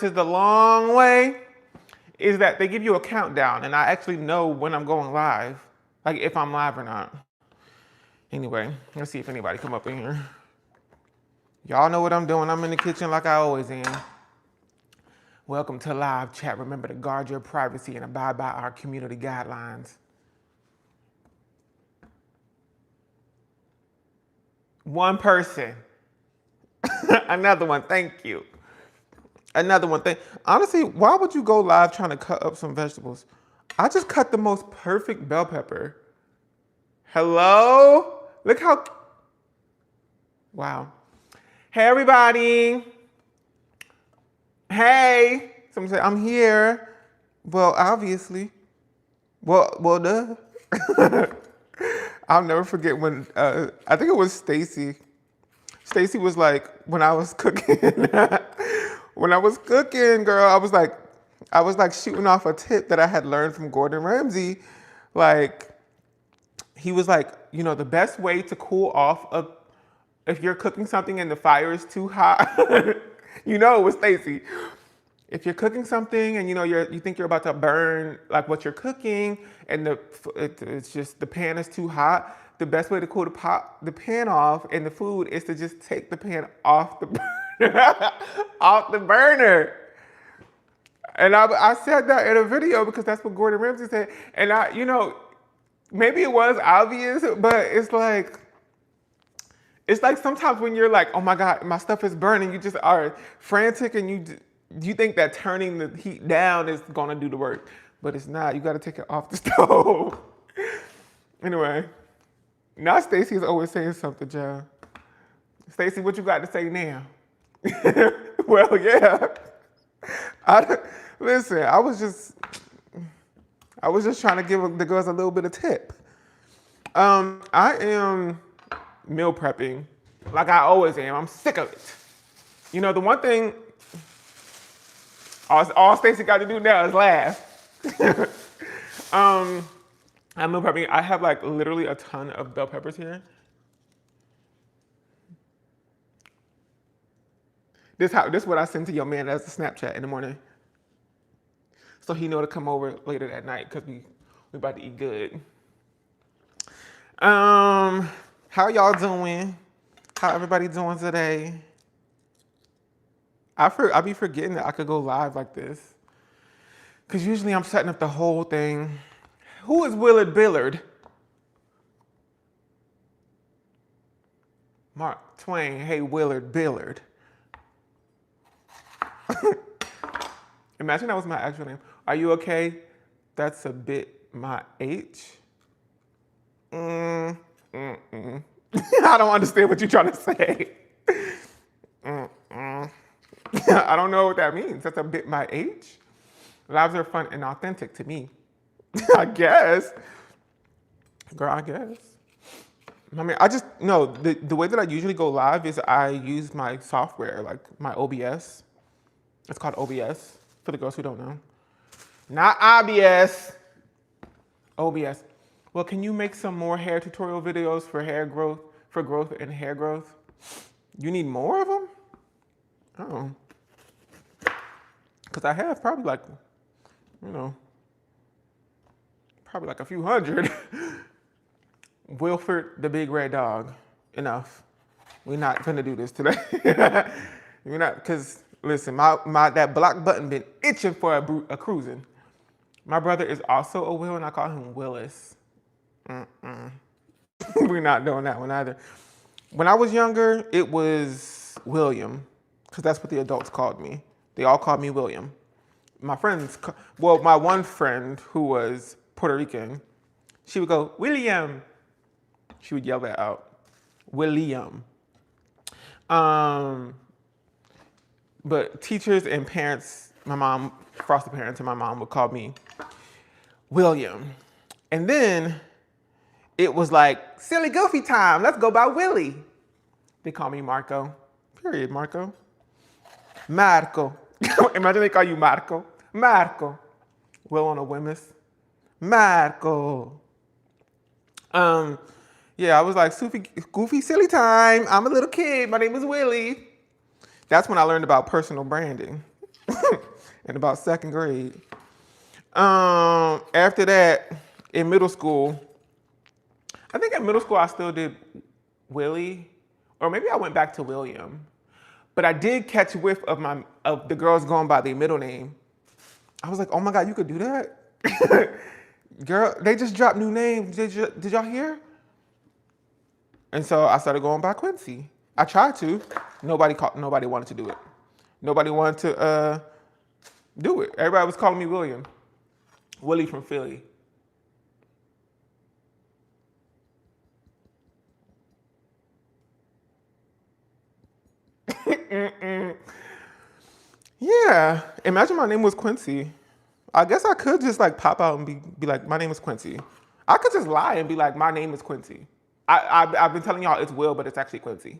the long way is that they give you a countdown, and I actually know when I'm going live, like if I'm live or not. Anyway, let's see if anybody come up in here. Y'all know what I'm doing. I'm in the kitchen like I always am. Welcome to live chat. Remember to guard your privacy and abide by our community guidelines. One person. Another one, thank you. Another one, honestly, why would you go live trying to cut up some vegetables? I just cut the most perfect bell pepper. Hello? Look how, wow. Hey everybody. Hey. Someone say, I'm here. Well, obviously. Well, duh. I'll never forget when, I think it was Stacy. Stacy was like, when I was cooking, when I was cooking, girl, I was like shooting off a tip that I had learned from Gordon Ramsay. Like, he was like, you know, the best way to cool off if you're cooking something and the fire is too hot, you know, it was Stacy. If you're cooking something and you know you think you're about to burn like what you're cooking and it's just the pan is too hot, the best way to cool the pan off and the food is to just take the pan off the off the burner. And I said that in a video because that's what Gordon Ramsay said. And you know, maybe it was obvious, but it's like sometimes when you're like, oh my God, my stuff is burning, you just are frantic and you think that turning the heat down is gonna do the work, but it's not. You gotta take it off the stove. Anyway, now Stacy is always saying something, Joe. Stacy, what you got to say now? Well, yeah. Listen, I was just trying to give the girls a little bit of tip. I am meal prepping like I always am. I'm sick of it. You know, the one thing all Stacy got to do now is laugh. I'm meal prepping. I have like literally a ton of bell peppers here. This is what I send to your man as a Snapchat in the morning. So he know to come over later that night because we about to eat good. How y'all doing? How everybody doing today? I be forgetting that I could go live like this. Because usually I'm setting up the whole thing. Who is Willard Billard? Mark Twain, hey Willard Billard. Imagine that was my actual name. Are you okay? That's a bit my age. I don't understand what you're trying to say. I don't know what that means. That's a bit my age. Lives are fun and authentic to me. I guess. Girl, I guess. I mean, I just, no, the way that I usually go live is I use my software, like my OBS. It's called OBS, for the girls who don't know. Not OBS. OBS. Well, can you make some more hair tutorial videos for growth and hair growth? You need more of them? Oh. Because I have probably like, you know, probably like a few hundred. Wilford the big red dog. Enough. We're not gonna do this today. We're not, because listen, that block button been itching for a cruising. My brother is also a Will, and I call him Willis. We're not doing that one either. When I was younger, it was William, because that's what the adults called me. They all called me William. My friends, well, my one friend who was Puerto Rican, she would go, William. She would yell that out, William. But teachers and parents, my mom, foster parents and my mom would call me William. And then it was like, silly goofy time, let's go by Willie. They call me Marco, period, Marco. Marco. Imagine they call you Marco. Marco. WillOnAWhim. Marco. Yeah, I was like, goofy, silly time. I'm a little kid. My name is Willie. That's when I learned about personal branding. in about second grade. After that, in middle school, I think in middle school I still did Willie, or maybe I went back to William. But I did catch a whiff of the girls going by their middle name. I was like, oh my God, you could do that? Girl, they just dropped new names. Did y'all hear? And so I started going by Quincy. I tried to. Nobody wanted to do it. Nobody wanted to do it. Everybody was calling me William. Willie from Philly. Yeah, imagine my name was Quincy. I guess I could just like pop out and be like, my name is Quincy. I could just lie and be like, my name is Quincy. I've been telling y'all it's Will, but it's actually Quincy.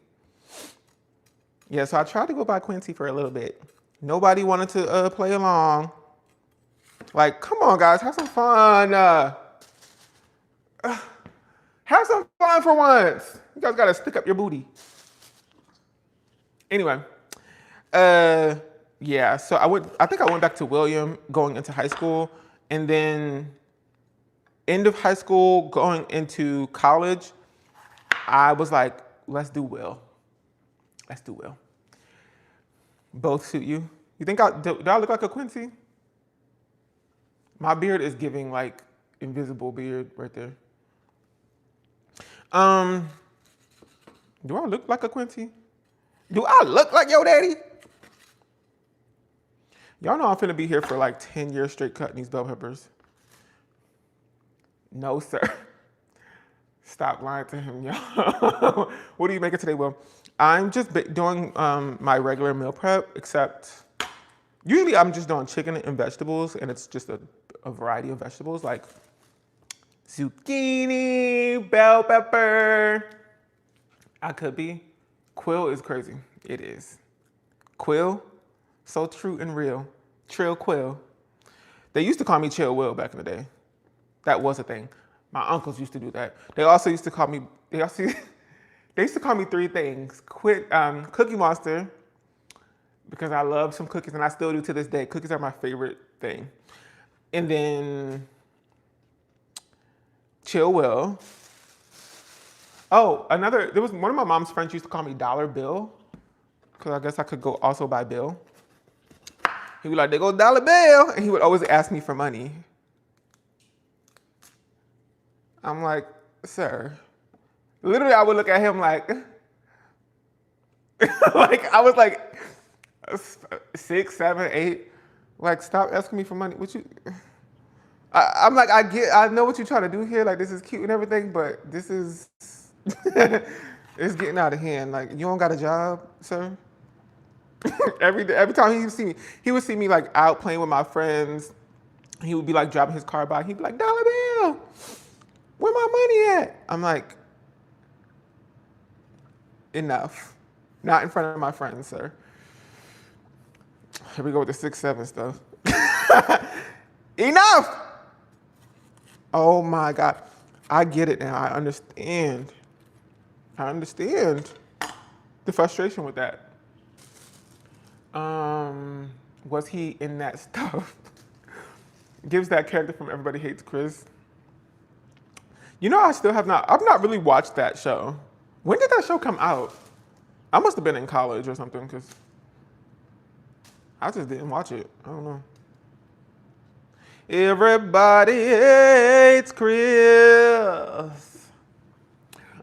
Yeah, so I tried to go by Quincy for a little bit. Nobody wanted to play along. Like, come on, guys, have some fun. Have some fun for once. You guys gotta stick up your booty. Anyway, yeah, so I think I went back to William going into high school, and then end of high school going into college, I was like, let's do Will. Let's do Will. Both suit you. You think do I look like a Quincy? My beard is giving like invisible beard right there. Do I look like a Quincy? Do I look like your daddy? Y'all know I'm finna be here for like 10 years straight cutting these bell peppers. No, sir. Stop lying to him, y'all. What are you making today, Will? I'm just doing my regular meal prep, except usually I'm just doing chicken and vegetables, and it's just a variety of vegetables like zucchini, bell pepper. I could be. Quill is crazy. It is. Quill, so true and real. Trill Quill. They used to call me Chill Will back in the day. That was a thing. My uncles used to do that. They also used to call me, they used to call me three things. Cookie Monster, because I love some cookies, and I still do to this day. Cookies are my favorite thing. And then Chill Will. Oh, there was one of my mom's friends used to call me Dollar Bill, because I guess I could go also by Bill. He would like, they go Dollar Bill, and he would always ask me for money. I'm like, sir. Literally, I would look at him like, like I was like 6, 7, 8. Like, stop asking me for money. What you? I'm like, I know what you're trying to do here. Like, this is cute and everything, but this is, it's getting out of hand. Like, you don't got a job, sir? Every time he would see me like out playing with my friends. He would be like dropping his car by. He'd be like, Dollar Bill, where my money at? I'm like, enough. Not in front of my friends, sir. Here we go with the 6, 7 stuff. Enough! Oh my God. I get it now. I understand. The frustration with that. Was he in that stuff? Gives that character from Everybody Hates Chris. You know, I've not really watched that show. When did that show come out? I must have been in college or something, because I just didn't watch it. I don't know. Everybody hates Chris.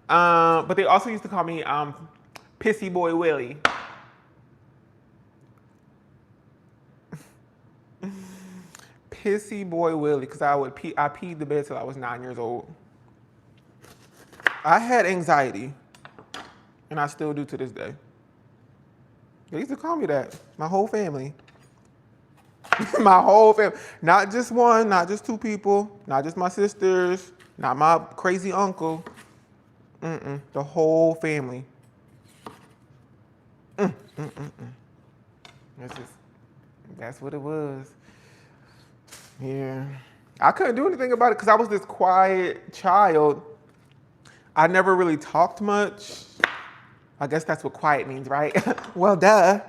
But they also used to call me Pissy Boy Willie. Pissy Boy Willie, because I peed the bed till I was 9 years old. I had anxiety, and I still do to this day. They used to call me that. My whole family. My whole family. Not just one, not just two people, not just my sisters, not my crazy uncle. The whole family. That's what it was. Yeah. I couldn't do anything about it because I was this quiet child. I never really talked much. I guess that's what quiet means, right? Well, duh,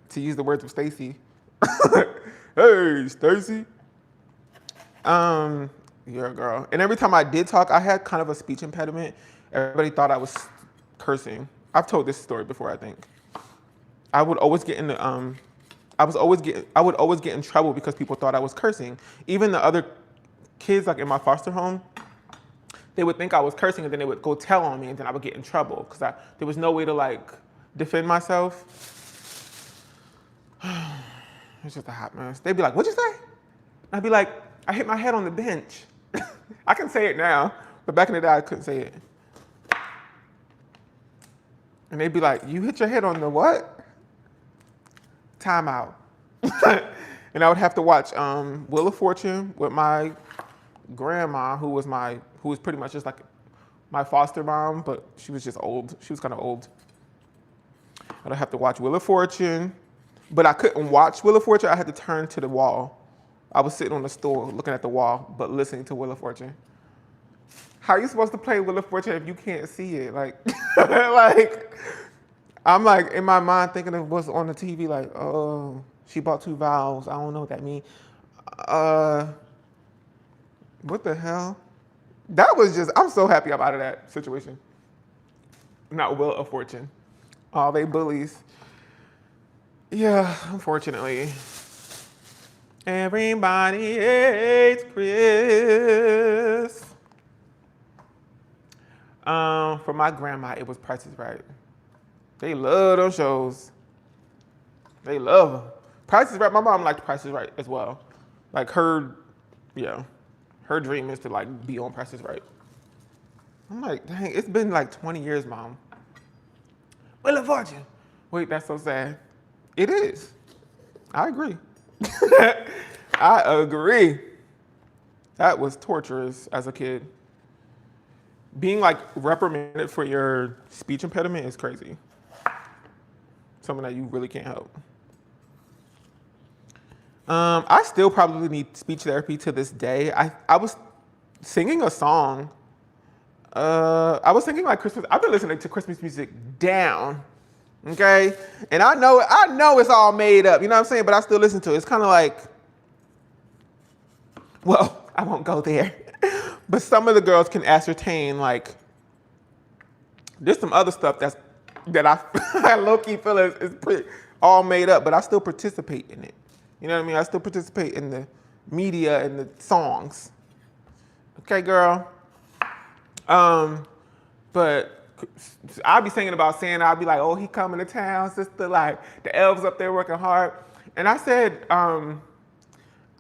to use the words of Stacy. Hey, Stacy. Yeah, girl. And every time I did talk, I had kind of a speech impediment. Everybody thought I was cursing. I've told this story before, I think. I would always get in the I would always get in trouble because people thought I was cursing. Even the other kids like in my foster home, they would think I was cursing and then they would go tell on me and then I would get in trouble because there was no way to like defend myself. It's just a hot mess. They'd be like, "What'd you say?" I'd be like, "I hit my head on the bench." I can say it now, but back in the day I couldn't say it. And they'd be like, "You hit your head on the what?" Time out. And I would have to watch Wheel of Fortune with my grandma, who was pretty much just like my foster mom, but she was just old. She was kind of old. I'd have to watch Wheel of Fortune, but I couldn't watch Wheel of Fortune. I had to turn to the wall. I was sitting on the stool looking at the wall, but listening to Wheel of Fortune. How are you supposed to play Wheel of Fortune if you can't see it? Like, like, I'm like in my mind thinking of what's on the TV, like, oh, she bought 2 vowels. I don't know what that means. What the hell? That was just, I'm so happy I'm out of that situation. Not Wheel of Fortune. Oh, they bullies. Yeah, unfortunately. Everybody hates Chris. For my grandma, it was Price is Right. They love those shows. They love them. Price is Right. My mom liked Price is Right as well. Like her dream is to like be on Price is Right. I'm like, dang, it's been like 20 years, Mom. Wheel of Fortune. Wait, that's so sad. It is. I agree. I agree. That was torturous as a kid. Being like reprimanded for your speech impediment is crazy. Something that you really can't help. I still probably need speech therapy to this day. I was singing a song. I was singing like Christmas. I've been listening to Christmas music down. Okay? And I know it's all made up, you know what I'm saying? But I still listen to it. It's kind of like, well, I won't go there. But some of the girls can ascertain, like, there's some other stuff that I low-key feel is pretty all made up, but I still participate in it. You know what I mean? I still participate in the media and the songs. Okay, girl? But I'll be singing about Santa. I'll be like, oh, he coming to town, sister. Like, the elves up there working hard. And I said, I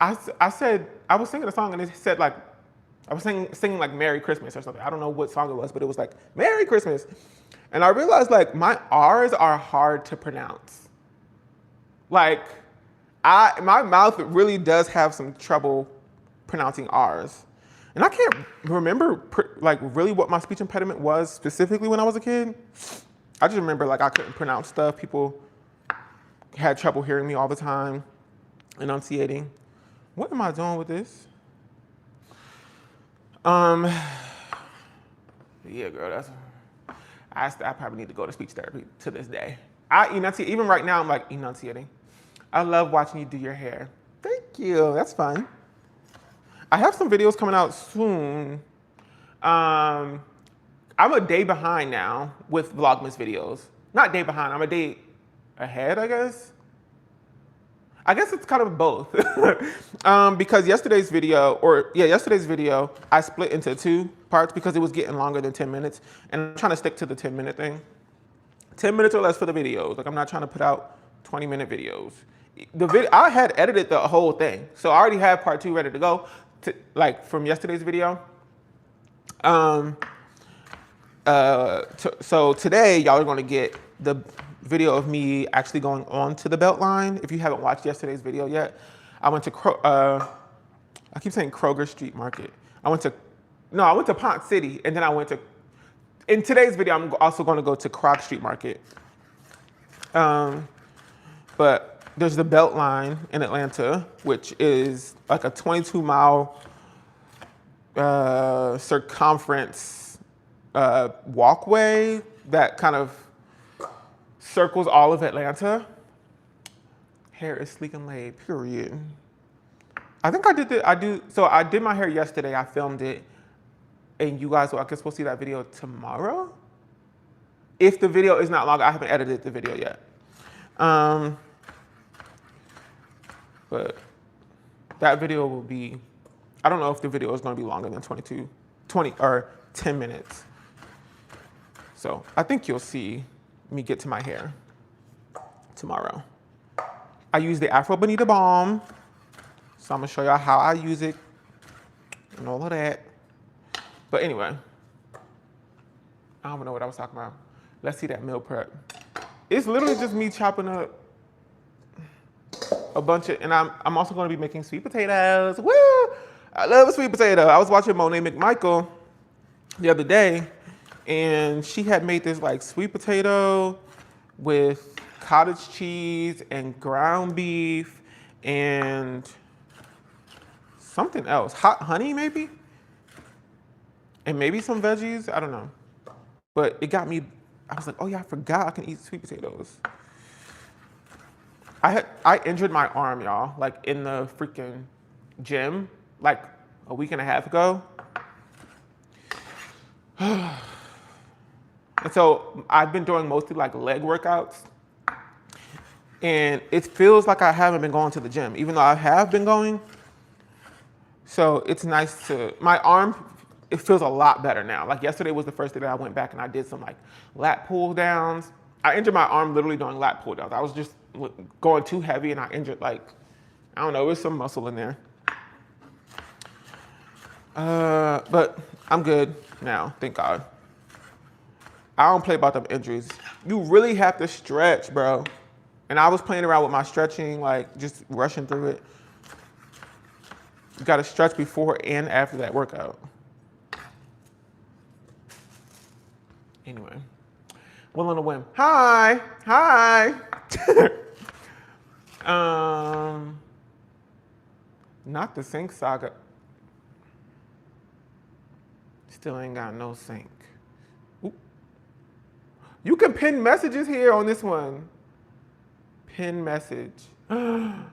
was singing a song and it said like, I was singing like Merry Christmas or something. I don't know what song it was, but it was like, Merry Christmas. And I realized like my R's are hard to pronounce. Like, my mouth really does have some trouble pronouncing R's. And I can't remember like really what my speech impediment was specifically when I was a kid. I just remember like I couldn't pronounce stuff. People had trouble hearing me all the time, enunciating. What am I doing with this? Yeah, girl, I probably need to go to speech therapy to this day. I enunciate, even right now I'm like enunciating. I love watching you do your hair. Thank you, that's fun. I have some videos coming out soon. I'm a day behind now with Vlogmas videos. Not day behind, I'm a day ahead, I guess. I guess it's kind of both. Because yesterday's video, I split into 2 parts because it was getting longer than 10 minutes. And I'm trying to stick to the 10-minute thing. 10 minutes or less for the videos. Like I'm not trying to put out 20-minute videos. I had edited the whole thing. So I already have part 2 ready to go. Like from yesterday's video. So today y'all are gonna get the video of me actually going on to the Beltline. If you haven't watched yesterday's video yet, I went to I keep saying Kroger Street Market. I went to Pont City, and then I went to. In today's video, I'm also going to go to Kroger Street Market. But there's the Beltline in Atlanta, which is like a 22-mile circumference walkway that kind of circles all of Atlanta. Hair is sleek and laid, period. I think so I did my hair yesterday, I filmed it, and you guys will, I guess we'll see that video tomorrow? If the video is not long, I haven't edited the video yet. But that video will be, I don't know if the video is gonna be longer than 20 or 10 minutes. So I think you'll see me get to my hair tomorrow. I use the Afro Bonita Balm. So I'm gonna show y'all how I use it and all of that. But anyway, I don't even know what I was talking about. Let's see that meal prep. It's literally just me chopping up a bunch of, and I'm also gonna be making sweet potatoes. Woo! I love a sweet potato. I was watching Monet McMichael the other day, and she had made this like sweet potato with cottage cheese and ground beef and something else, hot honey maybe, and maybe some veggies, I don't know. But it got me, I was like, oh yeah, I forgot I can eat sweet potatoes. I injured my arm, y'all, like in the freaking gym, like a week and a half ago. And so I've been doing mostly like leg workouts. And it feels like I haven't been going to the gym, even though I have been going. So it's nice to, my arm, it feels a lot better now. Like yesterday was the first day that I went back and I did some like lat pull downs. I injured my arm literally doing lat pull downs. I was just going too heavy and I injured like, I don't know, there's some muscle in there. But I'm good now, thank God. I don't play about them injuries. You really have to stretch, bro. And I was playing around with my stretching, like just rushing through it. You gotta stretch before and after that workout. Anyway, WillOnAWhim. Hi, hi. Not the sink saga. Still ain't got no sink. Oop. You can pin messages here on this one. Pin message. I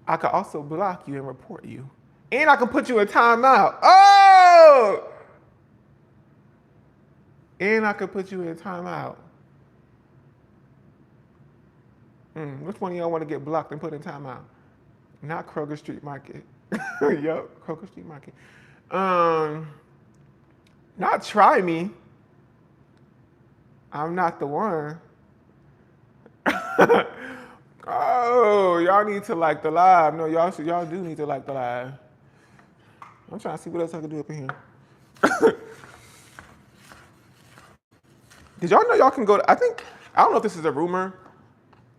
could also block you and report you. And I can put you in timeout. Oh! And I could put you in timeout. Which one of y'all want to get blocked and put in timeout? Not Kroger Street Market. Yup, Kroger Street Market. Not try me. I'm not the one. Oh, y'all need to like the live. No, y'all do need to like the live. I'm trying to see what else I can do up in here. Did y'all know y'all can go to, I don't know if this is a rumor.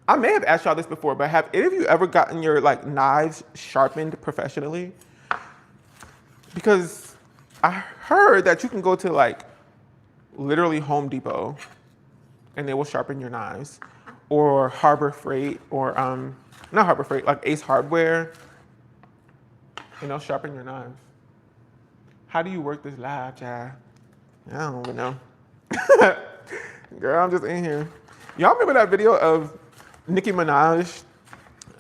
I may have asked y'all this before, but have any of you ever gotten your like knives sharpened professionally? Because I heard that you can go to like literally Home Depot and they will sharpen your knives. Or Harbor Freight, or not Harbor Freight, like Ace Hardware, and they'll sharpen your knives. How do you work this live, child? I don't even know. Girl, I'm just in here. Y'all remember that video of Nicki Minaj,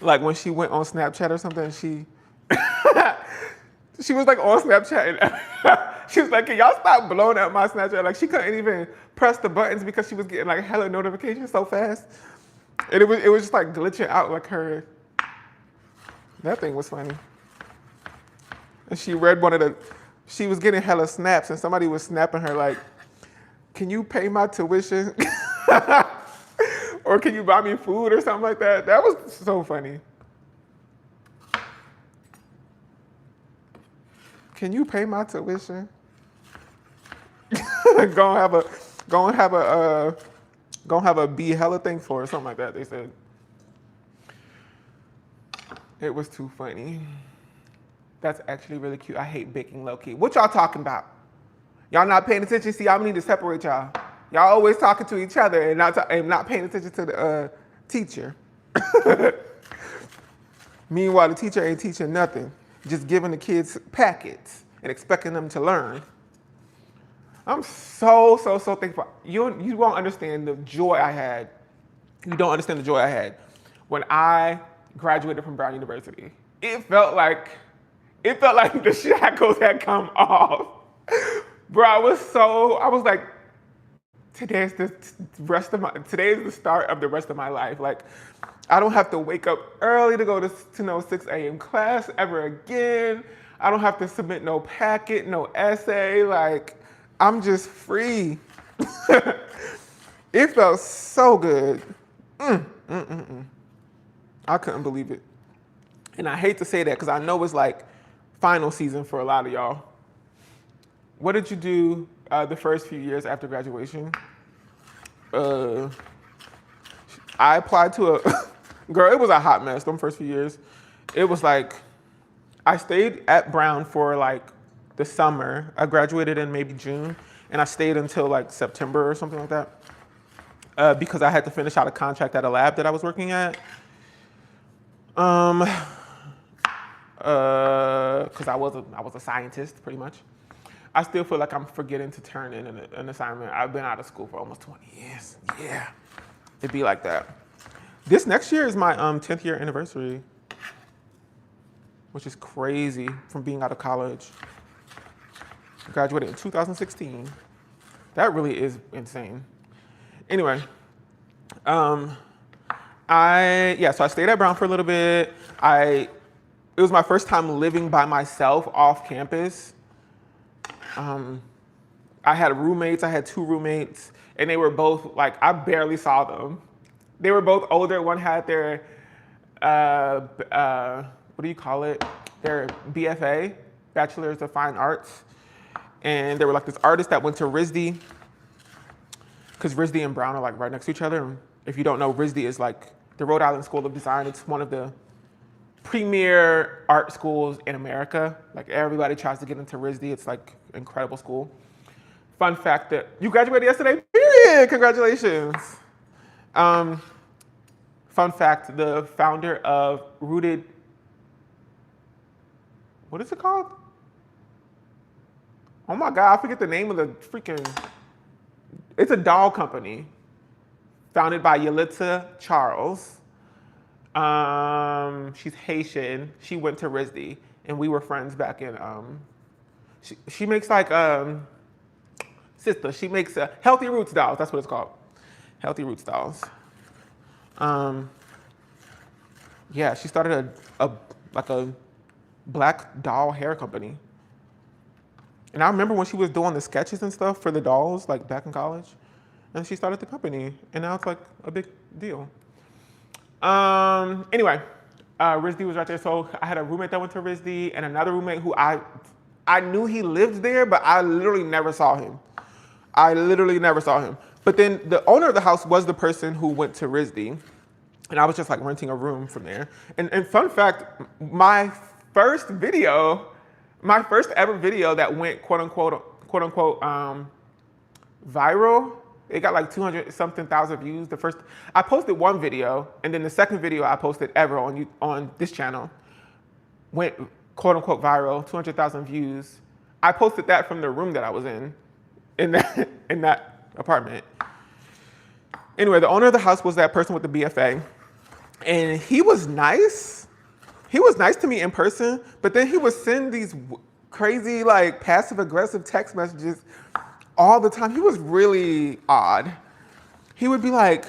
like when she went on Snapchat or something, she was like on Snapchat and she was like, can y'all stop blowing up my Snapchat? Like she couldn't even press the buttons because she was getting like hella notifications so fast. And it was just like glitching out like her. That thing was funny. And she read she was getting hella snaps and somebody was snapping her like, can you pay my tuition? Or can you buy me food or something like that? That was so funny. Can you pay my tuition? Gonna have a be hella thing for her, something like that, they said. It was too funny. That's actually really cute. I hate baking low-key. What y'all talking about? Y'all not paying attention? See, I need to separate y'all. Y'all always talking to each other and not paying attention to the teacher. Meanwhile, the teacher ain't teaching nothing, just giving the kids packets and expecting them to learn. I'm so thankful. You won't understand the joy I had. You don't understand the joy I had when I graduated from Brown University. It felt like the shackles had come off. Bro, I was like, today is the start of the rest of my life. Like, I don't have to wake up early to go to no 6 a.m. class ever again. I don't have to submit no packet, no essay. Like, I'm just free. It felt so good. I couldn't believe it. And I hate to say that because I know it's like final season for a lot of y'all. What did you do the first few years after graduation? I applied to a, girl, it was a hot mess, them first few years. It was like, I stayed at Brown for like the summer. I graduated in maybe June, and I stayed until like September or something like that, because I had to finish out a contract at a lab that I was working at. Because I was a scientist, pretty much. I still feel like I'm forgetting to turn in an assignment. I've been out of school for almost 20 years. Yeah, it'd be like that. This next year is my 10th year anniversary, which is crazy from being out of college. I graduated in 2016. That really is insane. Anyway, so I stayed at Brown for a little bit. It was my first time living by myself off campus. I had roommates. I had 2 roommates, and they were both like, I barely saw them. They were both older. One had their, what do you call it? Their BFA, Bachelor's of Fine Arts. And they were like this artist that went to RISD, because RISD and Brown are like right next to each other. And if you don't know, RISD is like the Rhode Island School of Design. It's one of the premier art schools in America. Like, everybody tries to get into RISD. It's like an incredible school. Fun fact that you graduated yesterday, period, congratulations. Fun fact, the founder of Rooted, what is it called? Oh my God, I forget the name of the freaking, it's a doll company founded by Yalitza Charles. She's Haitian. She went to RISD, and we were friends back in, she makes like, sister, she makes Healthy Roots dolls, that's what it's called. Healthy Roots dolls. Yeah, she started a black doll hair company. And I remember when she was doing the sketches and stuff for the dolls, like back in college, and she started the company, and now it's like a big deal. Anyway, RISD was right there. So I had a roommate that went to RISD, and another roommate who I knew he lived there, but I literally never saw him. But then the owner of the house was the person who went to RISD, and I was just like renting a room from there. And fun fact, my first ever video that went quote unquote viral, it got like 200 something thousand views. I posted one video, and then the second video I posted ever on this channel went quote unquote viral, 200,000 views. I posted that from the room that I was in that apartment. Anyway, the owner of the house was that person with the BFA, and he was nice. He was nice to me in person, but then he would send these crazy, like, passive-aggressive text messages all the time. He was really odd. He would be like,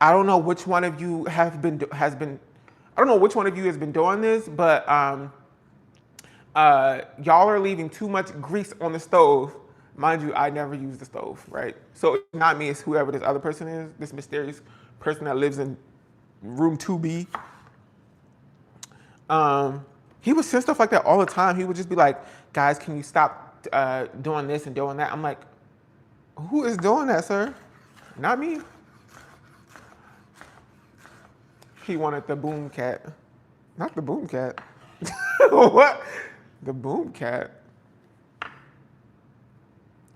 I don't know which one of you has been doing this, but y'all are leaving too much grease on the stove. Mind you, I never use the stove, right? So it's not me, it's whoever this other person is, this mysterious person that lives in room 2B. He would send stuff like that all the time. He would just be like, guys, can you stop doing this and doing that? I'm like, who is doing that, sir? Not me. He wanted the boom cat. Not the boom cat. What? The boom cat.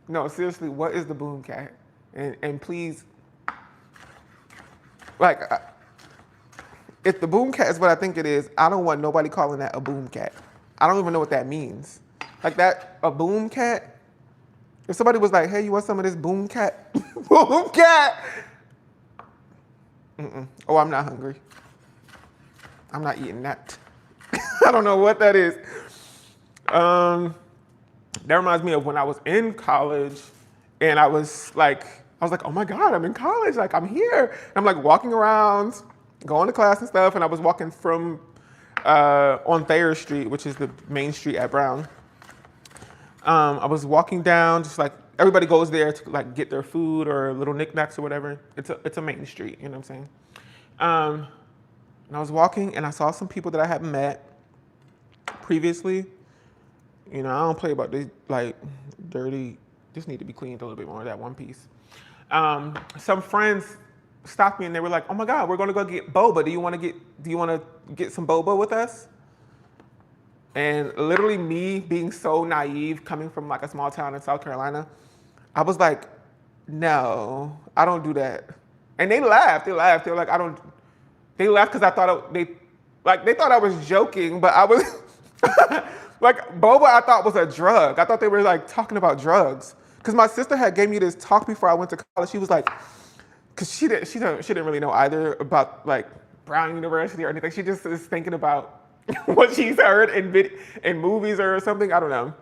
No, seriously, what is the boom cat? And please, like, if the boom cat is what I think it is, I don't want nobody calling that a boom cat. I don't even know what that means. Like that, a boom cat? If somebody was like, hey, you want some of this boom cat? Boom cat! Oh, I'm not hungry. I'm not eating that. I don't know what that is. That reminds me of when I was in college and I was like, oh my God, I'm in college. Like, I'm here. And I'm like walking around, going to class and stuff. And I was walking from on Thayer Street, which is the main street at Brown. I was walking down, just like everybody goes there to like get their food or little knickknacks or whatever. It's a main street, you know what I'm saying? And I was walking and I saw some people that I hadn't met previously. You know, I don't play about this like dirty, just need to be cleaned a little bit more, that one piece. Some friends stopped me and they were like, oh my God, we're gonna go get boba. Do you wanna get some boba with us? And literally me being so naive, coming from like a small town in South Carolina, I was like, no, I don't do that. And they laughed. They were like, they laughed because I thought they thought I was joking, but I was, like boba I thought was a drug. I thought they were like talking about drugs. Because my sister had gave me this talk before I went to college. She was like, because she didn't really know either about like Brown University or anything. She just is thinking about what she's heard in movies or something, I don't know,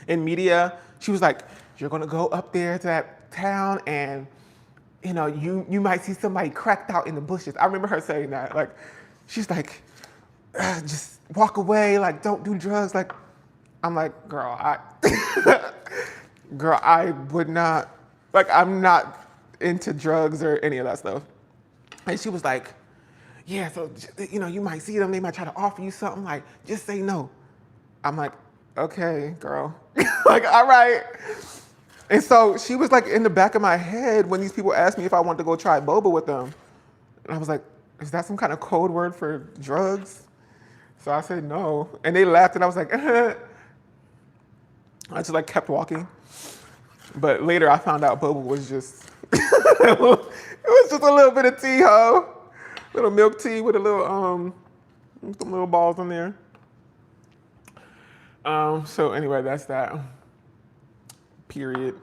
in media. She was like, you're gonna go up there to that town and you know, you might see somebody cracked out in the bushes. I remember her saying that. Like, she's like, just walk away, like don't do drugs. Like, I'm like, girl, I would not, like I'm not into drugs or any of that stuff. And she was like, yeah, so, you know, you might see them, they might try to offer you something, like, just say no. I'm like, okay, girl. Like, all right. And so she was like in the back of my head when these people asked me if I wanted to go try boba with them. And I was like, is that some kind of code word for drugs? So I said no. And they laughed and I was like, I just like kept walking. But later I found out boba was just, it was just a little bit of tea, ho. Little milk tea with a little, some little balls in there. So anyway, that's that. Period.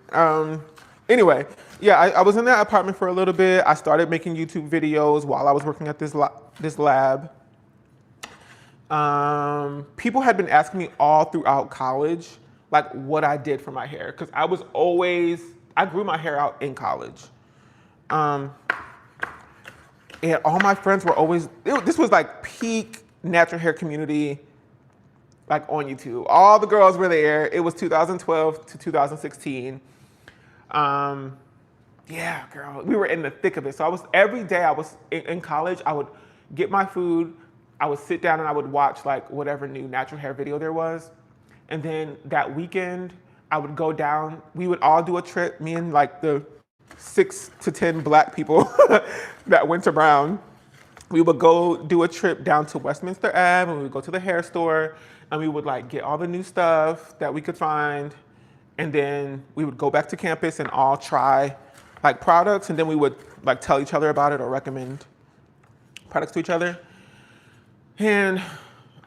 Anyway, yeah, I was in that apartment for a little bit. I started making YouTube videos while I was working at this lab. People had been asking me all throughout college, like what I did for my hair. Because I grew my hair out in college. And all my friends were always, this was like peak natural hair community, like on YouTube. All the girls were there. It was 2012 to 2016. Yeah, girl, we were in the thick of it. So every day I was in college, I would get my food, I would sit down and I would watch like whatever new natural hair video there was. And then that weekend, I would go down, we would all do a trip, me and like the 6 to 10 black people that went to Brown. We would go do a trip down to Westminster Ave and we would go to the hair store and we would like get all the new stuff that we could find. And then we would go back to campus and all try like products and then we would like tell each other about it or recommend products to each other. And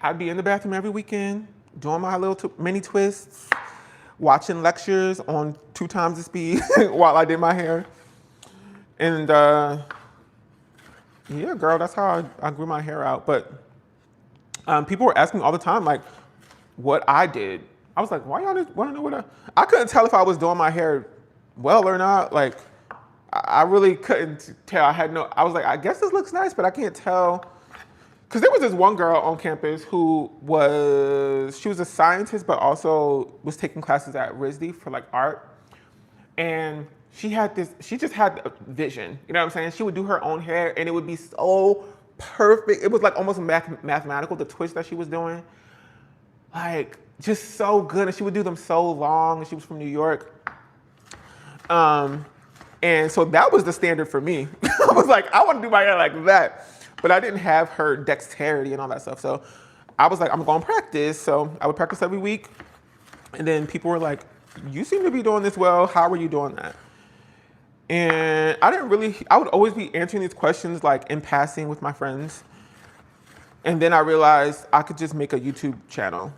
I'd be in the bathroom every weekend doing my little mini twists, watching lectures on 2 times the speed while I did my hair. And yeah, girl, that's how I grew my hair out. But people were asking me all the time, like, what I did. I was like, why y'all want to know what I couldn't tell if I was doing my hair well or not. Like, I really couldn't tell. I was like, I guess this looks nice, but I can't tell. Because there was this one girl on campus who she was a scientist, but also was taking classes at RISD for like art. And she just had a vision, you know what I'm saying? She would do her own hair and it would be so perfect. It was like almost mathematical, the twist that she was doing. Like, just so good. And she would do them so long and she was from New York. And so that was the standard for me. I was like, I want to do my hair like that. But I didn't have her dexterity and all that stuff. So I was like, I'm going to practice. So I would practice every week. And then people were like, you seem to be doing this well. How are you doing that? And I would always be answering these questions like in passing with my friends. And then I realized I could just make a YouTube channel.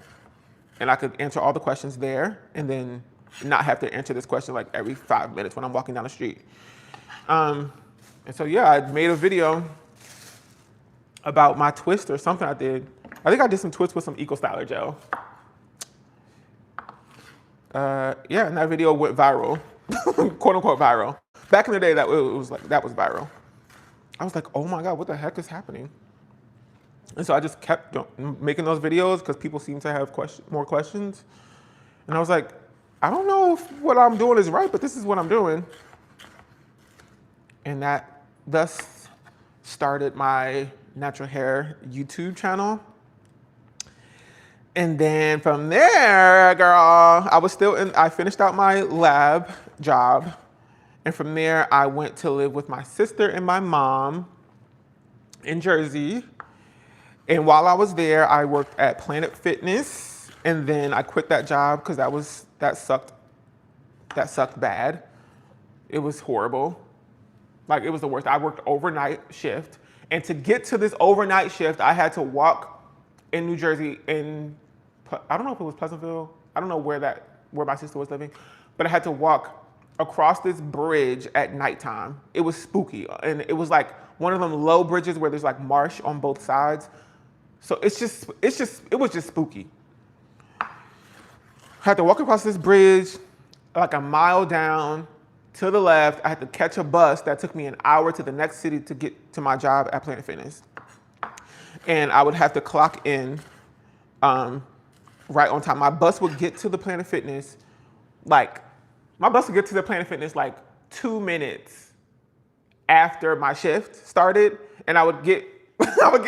And I could answer all the questions there. And then not have to answer this question like every 5 minutes when I'm walking down the street. And so yeah, I made a video. about my twist or something I did. I think I did some twists with some Eco Styler gel. Yeah, and that video went viral, quote unquote viral. Back in the day, that was viral. I was like, oh my God, what the heck is happening? And so I just kept making those videos because people seem to have more questions. And I was like, I don't know if what I'm doing is right, but this is what I'm doing. And that thus started my natural hair YouTube channel. And then from there, girl, I finished out my lab job. And from there, I went to live with my sister and my mom in Jersey. And while I was there, I worked at Planet Fitness. And then I quit that job because that sucked bad. It was horrible. Like, it was the worst. I worked overnight shift. And to get to this overnight shift, I had to walk in New Jersey I don't know if it was Pleasantville. I don't know where my sister was living, but I had to walk across this bridge at nighttime. It was spooky. And it was like one of them low bridges where there's like marsh on both sides. So it was just spooky. I had to walk across this bridge like a mile down to the left. I had to catch a bus that took me an hour to the next city to get to my job at Planet Fitness. And I would have to clock in right on time. My bus would get to the Planet Fitness like 2 minutes after my shift started, and I would get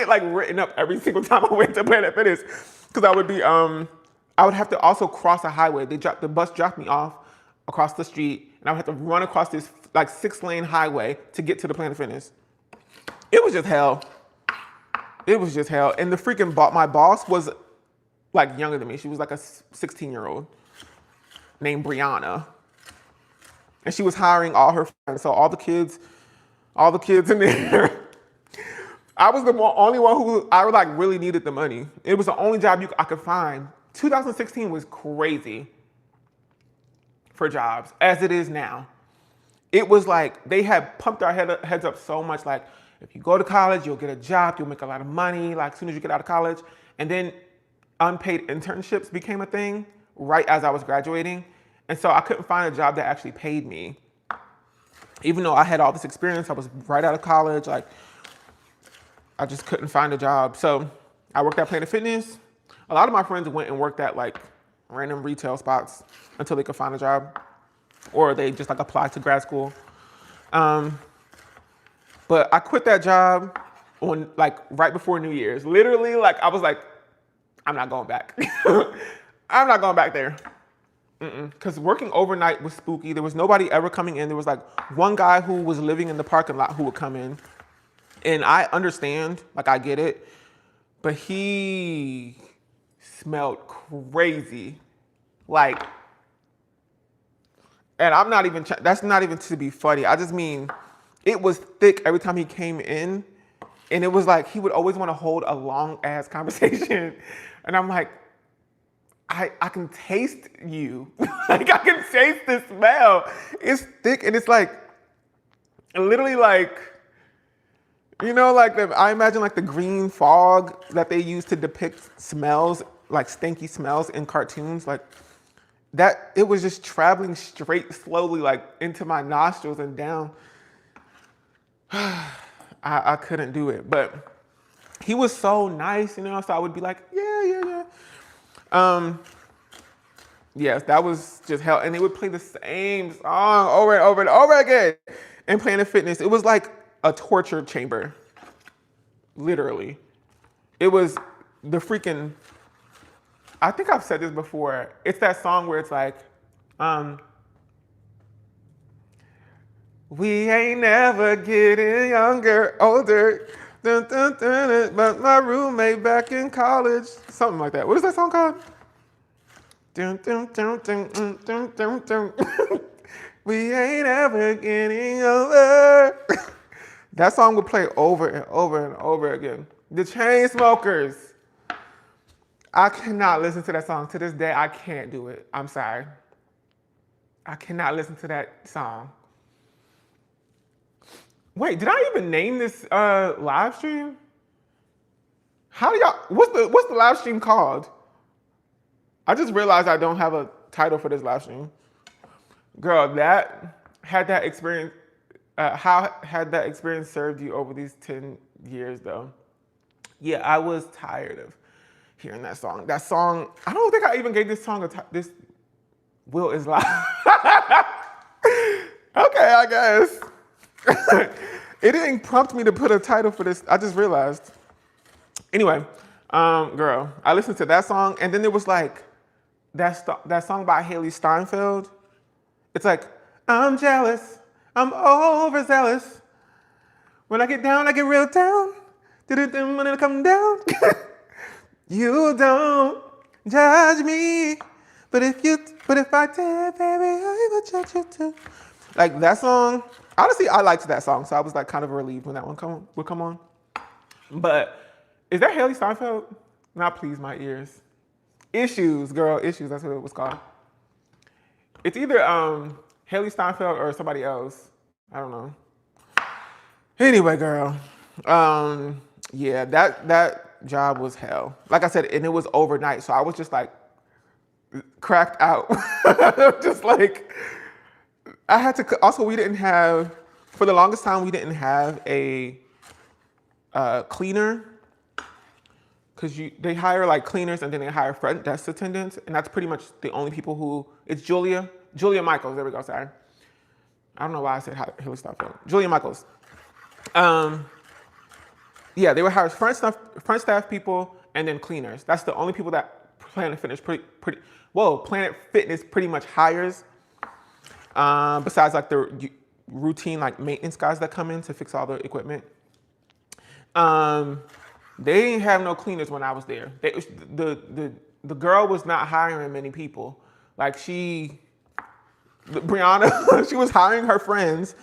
like written up every single time I went to Planet Fitness because I would have to also cross a highway. The bus dropped me off across the street, and I would have to run across this like 6-lane highway to get to the Planet Fitness. It was just hell. It was just hell. And my boss was like younger than me. She was like a 16-year-old named Brianna. And she was hiring all her friends. So all the kids in there. I was the only one who I like really needed the money. It was the only job I could find. 2016 was crazy for jobs, as it is now. It was like they had pumped our heads up so much. Like, if you go to college, you'll get a job, you'll make a lot of money, like as soon as you get out of college. And then unpaid internships became a thing right as I was graduating. And so I couldn't find a job that actually paid me. Even though I had all this experience, I was right out of college, like I just couldn't find a job. So I worked at Planet Fitness. A lot of my friends went and worked at like random retail spots until they could find a job, or they just like applied to grad school. But I quit that job on like right before New Year's. Literally, like I was like, I'm not going back. I'm not going back there. Because working overnight was spooky. There was nobody ever coming in. There was like one guy who was living in the parking lot who would come in. And I understand, like I get it, but he smelled crazy. Like, and I'm not even, that's not even to be funny. I just mean, it was thick every time he came in. And it was like, he would always want to hold a long ass conversation. And I'm like, I can taste you. Like, I can taste the smell. It's thick and it's like, literally like, you know, like I imagine like the green fog that they use to depict smells, like stinky smells in cartoons, like that, it was just traveling straight slowly, like into my nostrils and down. I couldn't do it, but he was so nice, you know, so I would be like, yeah. Yes, that was just hell. And they would play the same song over and over and over again in Planet Fitness. It was like a torture chamber, literally. It was the freaking, I think I've said this before. It's that song where it's like, we ain't never getting younger, older, dun, dun, dun, dun, but my roommate back in college. Something like that. What is that song called? Dun, dun, dun, dun, dun, dun, dun, dun. We ain't ever getting older. That song would play over and over and over again. The Chainsmokers. I cannot listen to that song. To this day, I can't do it. I'm sorry. I cannot listen to that song. Wait, did I even name this live stream? How do y'all, what's the live stream called? I just realized I don't have a title for this live stream. Girl, that experience, how had that experience served you over these 10 years though? Yeah, I was tired of hearing that song. That song, I don't think I even gave this song this Will is live. Okay, I guess. It didn't prompt me to put a title for this. I just realized. Anyway, girl, I listened to that song, and then there was like that song by Haley Steinfeld. It's like, I'm jealous, I'm overzealous. When I get down, I get real down. When I come down, you don't judge me. But if I did, baby, I would judge you too. Like that song, honestly, I liked that song, so I was like kind of relieved when that one would come on. But is that Haley Steinfeld? Not Please My Ears. Issues, girl, Issues, that's what it was called. It's either Haley Steinfeld or somebody else. I don't know. Anyway, girl, yeah, that job was hell. Like I said, and it was overnight, so I was just like cracked out. Just like, I had to, also we didn't have, for the longest time, we didn't have a cleaner, because they hire like cleaners and then they hire front desk attendants, and that's pretty much the only people who, it's Julia Michaels, there we go, sorry. I don't know why I said Haley Steinfeld. Julia Michaels. Yeah, they would hire front staff people and then cleaners. That's the only people that Planet Fitness Planet Fitness pretty much hires. Besides like the routine like maintenance guys that come in to fix all the equipment. They didn't have no cleaners when I was there. The girl was not hiring many people. Like Brianna, she was hiring her friends,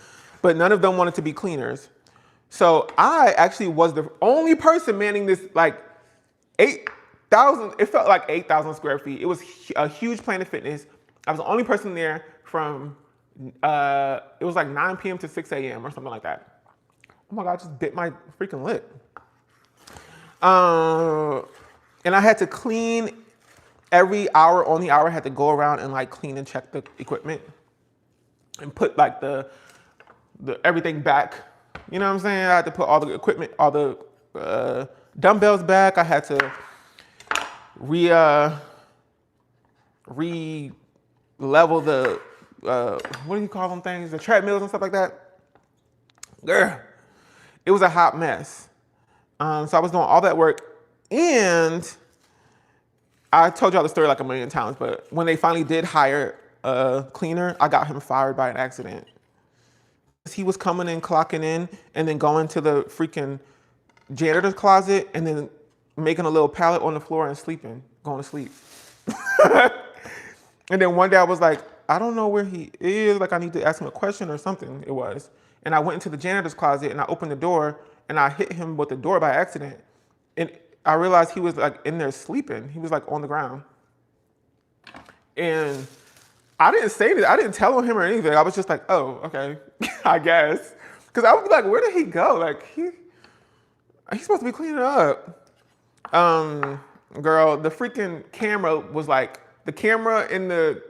but none of them wanted to be cleaners. So I actually was the only person manning this like 8,000, it felt like 8,000 square feet. It was a huge Planet Fitness. I was the only person there from, it was like 9 p.m. to 6 a.m. or something like that. Oh my God, I just bit my freaking lip. And I had to clean every hour, on the hour, I had to go around and like clean and check the equipment and put like the everything back. You know what I'm saying? I had to put all the equipment, all the dumbbells back. I had to re-level the, what do you call them things? The treadmills and stuff like that. Girl, it was a hot mess. So I was doing all that work, and I told y'all the story like a million times, but when they finally did hire a cleaner, I got him fired by an accident. He was coming in, clocking in, and then going to the freaking janitor's closet and then making a little pallet on the floor and sleeping, going to sleep. And then one day I was like, I don't know where he is. Like I need to ask him a question or something, it was. And I went into the janitor's closet and I opened the door and I hit him with the door by accident. And I realized he was like in there sleeping. He was like on the ground. And I didn't say anything. I didn't tell him or anything. I was just like, oh, okay, I guess. Because I was like, where did he go? Like, he's supposed to be cleaning up. Girl, the freaking camera was like, the camera in the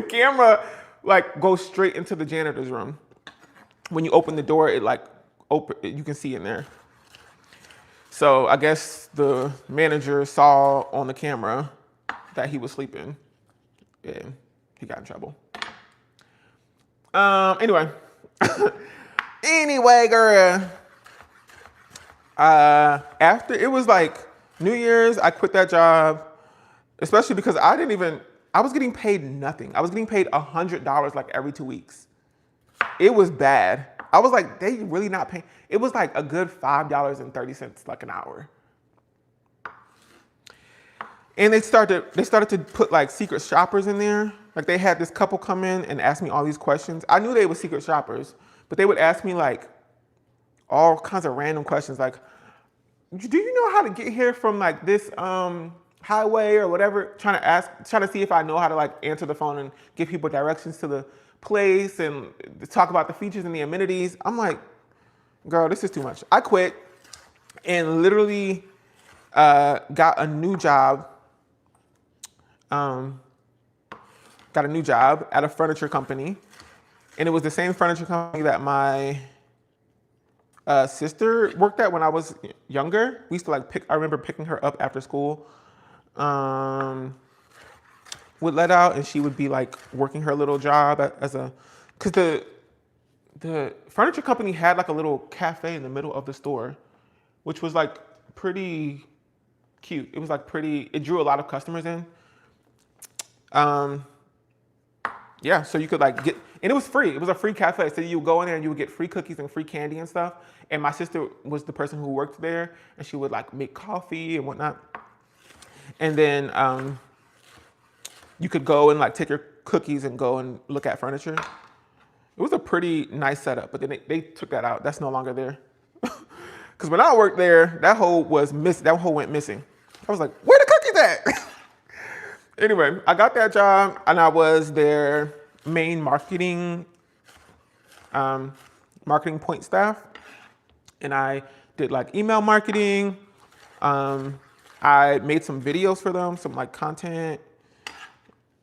camera like goes straight into the janitor's room. When you open the door, it like, you can see in there. So I guess the manager saw on the camera that he was sleeping. Yeah. He got in trouble. Anyway. Anyway, girl. After, it was like New Year's, I quit that job, especially because I was getting paid nothing. I was getting paid $100 like every 2 weeks. It was bad. I was like, they really not paying. It was like a good $5.30 like an hour. And they started to put like secret shoppers in there. Like they had this couple come in and ask me all these questions. I knew they were secret shoppers, but they would ask me like all kinds of random questions. Like, do you know how to get here from like this highway or whatever? Trying to see if I know how to like answer the phone and give people directions to the place and talk about the features and the amenities. I'm like, girl, this is too much. I quit, and literally got a new job. Got a new job at a furniture company, and it was the same furniture company that my sister worked at when I was younger. We used to like I remember picking her up after school. Would let out, and she would be like working her little job because the furniture company had like a little cafe in the middle of the store, which was like pretty cute. It was like it drew a lot of customers in. Yeah, so you could like get, and it was free. It was a free cafe. So you would go in there and you would get free cookies and free candy and stuff. And my sister was the person who worked there, and she would like make coffee and whatnot. And then you could go and like take your cookies and go and look at furniture. It was a pretty nice setup, but then they took that out. That's no longer there. Because when I worked there, that hole went missing. I was like, where the cookies at? Anyway, I got that job, and I was their main marketing point staff. And I did like email marketing. I made some videos for them, some like content,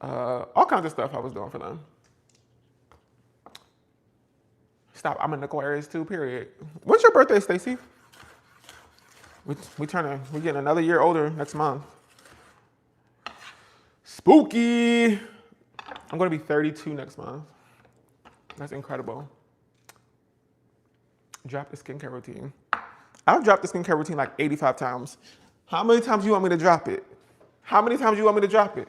all kinds of stuff I was doing for them. Stop, I'm an Aquarius too, period. When's your birthday, Stacy? We're getting another year older next month. Spooky. I'm gonna be 32 next month. That's incredible. Drop the skincare routine. I've dropped the skincare routine like 85 times. How many times do you want me to drop it? How many times do you want me to drop it?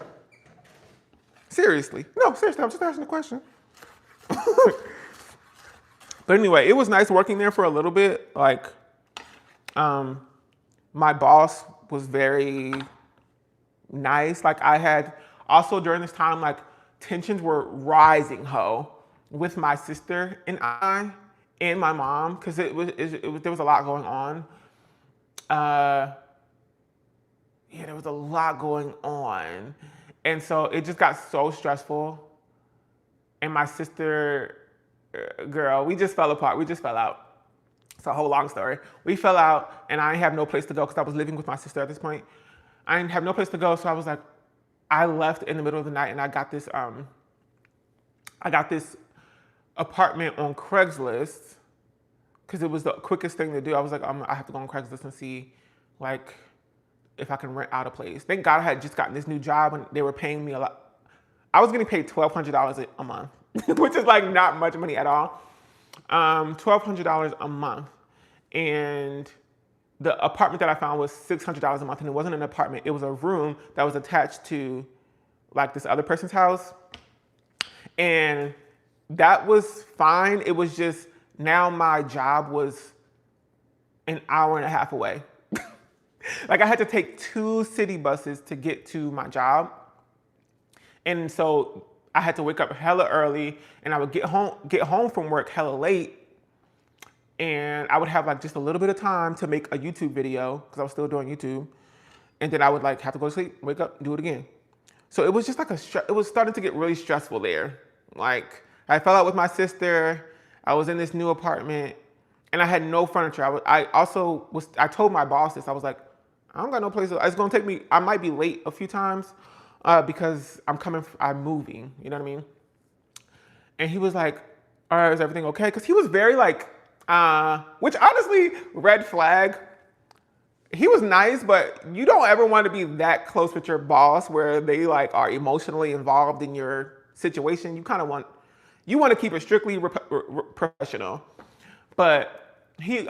Seriously. No, seriously, I'm just asking a question. But anyway, it was nice working there for a little bit. Like, my boss was very nice. Like I had also during this time, like tensions were rising, with my sister and I and my mom, because there was a lot going on. Yeah, there was a lot going on. And so it just got so stressful. And my sister, girl, we just fell apart. We just fell out. It's a whole long story. We fell out, and I didn't have no place to go because I was living with my sister at this point. I didn't have no place to go, so I was like, I left in the middle of the night, and I got this apartment on Craigslist because it was the quickest thing to do. I was like, I have to go on Craigslist and see, like, if I can rent out a place. Thank God I had just gotten this new job, and they were paying me a lot. I was getting paid $1,200 a month, which is like not much money at all. $1,200 a month, and the apartment that I found was $600 a month, and it wasn't an apartment. It was a room that was attached to like this other person's house. And that was fine. It was just now my job was an hour and a half away. Like I had to take 2 city buses to get to my job. And so I had to wake up hella early, and I would get home from work hella late. And I would have like just a little bit of time to make a YouTube video because I was still doing YouTube. And then I would like have to go to sleep, wake up, do it again. So it was just like it was starting to get really stressful there. Like I fell out with my sister. I was in this new apartment, and I had no furniture. I told my boss this. I was like, I don't got no place. It's gonna take me. I might be late a few times because I'm moving. You know what I mean? And he was like, all right, is everything okay? Because he was very like, which honestly, red flag. He was nice, but you don't ever want to be that close with your boss where they like are emotionally involved in your situation. You want to keep it strictly professional. But he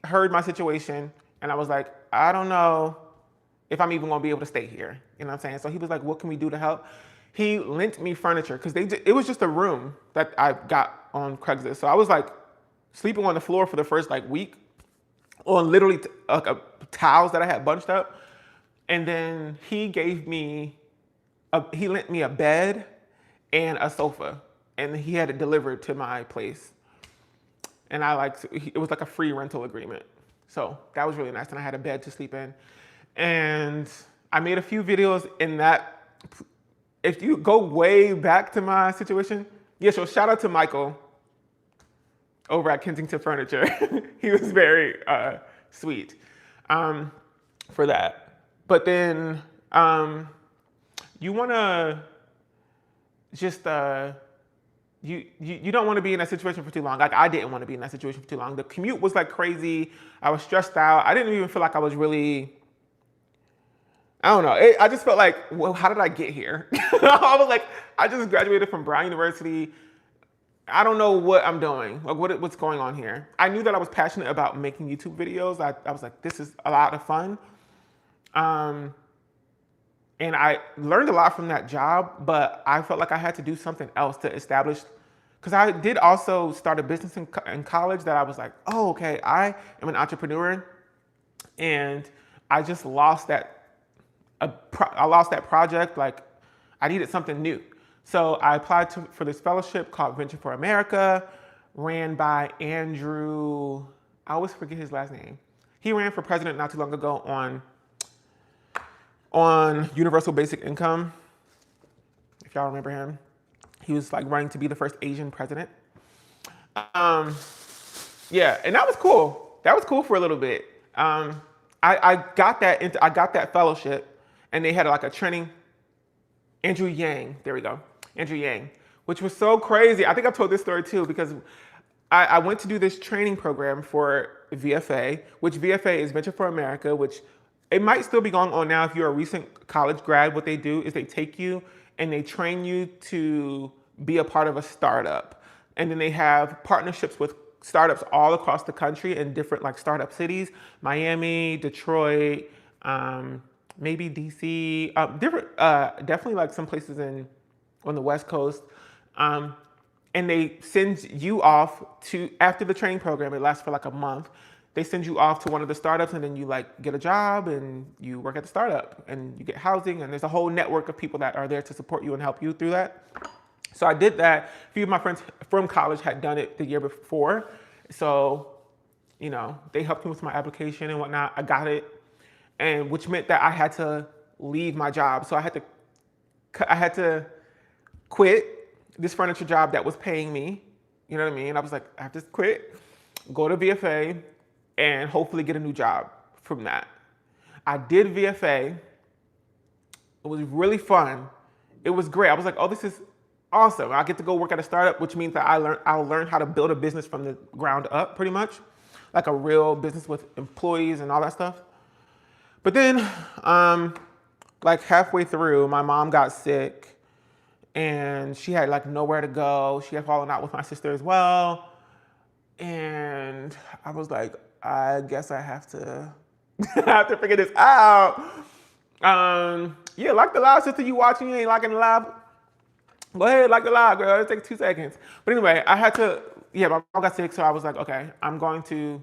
heard my situation, and I was like, I don't know if I'm even gonna be able to stay here. You know what I'm saying? So he was like, what can we do to help? He lent me furniture because it was just a room that I got on Craigslist. So I was like sleeping on the floor for the first like week on literally towels that I had bunched up. And then he lent me a bed and a sofa, and he had it delivered to my place. And it was like a free rental agreement. So that was really nice. And I had a bed to sleep in. And I made a few videos in that. If you go way back to my situation, yeah, so shout out to Michael over at Kensington Furniture. He was very sweet. for that. But then you want to just you don't want to be in that situation for too long. Like I didn't want to be in that situation for too long. The commute was like crazy. I was stressed out. I didn't even feel like I was really. I don't know. I just felt like, well, how did I get here? I was like, I just graduated from Brown University. I don't know what I'm doing. Like, what's going on here? I knew that I was passionate about making YouTube videos. I was like, this is a lot of fun. And I learned a lot from that job, but I felt like I had to do something else to establish, because I did also start a business in college that I was like, oh, okay, I am an entrepreneur. And I just lost that. I lost that project. Like I needed something new. So I applied for this fellowship called Venture for America, ran by Andrew, I always forget his last name. He ran for president not too long ago on universal basic income. If y'all remember him, he was like running to be the first Asian president. Yeah, and that was cool. That was cool for a little bit. I got that fellowship, and they had like a training. Andrew Yang, there we go, Andrew Yang, which was so crazy. I think I've told this story too, because I went to do this training program for VFA, which VFA is Venture for America, which it might still be going on now if you're a recent college grad. What they do is they take you and they train you to be a part of a startup. And then they have partnerships with startups all across the country in different like startup cities, Miami, Detroit, maybe DC, definitely like some places on the West Coast. And they send you off to, after the training program, it lasts for like a month. They send you off to one of the startups, and then you like get a job and you work at the startup and you get housing, and there's a whole network of people that are there to support you and help you through that. So I did that. A few of my friends from college had done it the year before. So, you know, they helped me with my application and whatnot. I got it, and which meant that I had to leave my job. So I had to quit this furniture job that was paying me. You know what I mean? I was like, I have to quit, go to VFA, and hopefully get a new job from that. I did VFA. It was really fun. It was great. I was like, oh, this is awesome. I get to go work at a startup, which means that I'll learn how to build a business from the ground up, pretty much, like a real business with employees and all that stuff. But then, like halfway through, my mom got sick, and she had like nowhere to go. She had fallen out with my sister as well, and I was like, I guess I have to, I have to figure this out. Yeah, like the live, sister. You watching? You ain't liking the live? Go ahead, like the live, girl. It takes 2 seconds. But anyway, I had to. Yeah, my mom got sick, so I was like, okay, I'm going to.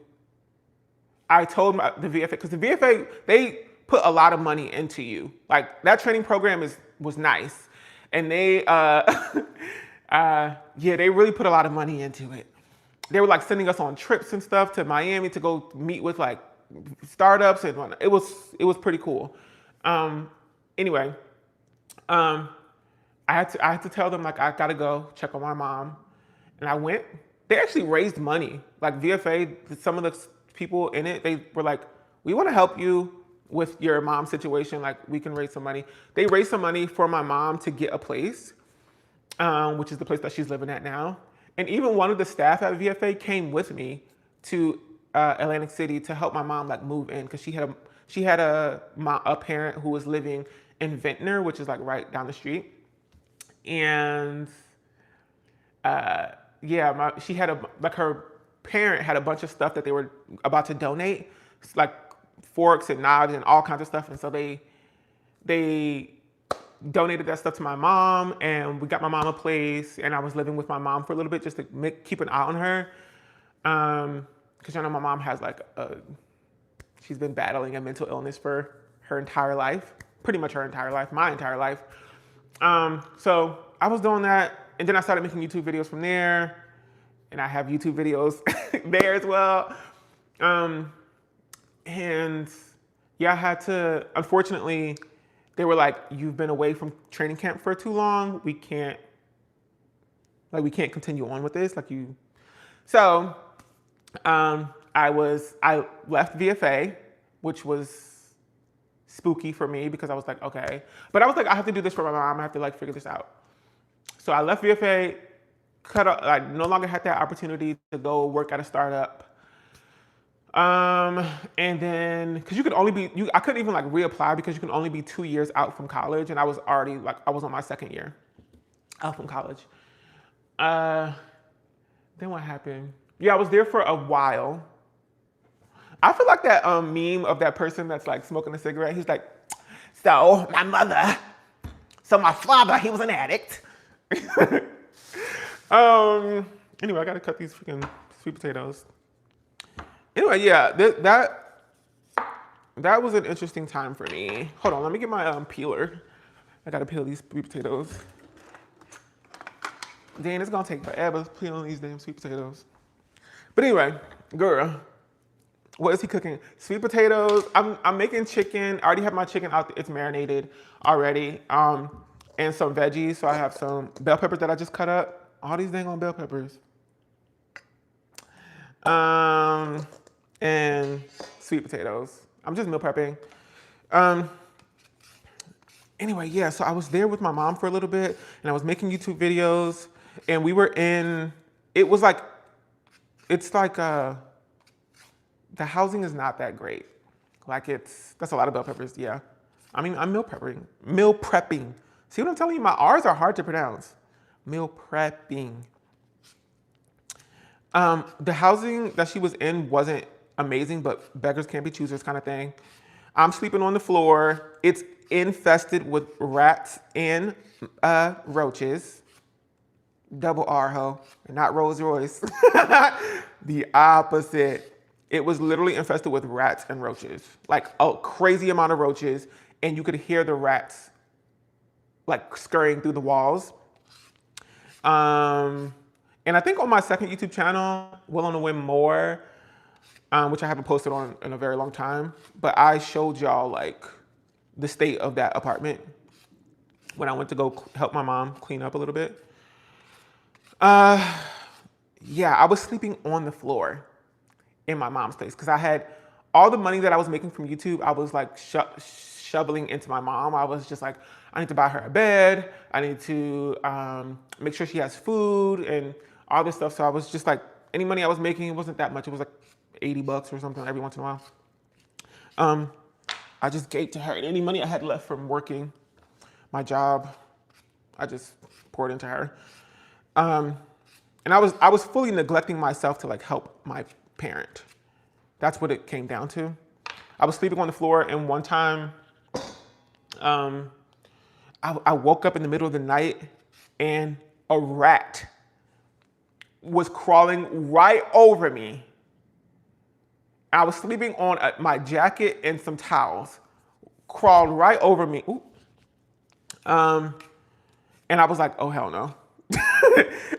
I told the VFA, because the VFA, they put a lot of money into you. Like that training program was nice, and they yeah, they really put a lot of money into it. They were like sending us on trips and stuff to Miami to go meet with like startups, and it was pretty cool. Anyway, I had to tell them like I gotta go check on my mom, and I went. They actually raised money. Like VFA, some of the people in it, they were like, we want to help you with your mom's situation. Like we can raise some money. They raised some money for my mom to get a place, which is the place that she's living at now. And even one of the staff at VFA came with me to Atlantic City to help my mom like move in, because she had a parent who was living in Ventnor, which is like right down the street. And yeah, she had her parent had a bunch of stuff that they were about to donate, like forks and knives and all kinds of stuff. And so they donated that stuff to my mom, and we got my mom a place, and I was living with my mom for a little bit just to keep an eye on her. Because I know my mom has like she's been battling a mental illness for her entire life, pretty much her entire life, my entire life. So I was doing that, and then I started making YouTube videos from there, and I have YouTube videos there as well. And yeah, I had to, unfortunately, they were like, you've been away from training camp for too long. We can't continue on with this. So I left VFA, which was spooky for me because I was like, okay. But I was like, I have to do this for my mom. I have to like figure this out. So I left VFA, I no longer had that opportunity to go work at a startup. And then, cause you could only be, I couldn't even like reapply because you can only be 2 years out from college. And I was already like, I was on my second year out from college. Then what happened? Yeah, I was there for a while. I feel like that meme of that person that's like smoking a cigarette. He's like, so my father, he was an addict. Anyway, I gotta cut these freaking sweet potatoes. Anyway, yeah, that was an interesting time for me. Hold on, let me get my peeler. I gotta peel these sweet potatoes. Dang, it's gonna take forever peeling these damn sweet potatoes. But anyway, girl, what is he cooking? Sweet potatoes. I'm making chicken. I already have my chicken out. It's marinated already. And some veggies. So I have some bell peppers that I just cut up. All these dang on bell peppers. And sweet potatoes. I'm just meal prepping. Anyway, yeah, so I was there with my mom for a little bit and I was making YouTube videos and we were in, it's like, the housing is not that great. Like that's a lot of bell peppers, yeah. I mean, I'm meal prepping. See what I'm telling you? My R's are hard to pronounce. Meal prepping. The housing that she was in wasn't amazing, but beggars can't be choosers kind of thing. I'm sleeping on the floor. It's infested with rats and roaches. Double R ho, and not Rolls Royce. The opposite. It was literally infested with rats and roaches. Like a crazy amount of roaches, and you could hear the rats like scurrying through the walls. And I think on my second YouTube channel, WillOnAWhim More, which I haven't posted on in a very long time, but I showed y'all like the state of that apartment when I went to go help my mom clean up a little bit. Yeah, I was sleeping on the floor in my mom's place because I had all the money that I was making from YouTube. I was like shoveling into my mom. I was just like, I need to buy her a bed. I need to make sure she has food and all this stuff. So I was just like, any money I was making, it wasn't that much. It was like $80 or something every once in a while. I just gave to her. And any money I had left from working my job, I just poured into her. And I was fully neglecting myself to like help my parent. That's what it came down to. I was sleeping on the floor, and one time, I woke up in the middle of the night, and a rat was crawling right over me. I was sleeping on my jacket and some towels, crawled right over me. Ooh. And I was like, oh hell no.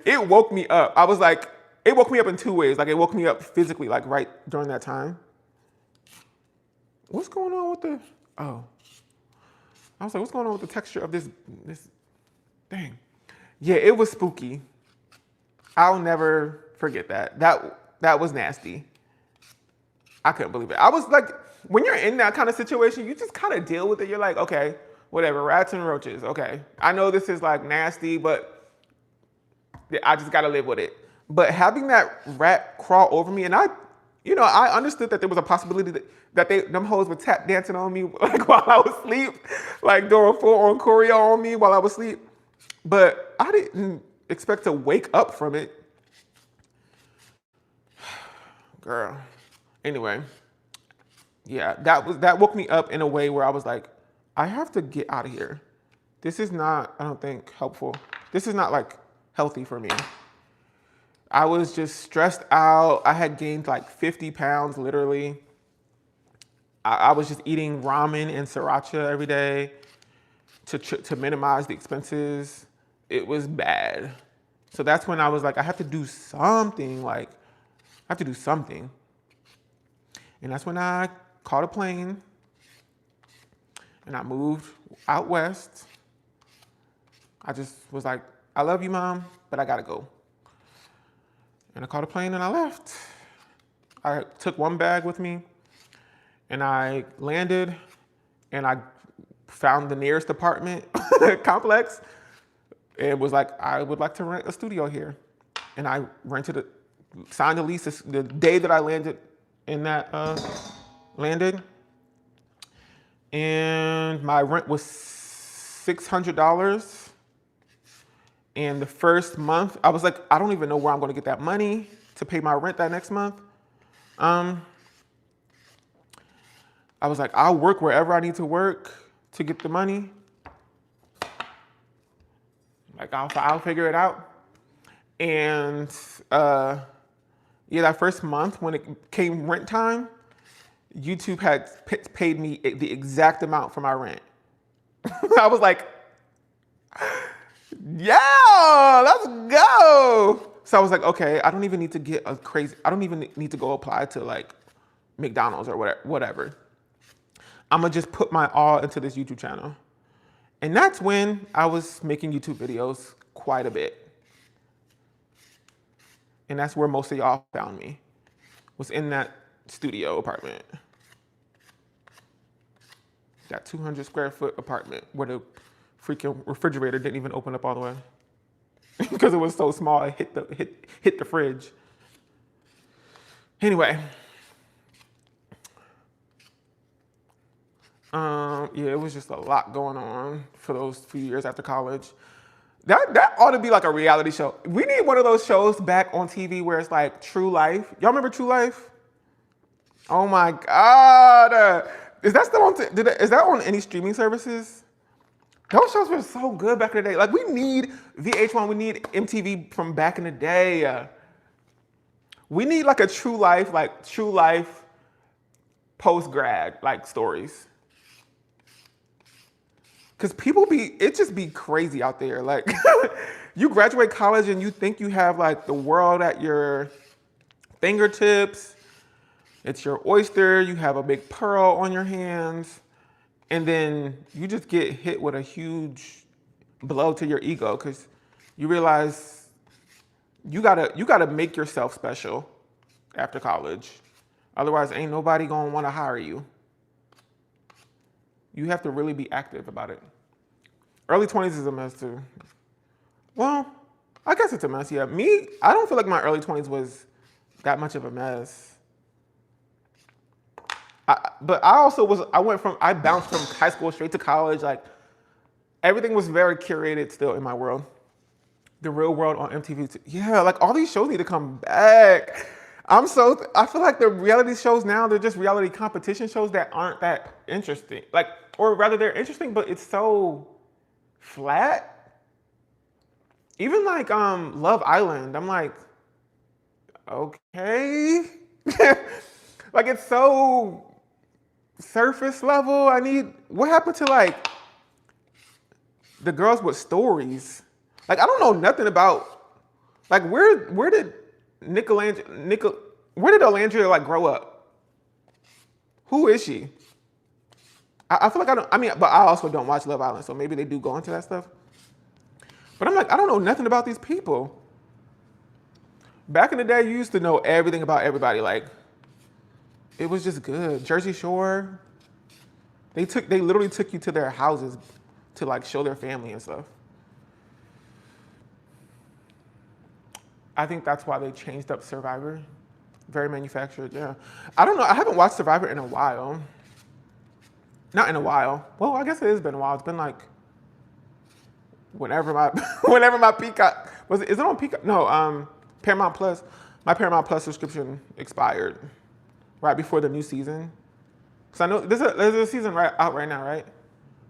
It woke me up. I was like, it woke me up in two ways. Like it woke me up physically, like right during that time. What's going on with the, oh. I was like, what's going on with the texture of this thing? Yeah, it was spooky. I'll never forget that. That was nasty. I couldn't believe it. I was like, when you're in that kind of situation, you just kind of deal with it. You're like, okay, whatever, rats and roaches, okay. I know this is like nasty, but I just gotta live with it. But having that rat crawl over me, and I understood that there was a possibility that them hoes were tap dancing on me like while I was asleep, like doing full-on choreo on me while I was asleep. But I didn't expect to wake up from it. Girl. Anyway, yeah, that woke me up in a way where I was like, I have to get out of here. This is not, I don't think, helpful. This is not like healthy for me. I was just stressed out. I had gained like 50 pounds, literally. I was just eating ramen and sriracha every day to minimize the expenses. It was bad. So that's when I was like, I have to do something. Like, I have to do something. And that's when I caught a plane and I moved out west. I just was like, I love you, Mom, but I gotta go. And I caught a plane and I left. I took one bag with me and I landed and I found the nearest apartment complex and was like, I would like to rent a studio here. And I signed the lease the day that I landed in that, landed. And my rent was $600. And the first month, I was like, I don't even know where I'm gonna get that money to pay my rent that next month. I was like, I'll work wherever I need to work to get the money. Like, I'll figure it out. And yeah, that first month when it came rent time, YouTube had paid me the exact amount for my rent. I was like, yeah, let's go. So I was like, okay, I don't even need to get I don't even need to go apply to like McDonald's or whatever. I'm gonna just put my all into this YouTube channel. And that's when I was making YouTube videos quite a bit. And that's where most of y'all found me, was in that studio apartment. That 200 square foot apartment where the freaking refrigerator didn't even open up all the way. Because it was so small, it hit the fridge. Anyway. Yeah, it was just a lot going on for those few years after college. That ought to be like a reality show. We need one of those shows back on TV where it's like True Life. Y'all remember True Life? Oh my God. Is that still on, is that on any streaming services? Those shows were so good back in the day. Like, we need VH1, we need MTV from back in the day. We need like a True Life post-grad, like, stories. Because it just be crazy out there. Like, you graduate college and you think you have like the world at your fingertips. It's your oyster, you have a big pearl on your hands. And then you just get hit with a huge blow to your ego because you realize you gotta make yourself special after college. Otherwise, ain't nobody gonna wanna hire you. You have to really be active about it. Early 20s is a mess too. Well, I guess it's a mess, yeah. I don't feel like my early 20s was that much of a mess. But I bounced from high school straight to college. Like, everything was very curated still in my world. The Real World on MTV too. Yeah, like all these shows need to come back. I feel like the reality shows now, they're just reality competition shows that aren't that interesting. Like, or rather they're interesting, but it's so flat. Even like Love Island, I'm like, okay. Like, it's so surface level. What happened to like the girls with stories? Like, I don't know nothing about, like, where did Alandria like grow up? Who is she? I feel like but I also don't watch Love Island, so maybe they do go into that stuff. But I'm like, I don't know nothing about these people. Back in the day, you used to know everything about everybody. Like, it was just good. Jersey Shore, they literally took you to their houses to like show their family and stuff. I think that's why they changed up Survivor. Very manufactured, yeah. I don't know, I haven't watched Survivor in a while. Not in a while. Well, I guess it has been a while. It's been like, whenever my Peacock, is it on Peacock? No, Paramount Plus. My Paramount Plus subscription expired right before the new season. Because I know there's a season out right now, right?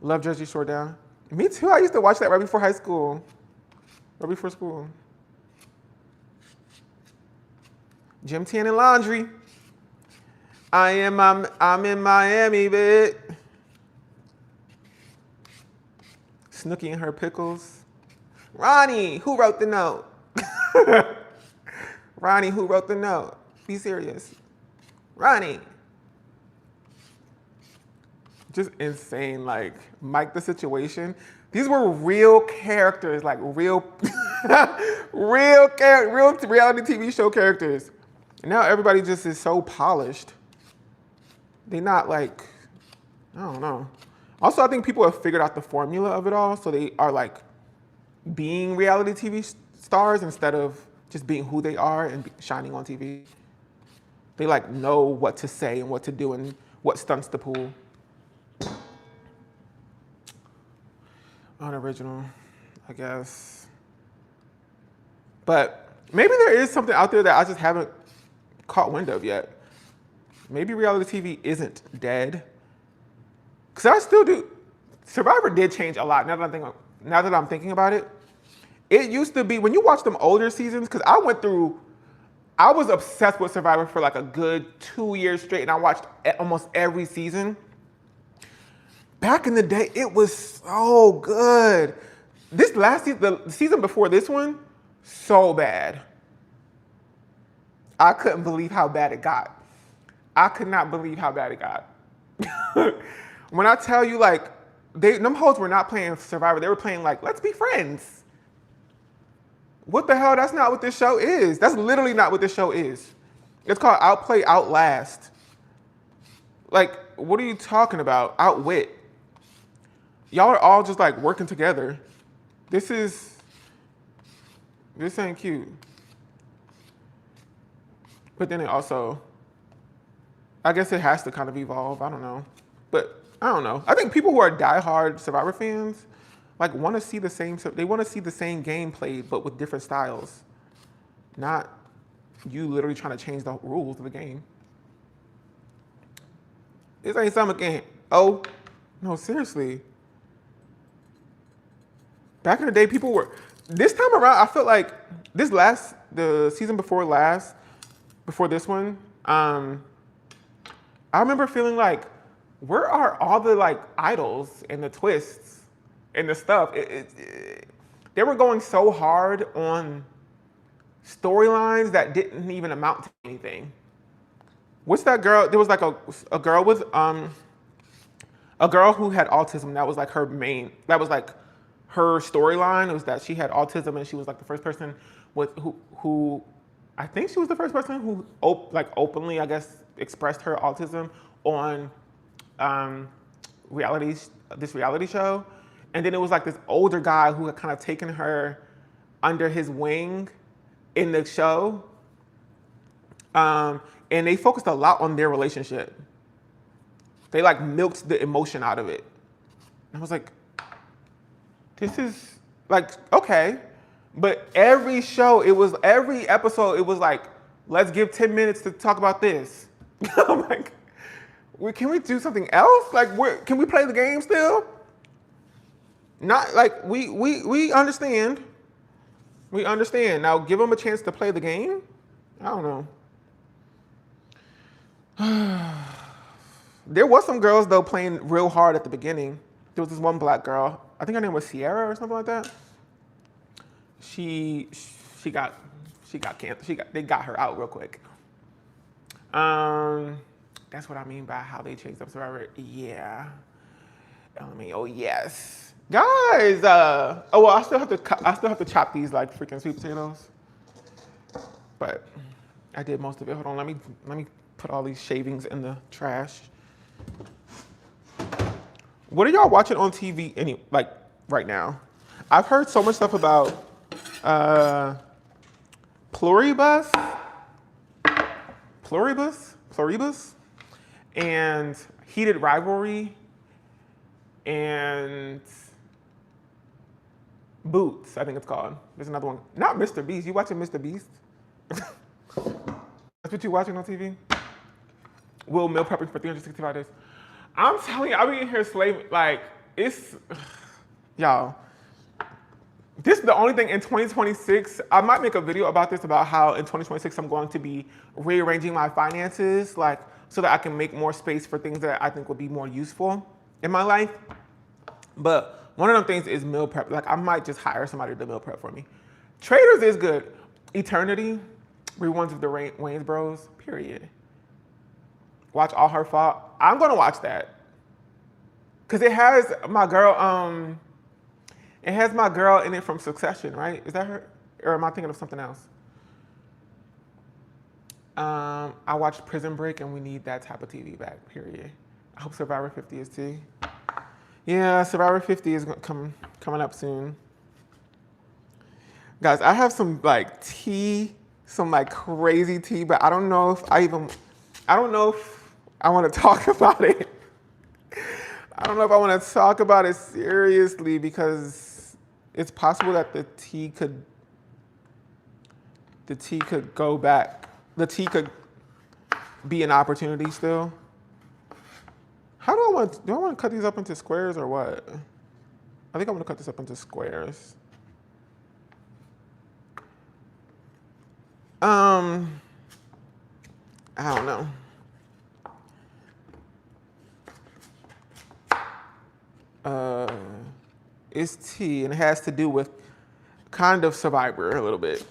Love Jersey Shore Down. Me too, I used to watch that right before high school. Right before school. Gym tan and laundry. I'm in Miami, bitch. Snooki and her pickles. Ronnie, who wrote the note? Ronnie, who wrote the note? Be serious. Ronnie. Just insane, like, Mike the Situation. These were real characters, like real reality TV show characters. And now everybody just is so polished. They not like, I don't know. Also, I think people have figured out the formula of it all, so they are like being reality TV stars instead of just being who they are and shining on TV. They like know what to say and what to do and what stunts to pull. Unoriginal, I guess. But maybe there is something out there that I just haven't caught wind of yet. Maybe reality TV isn't dead. Because I still do. Survivor did change a lot now that I'm thinking about it. It used to be, when you watch them older seasons, because I was obsessed with Survivor for like a good 2 years straight, and I watched almost every season. Back in the day, it was so good. This last season, the season before this one, so bad. I couldn't believe how bad it got. I could not believe how bad it got. When I tell you, like, them hoes were not playing Survivor. They were playing like, let's be friends. What the hell? That's not what this show is. That's literally not what this show is. It's called Outplay, Outlast. Like, what are you talking about? Outwit. Y'all are all just like working together. This ain't cute. But then it also, I guess it has to kind of evolve. I don't know. But I don't know. I think people who are diehard Survivor fans like want to see the same. They want to see the same game played, but with different styles. Not you literally trying to change the rules of the game. This ain't summer game. Oh, no, seriously. Back in the day, people were. This time around, I feel like the season before this one, I remember feeling like, where are all the like idols and the twists and the stuff? They were going so hard on storylines that didn't even amount to anything. What's that girl? There was like a girl with a girl who had autism. That was like her main. That was like her storyline. It was that she had autism and she was like the first person who I think she was the first person who openly, I guess, expressed her autism on this reality show. And then it was like this older guy who had kind of taken her under his wing in the show. And they focused a lot on their relationship. They like milked the emotion out of it. And I was like, this is like, okay. But every episode, it was like, let's give 10 minutes to talk about this. I'm like, can we do something else? Like, can we play the game still? Not like, we understand. We understand. Now give them a chance to play the game. I don't know. There was some girls though playing real hard at the beginning. There was this one black girl. I think her name was Sierra or something like that. She got canceled. They got her out real quick. That's what I mean by how they changed up Survivor. Yeah. I mean, oh yes, guys. Well, I still have to chop these like freaking sweet potatoes. But I did most of it. Hold on. Let me put all these shavings in the trash. What are y'all watching on TV right now? I've heard so much stuff about Pluribus, and Heated Rivalry, and Boots, I think it's called. There's another one. Not Mr. Beast. You watching Mr. Beast? That's what you watching on TV? Will meal prepping for 365 days. I'm telling you, I'll be in here slaving. Like, y'all. This is the only thing in 2026. I might make a video about this, about how in 2026 I'm going to be rearranging my finances, like, so that I can make more space for things that I think will be more useful in my life. But one of them things is meal prep. Like, I might just hire somebody to meal prep for me. Traders is good. Eternity, Reruns of the Wayans Bros, period. Watch All Her Fault. I'm gonna watch that. Cause it has my girl, in it from Succession, right? Is that her? Or am I thinking of something else? I watched Prison Break and we need that type of TV back, period. I hope Survivor 50 is too. Yeah, Survivor 50 is coming up soon. Guys, I have some like tea, some like crazy tea, but I don't know if I want to talk about it. I don't know if I want to talk about it seriously because it's possible that the tea could go back. The tea could be an opportunity still. How do I want to cut these up into squares or what? I think I'm gonna cut this up into squares. I don't know. It's tea and it has to do with kind of Survivor a little bit.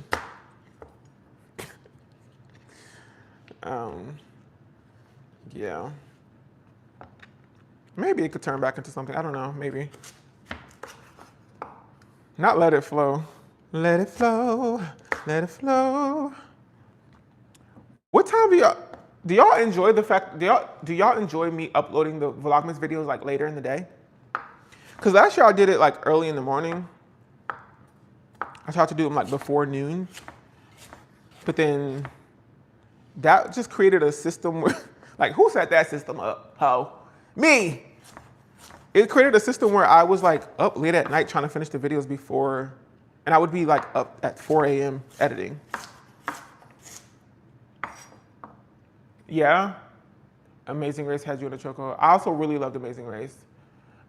Yeah. Maybe it could turn back into something. I don't know, maybe. Not let it flow. Let it flow, let it flow. What time do y'all enjoy the fact, do y'all enjoy me uploading the Vlogmas videos like later in the day? Cause last year I did it like early in the morning. I tried to do them like before noon. But then that just created a system where, like who set that system up, ho? Me. It created a system where I was like up late at night trying to finish the videos before, and I would be like up at 4 a.m. editing. Yeah, Amazing Race had you in a chokehold. I also really loved Amazing Race.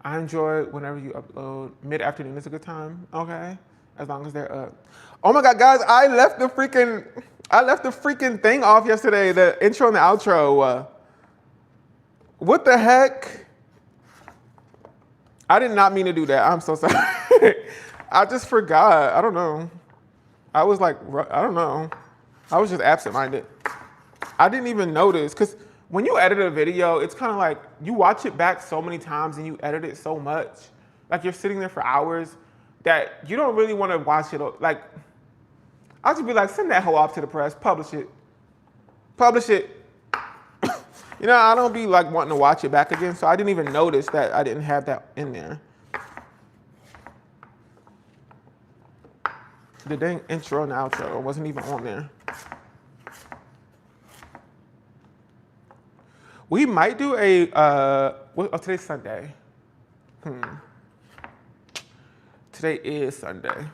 I enjoy whenever you upload. Mid-afternoon is a good time, okay? As long as they're up. Oh my God, guys, I left the freaking thing off yesterday, the intro and the outro. What the heck? I did not mean to do that. I'm so sorry. I just forgot. I don't know. I was like, I don't know. I was just absent-minded. I didn't even notice, because when you edit a video, it's kind of like you watch it back so many times and you edit it so much. Like you're sitting there for hours that you don't really want to watch it. Like, I'll just be like, send that hoe off to the press, publish it. Publish it. You know, I don't be like wanting to watch it back again, so I didn't even notice that I didn't have that in there. The dang intro and outro wasn't even on there. We might do a, today's Sunday. Today is Sunday.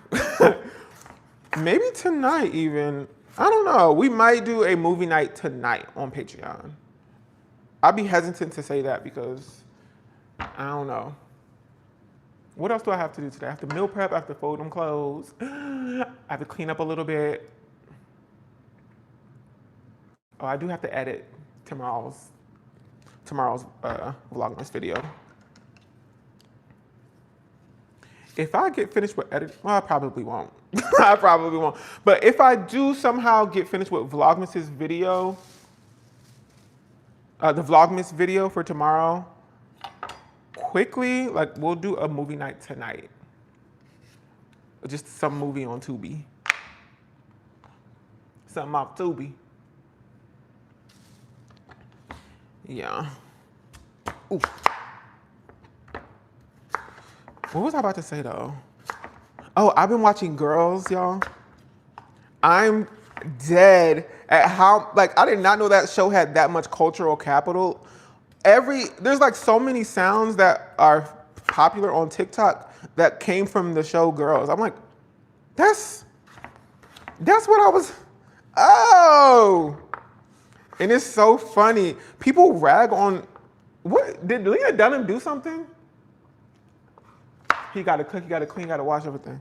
Maybe tonight even. I don't know. We might do a movie night tonight on Patreon. I'd be hesitant to say that because I don't know. What else do I have to do today? I have to meal prep, I have to fold them clothes. I have to clean up a little bit. Oh, I do have to edit tomorrow's Vlogmas video. If I get finished with editing, well, I probably won't. I probably won't. But if I do somehow get finished with Vlogmas's video, the Vlogmas video for tomorrow, quickly, like we'll do a movie night tonight. Just some movie on Tubi. Something off Tubi. Yeah. Ooh. What was I about to say though? Oh, I've been watching Girls, y'all. I'm dead at how, like, I did not know that show had that much cultural capital. There's like so many sounds that are popular on TikTok that came from the show Girls. I'm like, that's what I was, oh. And it's so funny. People rag on, what, did Lena Dunham do something? He gotta cook, he gotta clean, he gotta wash everything.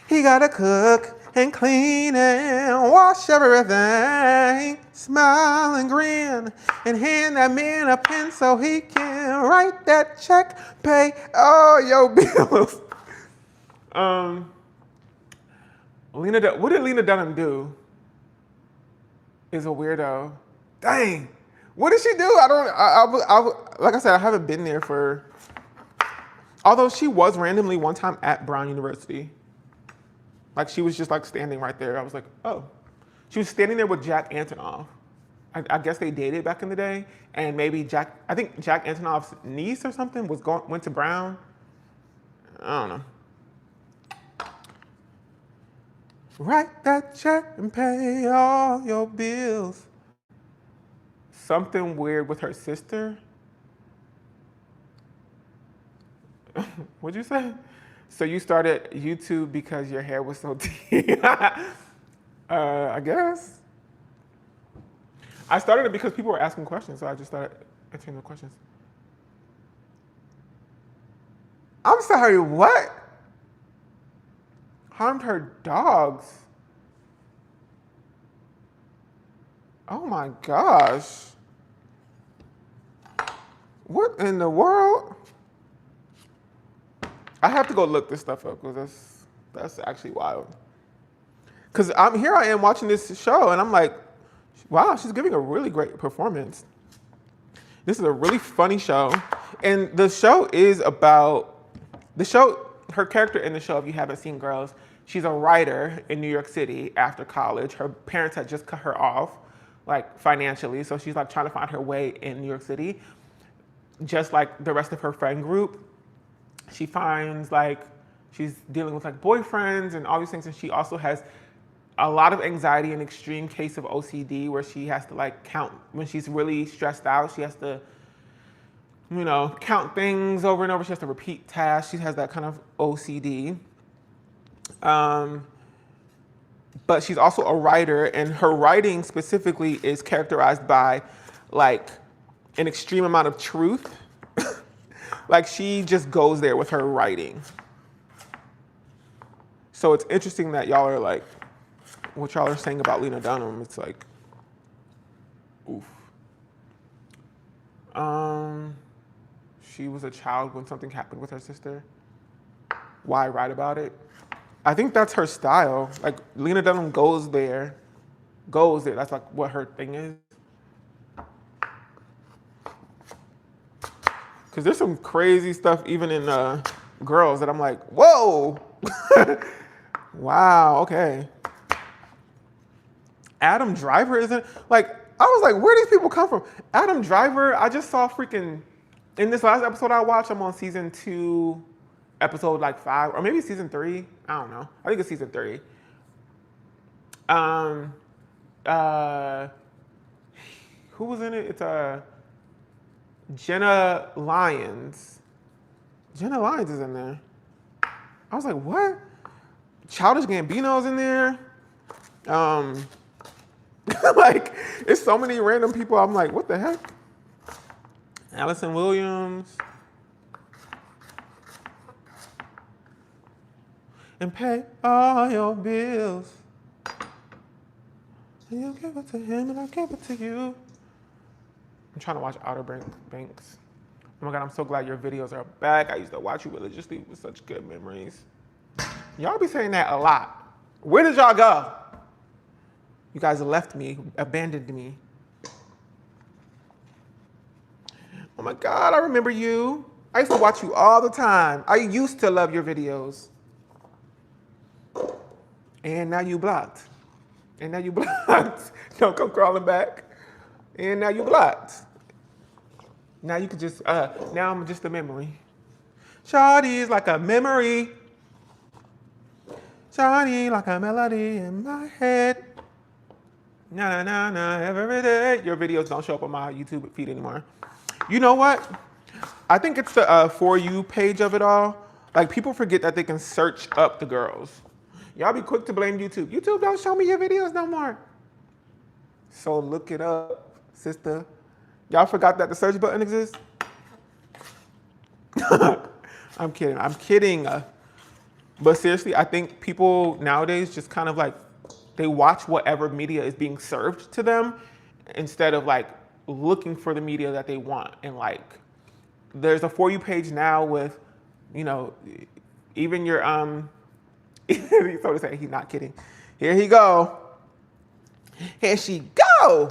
He gotta cook and clean and wash everything. Smile and grin and hand that man a pen so he can write that check, pay all your bills. What did Lena Dunham do? Is a weirdo. Dang. What did she do? Like I said, I haven't been there for, although she was randomly one time at Brown University. Like she was just like standing right there. I was like, oh. She was standing there with Jack Antonoff. I guess they dated back in the day, and maybe I think Jack Antonoff's niece or something went to Brown. I don't know. Write that check and pay all your bills. Something weird with her sister. What'd you say? So you started YouTube because your hair was so deep. I guess. I started it because people were asking questions, so I just started answering the questions. I'm sorry, what? Harmed her dogs. Oh my gosh. What in the world? I have to go look this stuff up because that's actually wild. Because I am watching this show and I'm like, wow, she's giving a really great performance. This is a really funny show. And the show is about, her character in the show, if you haven't seen Girls, she's a writer in New York City after college. Her parents had just cut her off, like financially. So she's like trying to find her way in New York City. Just like the rest of her friend group. She finds like, she's dealing with like boyfriends and all these things. And she also has a lot of anxiety, an extreme case of OCD where she has to like count, when she's really stressed out, she has to, you know, count things over and over. She has to repeat tasks. She has that kind of OCD. But she's also a writer, and her writing specifically is characterized by like an extreme amount of truth. Like she just goes there with her writing. So it's interesting that y'all are like, what y'all are saying about Lena Dunham, it's like, oof. She was a child when something happened with her sister. Why write about it? I think that's her style. Like Lena Dunham goes there. That's like what her thing is. Because there's some crazy stuff even in Girls that I'm like, whoa. Wow, okay. Adam Driver isn't, like, I was like, where do these people come from? Adam Driver, I just saw freaking, in this last episode I watched, I'm on season 2, episode like 5, or maybe season 3, I don't know. I think it's season 3. Who was in it? It's Jenna Lyons. Jenna Lyons is in there. I was like, what? Childish Gambino's in there. Like, it's so many random people. I'm like, what the heck? Allison Williams. And pay all your bills. And you give it to him and I give it to you. I'm trying to watch Outer Banks. Oh my God, I'm so glad your videos are back. I used to watch you religiously with such good memories. Y'all be saying that a lot. Where did y'all go? You guys left me, abandoned me. Oh my God, I remember you. I used to watch you all the time. I used to love your videos. And now you blocked. And now you blocked. Don't come crawling back. And now you blocked. Now you could just, now I'm just a memory. Shawty's like a memory. Shawty like a melody in my head. Na na na every day. Your videos don't show up on my YouTube feed anymore. You know what? I think it's the For You page of it all. Like people forget that they can search up the girls. Y'all be quick to blame YouTube. YouTube don't show me your videos no more. So look it up, sister. Y'all forgot that the search button exists? I'm kidding. But seriously, I think people nowadays just kind of like, they watch whatever media is being served to them instead of like looking for the media that they want. And like, there's a For You page now with, you know, even your, he's so to say, he's not kidding. Here he go. Here she go.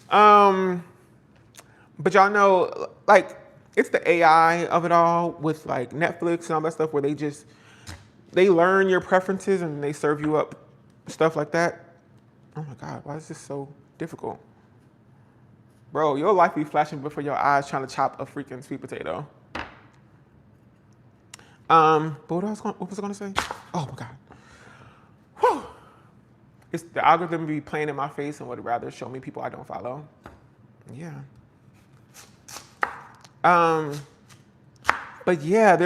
But y'all know, like, it's the AI of it all with like Netflix and all that stuff where they learn your preferences and they serve you up stuff like that. Oh my God, why is this so difficult. Bro, your life be flashing before your eyes trying to chop a freaking sweet potato. But what was I gonna say? Oh my God. Whew. It's the algorithm be playing in my face and would rather show me people I don't follow. Yeah. But yeah,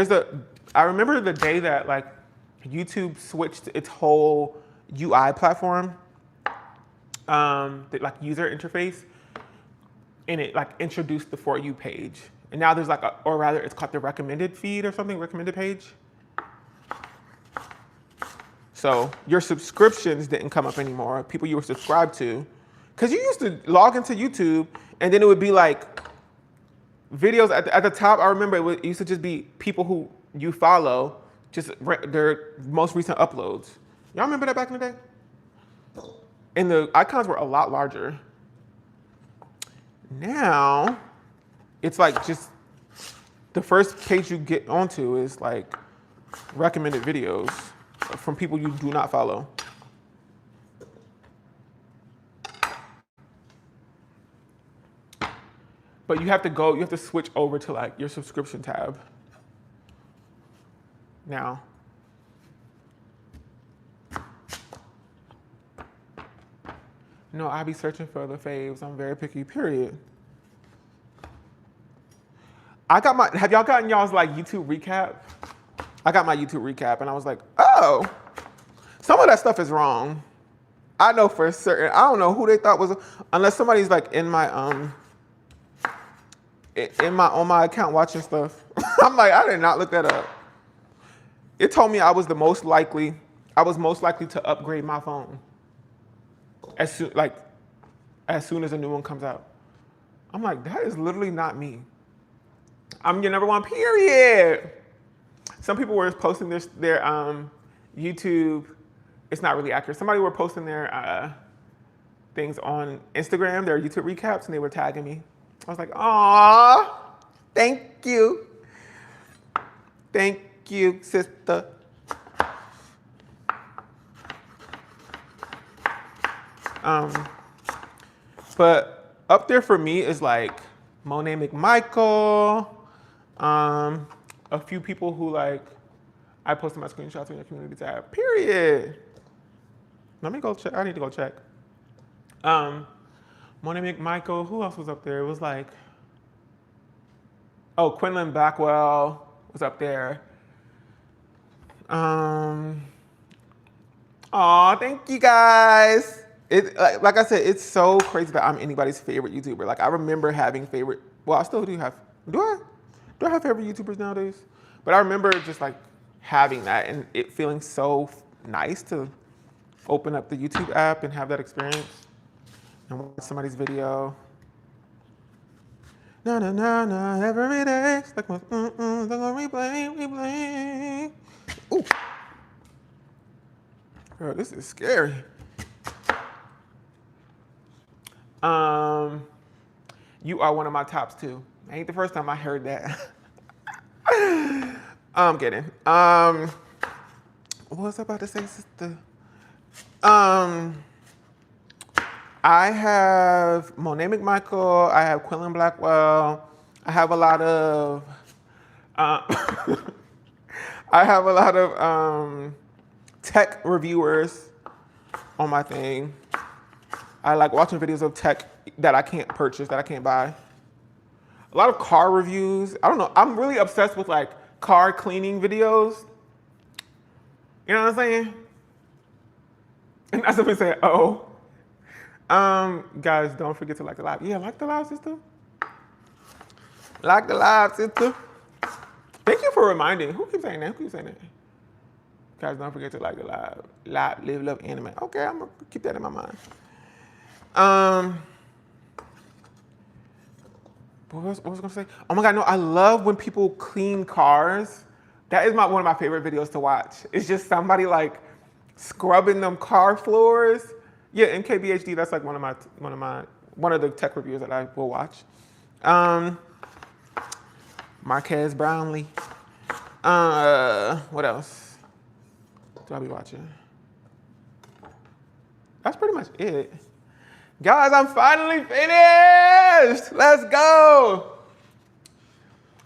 I remember the day that like YouTube switched its whole UI platform, the like user interface, and it like introduced the For You page. And now there's like or rather it's called the recommended feed or something, recommended page. So your subscriptions didn't come up anymore, people you were subscribed to. Because you used to log into YouTube and then it would be like videos at the top. I remember it used to just be people who you follow, just their most recent uploads. Y'all remember that back in the day? And the icons were a lot larger. Now, it's like just the first page you get onto is like recommended videos from people you do not follow. But you have to switch over to like your subscription tab now. No, I be searching for the faves. I'm very picky, period. Have y'all gotten y'all's like YouTube recap? I got my YouTube recap and I was like, oh, some of that stuff is wrong. I know for certain. I don't know who they thought was, unless somebody's like in my on my account watching stuff. I'm like, I did not look that up. It told me I was most likely to upgrade my phone as soon as a new one comes out. I'm like, that is literally not me. I'm your number one, period. Some people were posting their YouTube. It's not really accurate. Somebody were posting their things on Instagram, their YouTube recaps, and they were tagging me. I was like, aw, thank you. Thank you, sister. But up there for me is like Monet McMichael, a few people who like, I posted my screenshots in the community tab, period. Let me go check, I need to go check. Monet McMichael, who else was up there? It was like, oh, Quinlan Blackwell was up there. Aw, thank you guys. Like I said, it's so crazy that I'm anybody's favorite YouTuber. Like I remember having I still do have, do I have favorite YouTubers nowadays? But I remember just like having that and it feeling so nice to open up the YouTube app and have that experience and watch somebody's video. Na na na na, every day, it's like my replay. Ooh. Girl, this is scary. You are one of my tops too. Ain't the first time I heard that. I'm kidding. What was I about to say, sister? I have Monet McMichael. I have Quinlan Blackwell. I have a lot of. Tech reviewers on my thing. I like watching videos of tech that I can't purchase, that I can't buy. A lot of car reviews. I don't know. I'm really obsessed with like car cleaning videos. You know what I'm saying? And that's what we say, oh. Guys, don't forget to like the live. Yeah, like the live, sister. Like the live, sister. Thank you for reminding. Who keeps saying that? Who keeps saying that? Guys, don't forget to like the live. Live, love, anime. Okay, I'm gonna keep that in my mind. What was I gonna say? Oh my God, no, I love when people clean cars. That is one of my favorite videos to watch. It's just somebody like scrubbing them car floors. Yeah, MKBHD, that's like one of the tech reviews that I will watch. Marquez Brownlee. What else do I be watching? That's pretty much it. Guys, I'm finally finished. Let's go.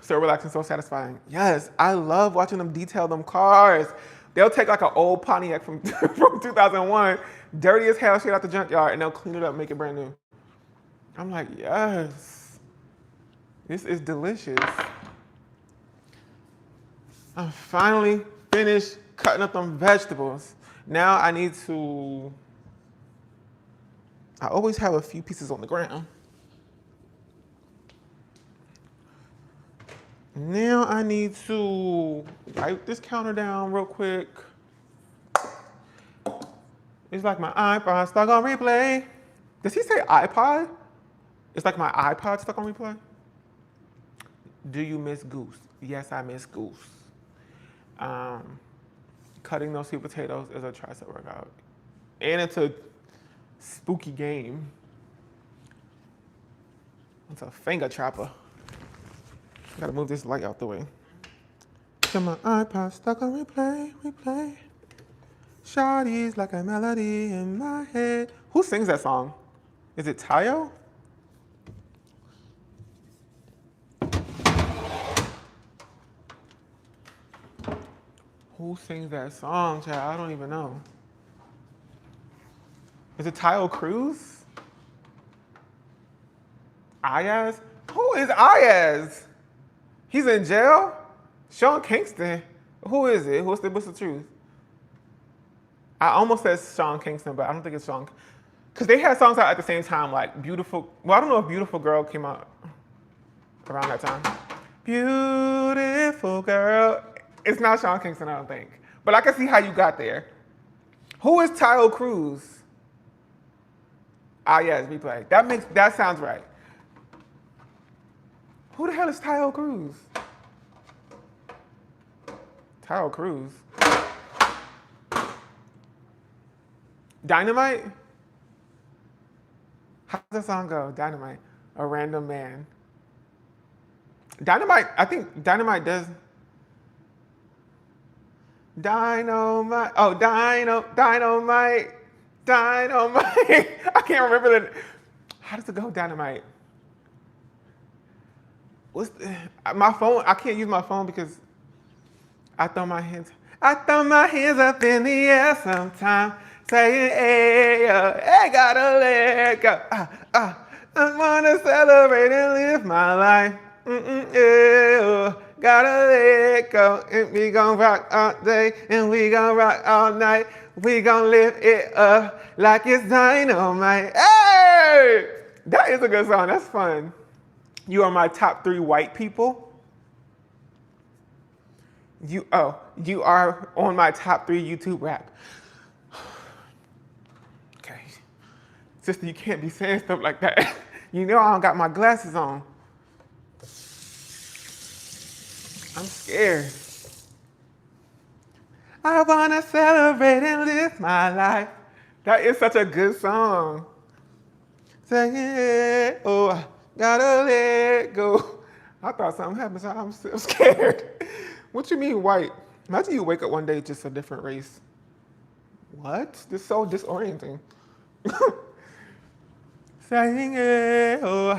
So relaxing, so satisfying. Yes, I love watching them detail them cars. They'll take like an old Pontiac from, from 2001, dirty as hell shit out the junkyard, and they'll clean it up, make it brand new. I'm like, yes, this is delicious. I'm finally finished cutting up them vegetables. Now I need to, I always have a few pieces on the ground. Now I need to wipe this counter down real quick. It's like my iPod stuck on replay. Does he say iPod? It's like my iPod stuck on replay. Do you miss Goose? Yes, I miss Goose. Cutting those sweet potatoes is a tricep workout. And it's a spooky game. It's a finger trapper. I gotta move this light out the way. So my iPod stuck on replay, replay. Shawty's like a melody in my head. Who sings that song? Is it Tayo? Who sings that song, child? I don't even know. Is it Tayo Cruz? Ayaz? Who is Ayaz? He's in jail? Sean Kingston? Who is it? What's the truth? I almost said Sean Kingston, but I don't think it's Sean. Because they had songs out at the same time, like Beautiful. Well, I don't know if Beautiful Girl came out around that time. Beautiful Girl. It's not Sean Kingston, I don't think. But I can see how you got there. Who is Tayo Cruz? Ah, yes, replay. That sounds right. Who the hell is Tayo Cruz? Tayo Cruz. Dynamite? How does that song go? Dynamite. A random man. Dynamite, I think Dynamite does. Dynamite. Oh, Dynamite. I can't remember the. How does it go, Dynamite? My phone? I can't use my phone because I throw my hands up in the air sometimes, saying, hey, hey, gotta let go. I wanna celebrate and live my life. Yeah, gotta let go. And we gon' rock all day and we gon' rock all night. We gon' live it up like it's dynamite. Hey! That is a good song. That's fun. You are my top 3 white people. You are on my top 3 YouTube rap. Okay. Sister, you can't be saying stuff like that. You know I don't got my glasses on. I'm scared. I wanna celebrate and live my life. That is such a good song. Saying, oh, I gotta let go. I thought something happened, so I'm still scared. What you mean white? Imagine you wake up one day just a different race. What? This is so disorienting. Saying it, oh.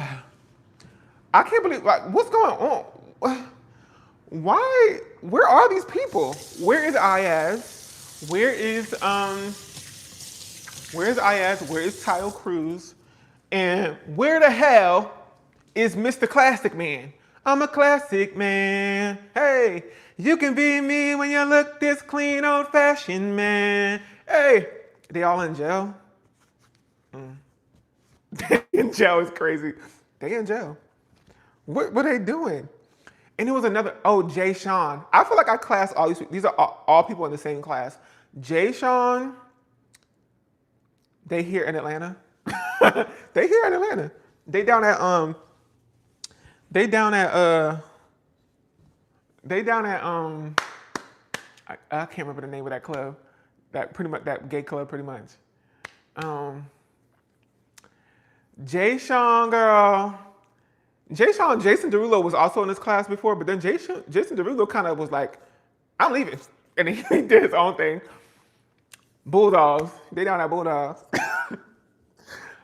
I can't believe, like, what's going on? Why, where are these people? Where is Ayaz? Where is Ayaz? Where is Tayo Cruz? And where the hell is Mr. Classic Man? I'm a classic man. Hey, you can be me when you look this clean, old-fashioned man. Hey, they all in jail? They in jail is crazy. They in jail. What are they doing? And it was another, Jay Sean. I feel like I class all these are all people in the same class. Jay Sean, they here in Atlanta. They here in Atlanta. They down at I can't remember the name of that club. That gay club pretty much. Jay Sean, girl. Jay Sean, Jason Derulo was also in this class before, but then Jason Derulo kind of was like, I'm leaving. And he did his own thing. Bulldogs. They down at Bulldogs.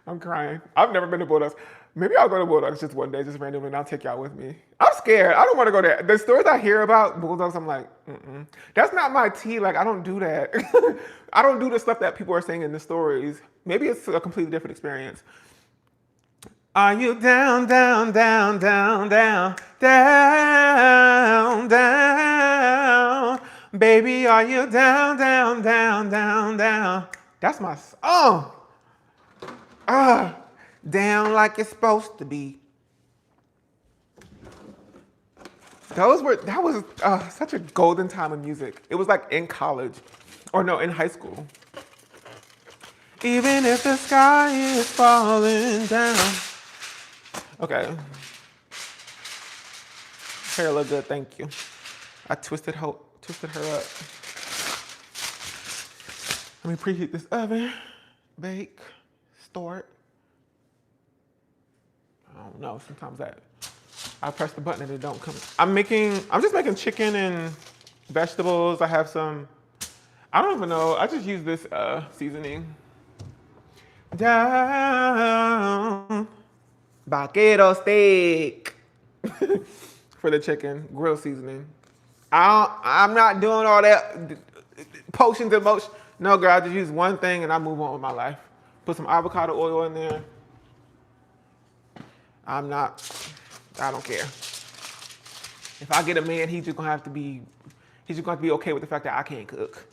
I'm crying. I've never been to Bulldogs. Maybe I'll go to Bulldogs just one day, just randomly, and I'll take y'all with me. I'm scared. I don't want to go there. The stories I hear about Bulldogs, I'm like, mm-mm. That's not my tea. Like, I don't do that. I don't do the stuff that people are saying in the stories. Maybe it's a completely different experience. Are you down, down, down, down, down, down, down? Baby, are you down, down, down, down, down? That's my song. Down like it's supposed to be. That was such a golden time of music. It was like in college, or no, in high school. Even if the sky is falling down. Okay. Hair look good, thank you. I twisted her up. Let me preheat this oven. Bake. Start. I don't know, sometimes I press the button and it don't come. I'm just making chicken and vegetables. I have some, I don't even know, I just use this seasoning. Down, vaquero steak for the chicken, grill seasoning. I'm not doing all that potions and motion. No, girl, I just use one thing and I move on with my life. Put some avocado oil in there. I don't care. If I get a man, he's just gonna have to be okay with the fact that I can't cook.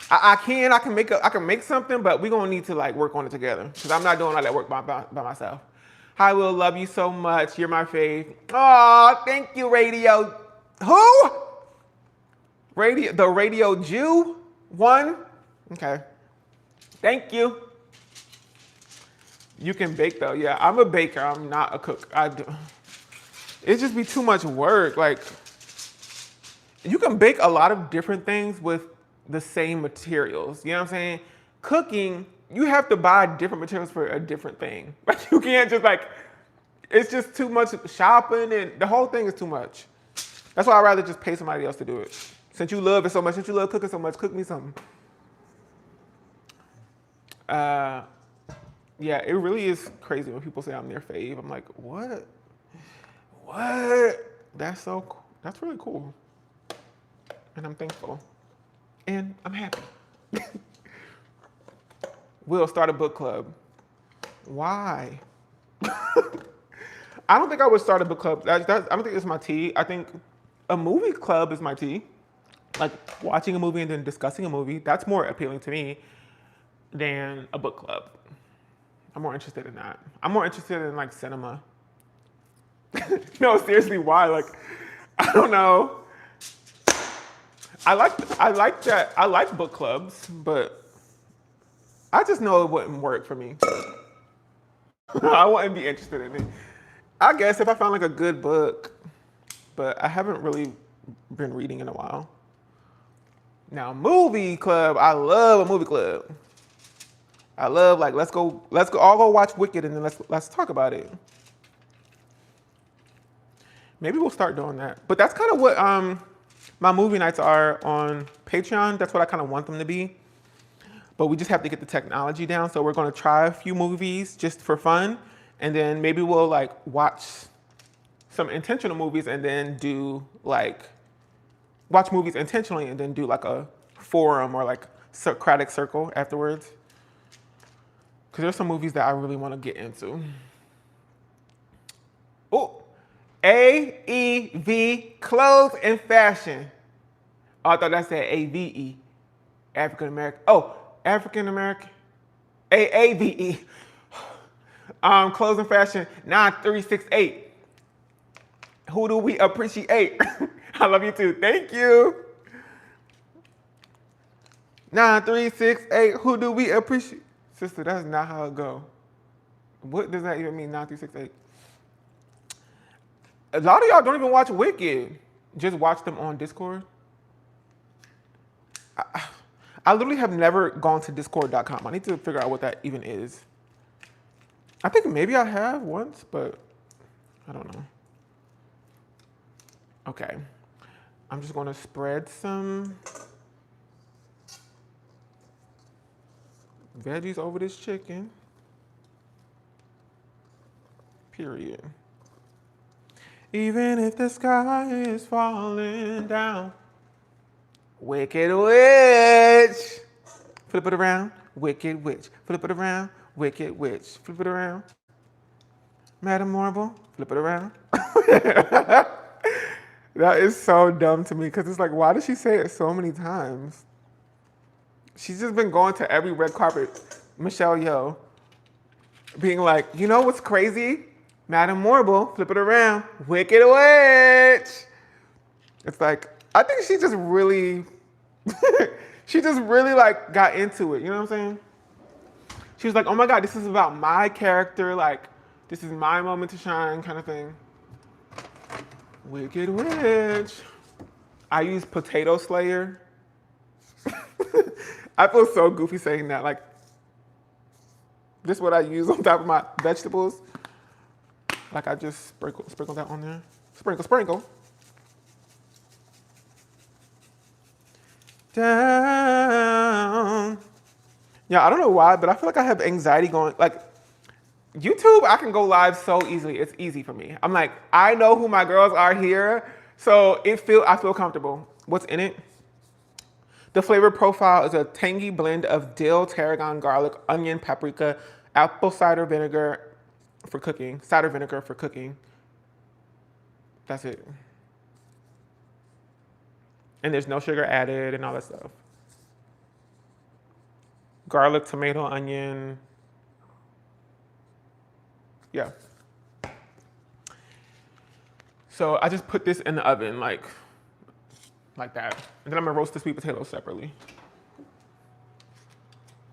I can make something, but we're gonna need to like work on it together. Because I'm not doing all that work by myself. Hi, Will, love you so much. You're my fave. Oh, thank you, Radio. Who? The Radio Jew one? Okay. Thank you. You can bake though. Yeah, I'm a baker. I'm not a cook. It just be too much work. Like, you can bake a lot of different things with the same materials. You know what I'm saying? Cooking, you have to buy different materials for a different thing. Like, you can't just like, it's just too much shopping and the whole thing is too much. That's why I'd rather just pay somebody else to do it. Since you love it so much, since you love cooking so much, cook me something. Yeah, it really is crazy when people say I'm their fave. I'm like, what? What? That's really cool. And I'm thankful. And I'm happy. We'll start a book club. Why? I don't think I would start a book club. I don't think it's my tea. I think a movie club is my tea. Like watching a movie and then discussing a movie, that's more appealing to me than a book club. I'm more interested in that. I'm more interested in like cinema. No, seriously, why? Like, I don't know. I like that. I like book clubs, but I just know it wouldn't work for me. I wouldn't be interested in it. I guess if I found like a good book, but I haven't really been reading in a while. Now, movie club, I love a movie club. I love like let's go all go watch Wicked and then let's talk about it. Maybe we'll start doing that. But that's kind of what my movie nights are on Patreon. That's what I kind of want them to be. But we just have to get the technology down. So we're going to try a few movies just for fun. And then maybe we'll like watch some intentional movies and then do like, watch movies intentionally and then do like a forum or like Socratic circle afterwards. Because there's some movies that I really want to get into. Oh, AEV, clothes and fashion. Oh, I thought that said AVE, African American. Oh, African American, AAVE. Clothes and fashion 9368. Who do we appreciate? I love you too. Thank you. 9368. Who do we appreciate? Sister, that's not how it go. What does that even mean, 9368? A lot of y'all don't even watch Wicked. Just watch them on Discord. I literally have never gone to discord.com. I need to figure out what that even is. I think maybe I have once, but I don't know. Okay. I'm just going to spread some veggies over this chicken. Period. Even if the sky is falling down. Wicked witch. Flip it around. Wicked witch. Flip it around. Wicked witch. Flip it around. Madam Marble. Flip it around. That is so dumb to me because it's like, why does she say it so many times? She's just been going to every red carpet, Michelle Yeoh, being like, you know what's crazy? Madam Marble, flip it around, wicked witch. It's like, I think she just really, like got into it. You know what I'm saying? She was like, oh my God, this is about my character. Like, this is my moment to shine kind of thing. Wicked witch. I use potato slayer. I feel so goofy saying that. Like, this is what I use on top of my vegetables. Like, I just sprinkle that on there. Sprinkle. Down. Yeah, I don't know why, but I feel like I have anxiety going. Like, YouTube, I can go live so easily. It's easy for me. I'm like, I know who my girls are here, so I feel comfortable. What's in it? The flavor profile is a tangy blend of dill, tarragon, garlic, onion, paprika, apple cider vinegar for cooking. Cider vinegar for cooking. That's it. And there's no sugar added and all that stuff. Garlic, tomato, onion. Yeah. So I just put this in the oven like that. And then I'm gonna roast the sweet potatoes separately.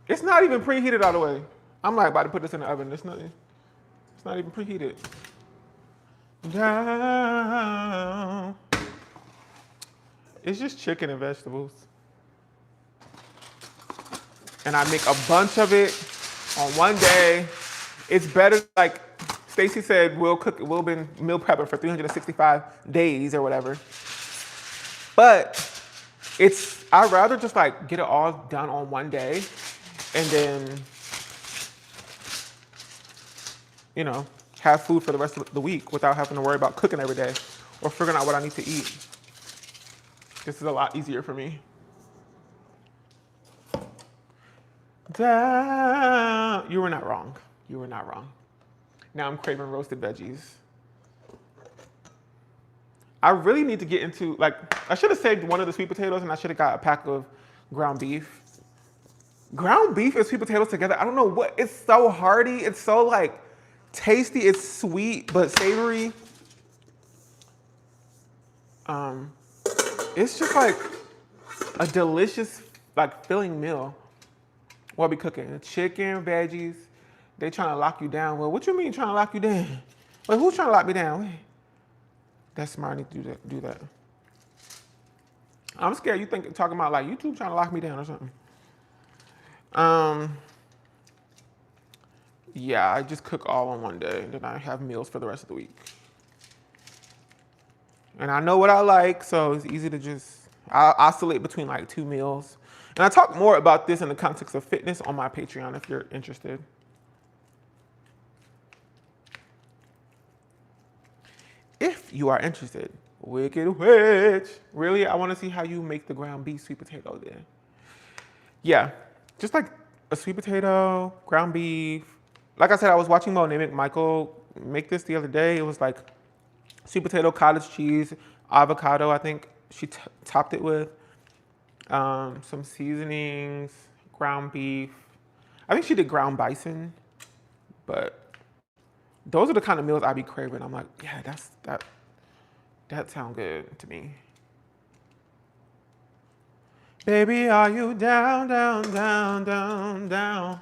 It's not even preheated all the way. I'm like about to put this in the oven. It's not even preheated. Down. It's just chicken and vegetables. And I make a bunch of it on one day. It's better, like Stacey said, we'll been meal prepper for 365 days or whatever. But I'd rather just like get it all done on one day and then, you know, have food for the rest of the week without having to worry about cooking every day or figuring out what I need to eat. This is a lot easier for me. Down. You were not wrong. You were not wrong. Now I'm craving roasted veggies. I really need to get into, like, I should have saved one of the sweet potatoes and I should have got a pack of ground beef. Ground beef and sweet potatoes together, I don't know what, it's so hearty. It's so like tasty. It's sweet, but savory. It's just like a delicious, like filling meal. What we cooking? Chicken, veggies. They trying to lock you down. Well, what you mean trying to lock you down? Well, who's trying to lock me down? Wait. That's smart. I need to do that. I'm scared you talking about like YouTube trying to lock me down or something. Yeah, I just cook all in one day, and then I have meals for the rest of the week. And I know what I like, so it's easy to I'll oscillate between like 2 meals. And I talk more about this in the context of fitness on my Patreon if you're interested. If you are interested, wicked witch. Really, I want to see how you make the ground beef sweet potato then. Yeah, just like a sweet potato, ground beef. Like I said, I was watching Michael make this the other day. It was like sweet potato, cottage cheese, avocado, I think she topped it with. Some seasonings, ground beef. I think she did ground bison, but those are the kind of meals I be craving. I'm like, yeah, that sounds good to me. Baby, are you down, down, down, down, down?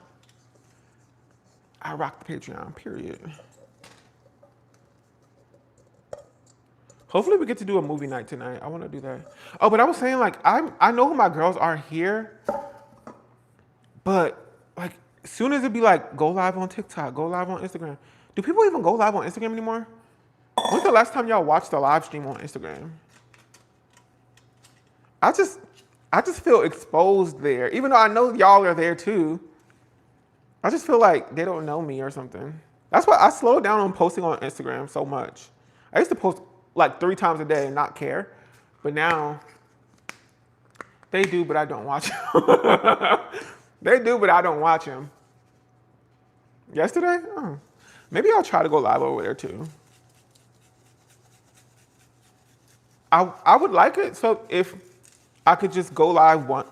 I rock the Patreon, period. Hopefully we get to do a movie night tonight. I want to do that. Oh, but I was saying, like, I know who my girls are here, but like, as soon as it be like, go live on TikTok, go live on Instagram. Do people even go live on Instagram anymore? When's the last time y'all watched a live stream on Instagram? I just feel exposed there, even though I know y'all are there too. I just feel like they don't know me or something. That's why I slowed down on posting on Instagram so much. I used to post like 3 times a day and not care. But now, they do, but I don't watch them. They do, but I don't watch them. Yesterday? Oh. Maybe I'll try to go live over there too. I would like it so if I could just go live on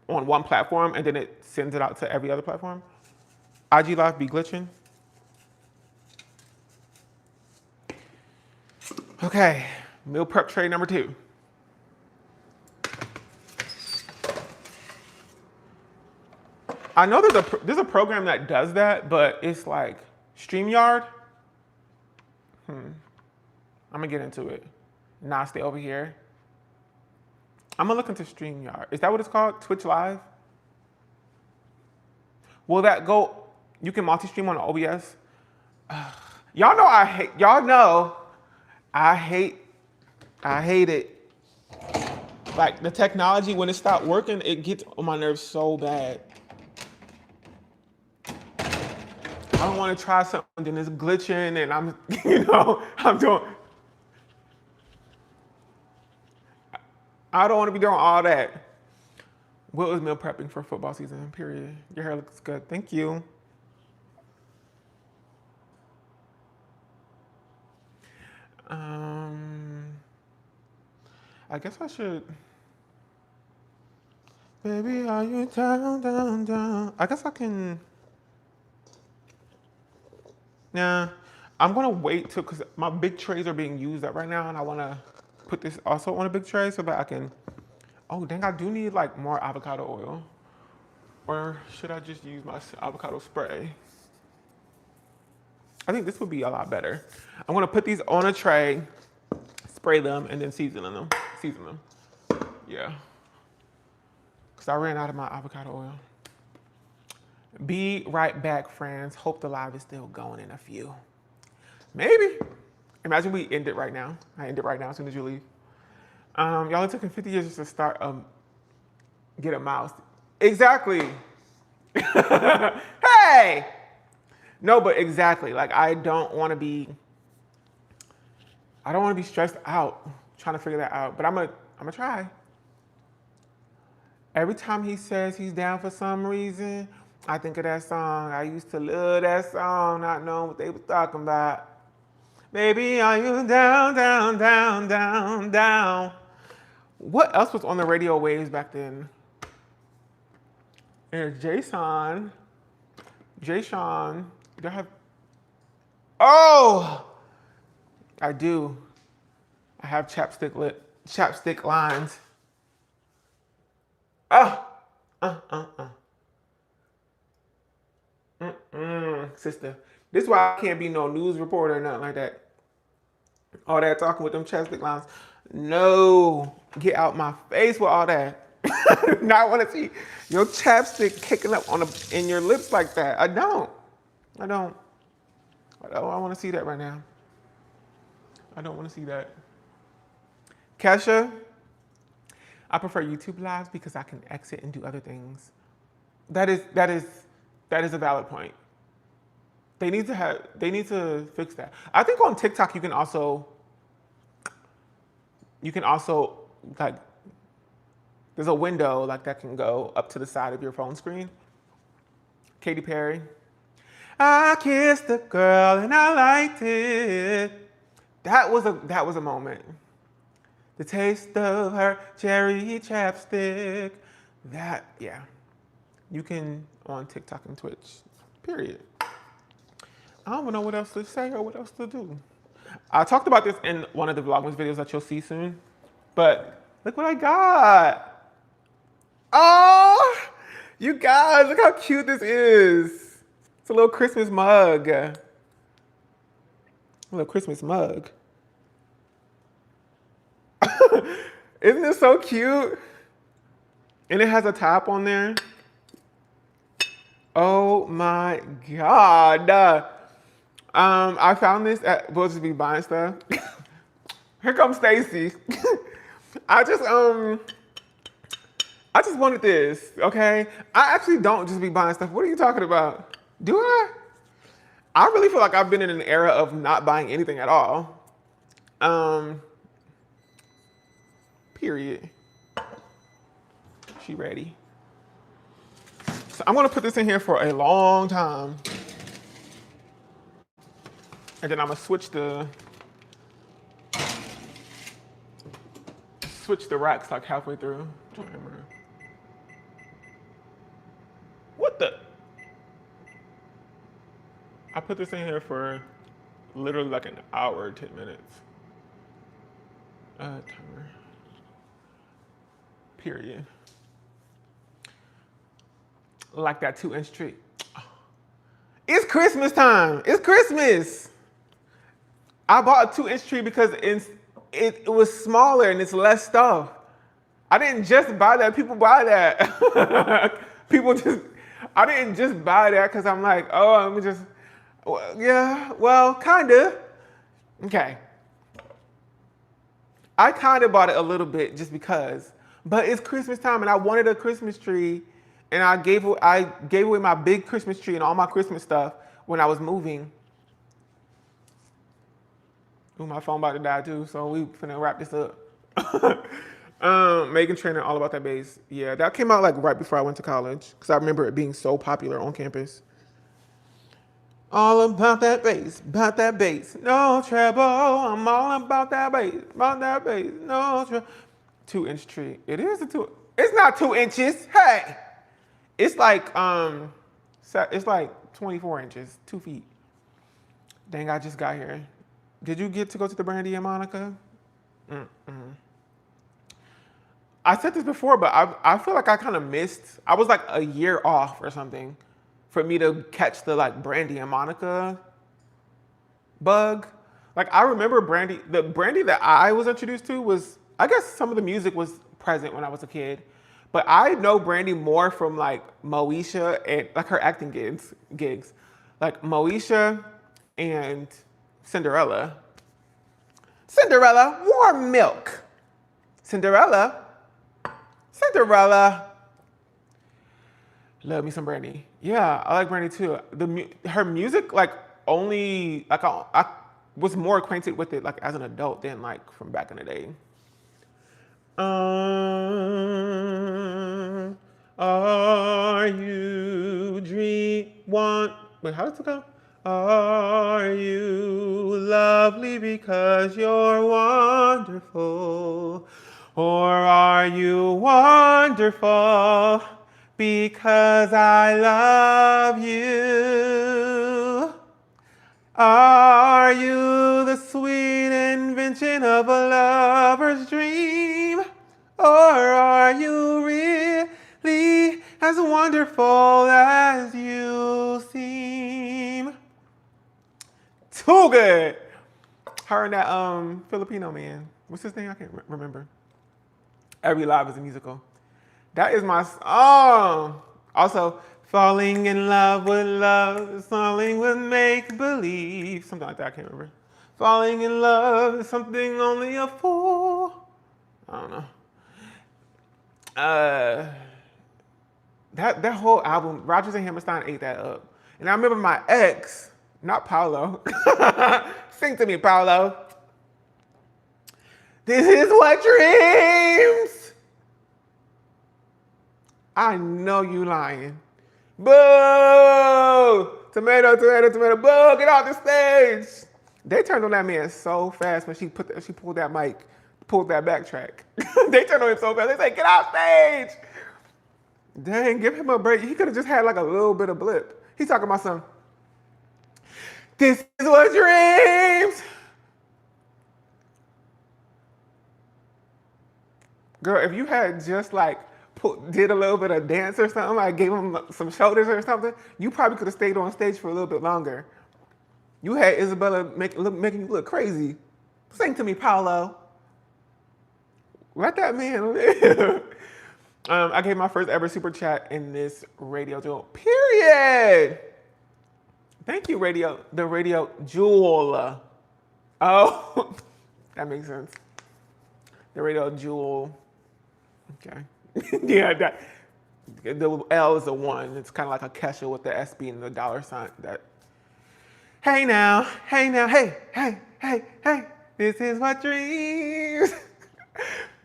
one platform and then it sends it out to every other platform. IG Live be glitching. Okay, meal prep tray number 2. I know there's a program that does that, but it's like StreamYard. I'm gonna get into it. Nah, stay over here. I'm gonna look into StreamYard. Is that what it's called? Twitch Live? Will that go? You can multi-stream on OBS? Y'all know I hate it. Like the technology, when it stopped working, it gets on my nerves so bad. I don't want to try something, then it's glitching and I'm, I'm doing. I don't want to be doing all that. Will is meal prepping for football season, period. Your hair looks good, thank you. I guess I should. Baby, are you down, down, down? I guess I can. Nah, I'm gonna wait till, cause my big trays are being used up right now, and I wanna put this also on a big tray so that I can. Oh dang, I do need like more avocado oil, or should I just use my avocado spray? I think this would be a lot better. I'm gonna put these on a tray, spray them, and then season them. Yeah, cause I ran out of my avocado oil. Be right back, friends. Hope the live is still going in a few. Maybe. Imagine we end it right now. I end it right now as soon as you leave. Y'all, it took 50 years just to start get a mouse. Exactly. Hey! No, but exactly. Like I don't want to be stressed out trying to figure that out. But I'm gonna try. Every time he says he's down for some reason, I think of that song. I used to love that song, not knowing what they were talking about. Baby, are you down, down, down, down, down? What else was on the radio waves back then? There's Jay-Sean. Do I have? Oh! I do. I have chapstick lines. Sister. This is why I can't be no news reporter or nothing like that. All that talking with them chapstick lines. No. Get out my face with all that. I do not want to see your chapstick kicking up in your lips like that. I don't want to see that right now. I don't want to see that. Kesha, I prefer YouTube lives because I can exit and do other things. That is a valid point. They need to fix that. I think on TikTok you can also like, there's a window like that can go up to the side of your phone screen. Katy Perry. I kissed a girl and I liked it. That was a moment. The taste of her cherry chapstick. That, yeah. You can on TikTok and Twitch, period. I don't know what else to say or what else to do. I talked about this in one of the Vlogmas videos that you'll see soon, but look what I got. Oh, you guys, look how cute this is. It's a little Christmas mug. A little Christmas mug. Isn't it so cute? And it has a top on there. Oh my God. I found this at We'll Just Be Buying Stuff. Here comes Stacy. I just wanted this, okay? I actually don't just be buying stuff. What are you talking about? Do I? I really feel like I've been in an era of not buying anything at all. Period. She ready. So I'm gonna put this in here for a long time. And then I'm gonna switch the racks like halfway through. What the? I put this in here for literally like an hour, 10 minutes. Timer. Period. Like that 2-inch tree. It's Christmas time. It's Christmas. I bought a 2-inch tree because it was smaller and it's less stuff. I didn't just buy that. People buy that. I didn't just buy that because I'm like, oh, I'm just, well, yeah, well, kinda. Okay. I kinda bought it a little bit just because, but it's Christmas time and I wanted a Christmas tree, and I gave away my big Christmas tree and all my Christmas stuff when I was moving. Ooh, my phone about to die too, so we finna wrap this up. Megan Trainor, All About That Bass. Yeah, that came out like right before I went to college because I remember it being so popular on campus. All about that bass, no treble. I'm all about that bass, no treble. 2-inch tree. It is a 2. It's not 2 inches. Hey, it's like 24 inches, 2 feet. Dang, I just got here. Did you get to go to the Brandy and Monica? I said this before, but I feel like I kind of missed. I was like a year off or something for me to catch the like Brandy and Monica bug. Like I remember the Brandy that I was introduced to was, I guess some of the music was present when I was a kid, but I know Brandy more from like Moesha and like her acting gigs, like Moesha and Cinderella. Warm milk. Cinderella. Love me some Brandy. Yeah, I like Brandy too. Her music, like only like I was more acquainted with it like as an adult than like from back in the day. Are you wait, how does it go? Are you lovely because you're wonderful? Or are you wonderful because I love you? Are you the sweet invention of a lover's dream? Or are you really as wonderful as you seem? Too good. Her and that Filipino man. What's his name? I can't remember. Every Live is a Musical. That is my song. Also, falling in love with love, falling with make-believe. Something like that, I can't remember. Falling in love is something only a fool. I don't know. That whole album, Rodgers and Hammerstein ate that up. And I remember my ex, not Paolo. Sing to me, Paolo. This is what dreams. I know you lying. Boo! Tomato, boo! Get off the stage. They turned on that man so fast when she pulled that backtrack. They turned on him so fast. They said, get off stage. Dang, give him a break. He could have just had like a little bit of blip. He's talking about some, this is what dreams. Girl, if you had just like did a little bit of dance or something, like gave him some shoulders or something, you probably could have stayed on stage for a little bit longer. You had Isabella making you look crazy. Sing to me, Paolo. Let that man live. I gave my first ever super chat in this radio duel. Period. Thank you, the radio jewel. Oh, that makes sense. The radio jewel. Okay. Yeah, the L is a 1. It's kind of like a Kesha with the S being the $sign. Hey now, hey now, hey, hey, hey, hey. This is what dreams.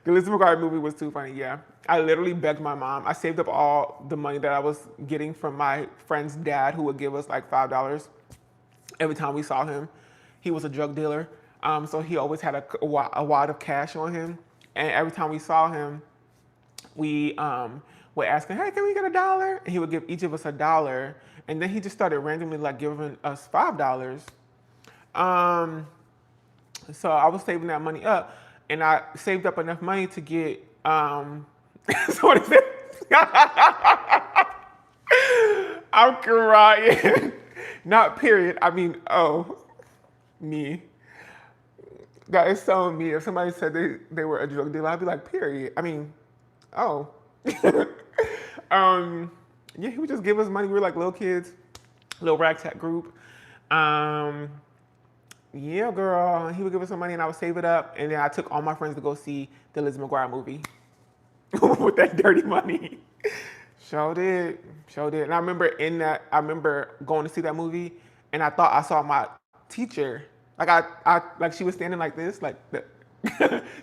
The Lizzie McGuire movie was too funny, yeah. I literally begged my mom. I saved up all the money that I was getting from my friend's dad, who would give us like $5 every time we saw him. He was a drug dealer, so he always had a wad of cash on him. And every time we saw him, we would ask him, hey, can we get $1? And he would give each of us $1. And then he just started randomly like giving us $5. So I was saving that money up, and I saved up enough money to get, so what is it? I'm crying. Not period, I mean, oh, me. That is so me. If somebody said they were a drug dealer, I'd be like, period. I mean, oh. Yeah, he would just give us money. We were like little kids, little ragtag group. Yeah, girl. He would give us some money and I would save it up. And then I took all my friends to go see the Lizzie McGuire movie with that dirty money. Sure did. Sure did. And I remember going to see that movie and I thought I saw my teacher. Like she was standing like this,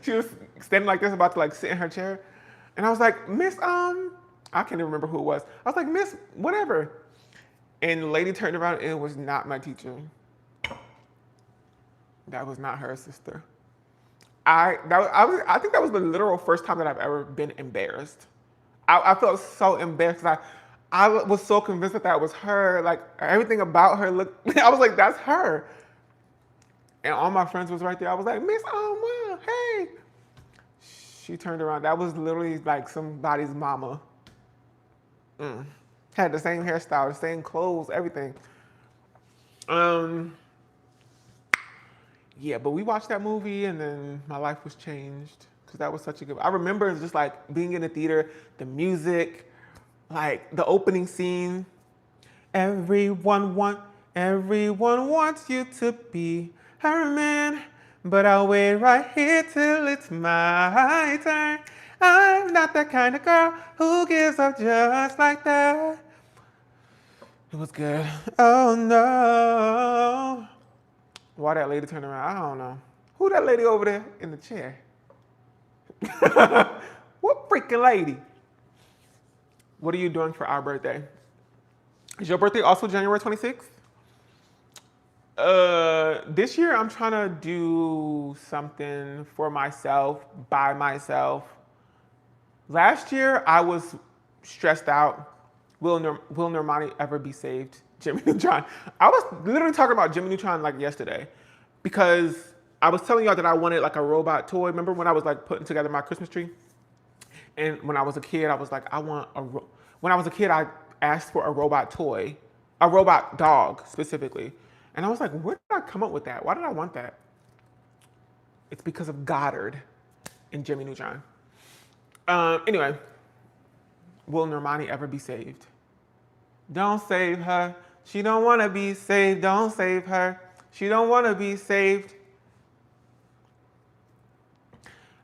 she was standing like this about to like sit in her chair. And I was like, Miss, I can't even remember who it was. I was like, Miss, whatever. And the lady turned around and it was not my teacher. That was not her, sister. I think that was the literal first time that I've ever been embarrassed. I felt so embarrassed. I was so convinced that was her. Like everything about her looked, I was like, that's her. And all my friends was right there. I was like, Miss, wow, hey. She turned around. That was literally like somebody's mama. Had the same hairstyle, the same clothes, everything. Yeah, but we watched that movie and then my life was changed because that was such a good. I remember just like being in the theater, the music, like the opening scene. Everyone wants you to be her man, but I'll wait right here till it's my turn. I'm not that kind of girl who gives up just like that. It was good. Oh no. Why that lady turned around, I don't know. Who that lady over there in the chair? What freaking lady? What are you doing for our birthday? Is your birthday also January 26th? This year I'm trying to do something for myself, by myself. Last year I was stressed out. Will Normani ever be saved? Jimmy Neutron. I was literally talking about Jimmy Neutron like yesterday because I was telling y'all that I wanted like a robot toy. Remember when I was like putting together my Christmas tree? And when I was a kid, I was like, when I was a kid, I asked for a robot toy, a robot dog specifically. And I was like, where did I come up with that? Why did I want that? It's because of Goddard and Jimmy Neutron. Anyway, will Normani ever be saved? Don't save her. She don't want to be saved. Don't save her. She don't want to be saved.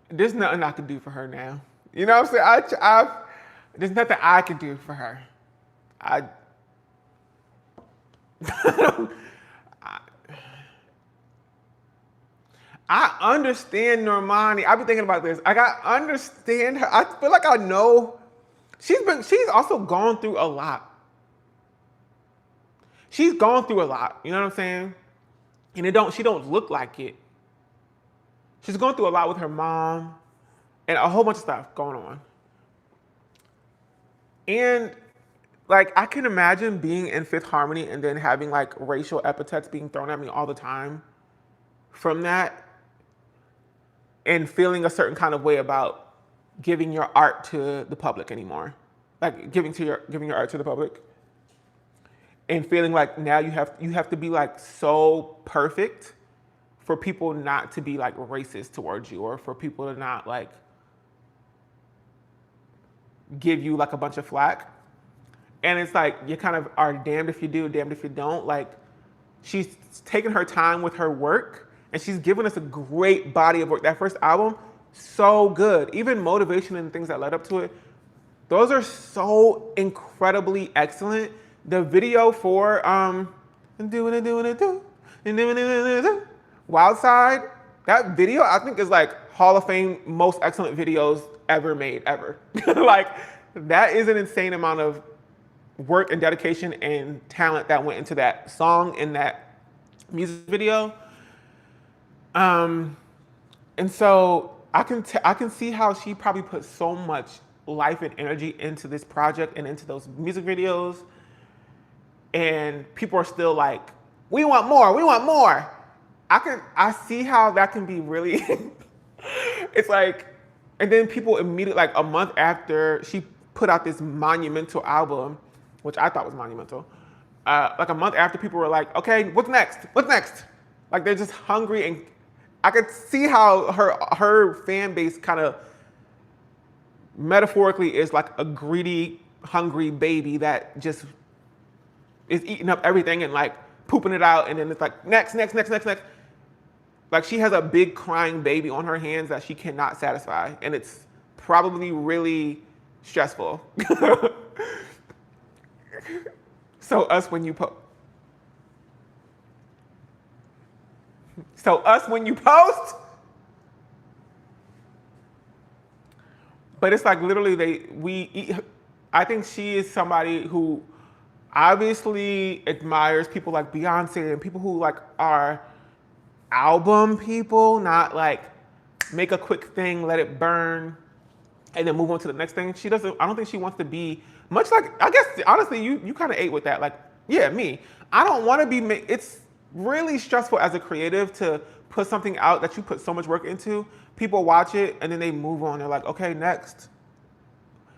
There's nothing I can do for her now. You know what I'm saying? There's nothing I can do for her. I understand Normani. I've been thinking about this. I understand her. I feel like I know. She's also gone through a lot. She's gone through a lot, you know what I'm saying? And she don't look like it. She's going through a lot with her mom and a whole bunch of stuff going on. And like, I can imagine being in Fifth Harmony and then having like racial epithets being thrown at me all the time from that and feeling a certain kind of way about giving your art to the public anymore. Like giving your art to the public. And feeling like now you have to be like so perfect for people not to be like racist towards you or for people to not like give you like a bunch of flack. And it's like you kind of are damned if you do, damned if you don't. Like she's taken her time with her work and she's given us a great body of work. That first album, so good. Even Motivation and things that led up to it, those are so incredibly excellent. The video for doing it, doing it, do, and doing it, doing it, do. Wild Side, that video I think is like Hall of Fame most excellent videos ever made, ever. Like, that is an insane amount of work and dedication and talent that went into that song and that music video. And so I can see how she probably put so much life and energy into this project and into those music videos. And people are still like, we want more, we want more. I see how that can be really, it's like, and then people immediately, like a month after she put out this monumental album, which I thought was monumental, like a month after, people were like, okay, what's next? What's next? Like, they're just hungry, and I could see how her fan base kind of metaphorically is like a greedy, hungry baby that just is eating up everything and like pooping it out, and then it's like next, next, next, next, next. Like, she has a big crying baby on her hands that she cannot satisfy, and it's probably really stressful. So us when you post. But it's like literally I think she is somebody who obviously admires people like Beyonce and people who like are album people, not like make a quick thing, let it burn, and then move on to the next thing. I don't think she wants to be much like, I guess, honestly, you kind of ate with that. Like, yeah, me. I don't want to be, it's really stressful as a creative to put something out that you put so much work into. People watch it and then they move on. They're like, okay, next.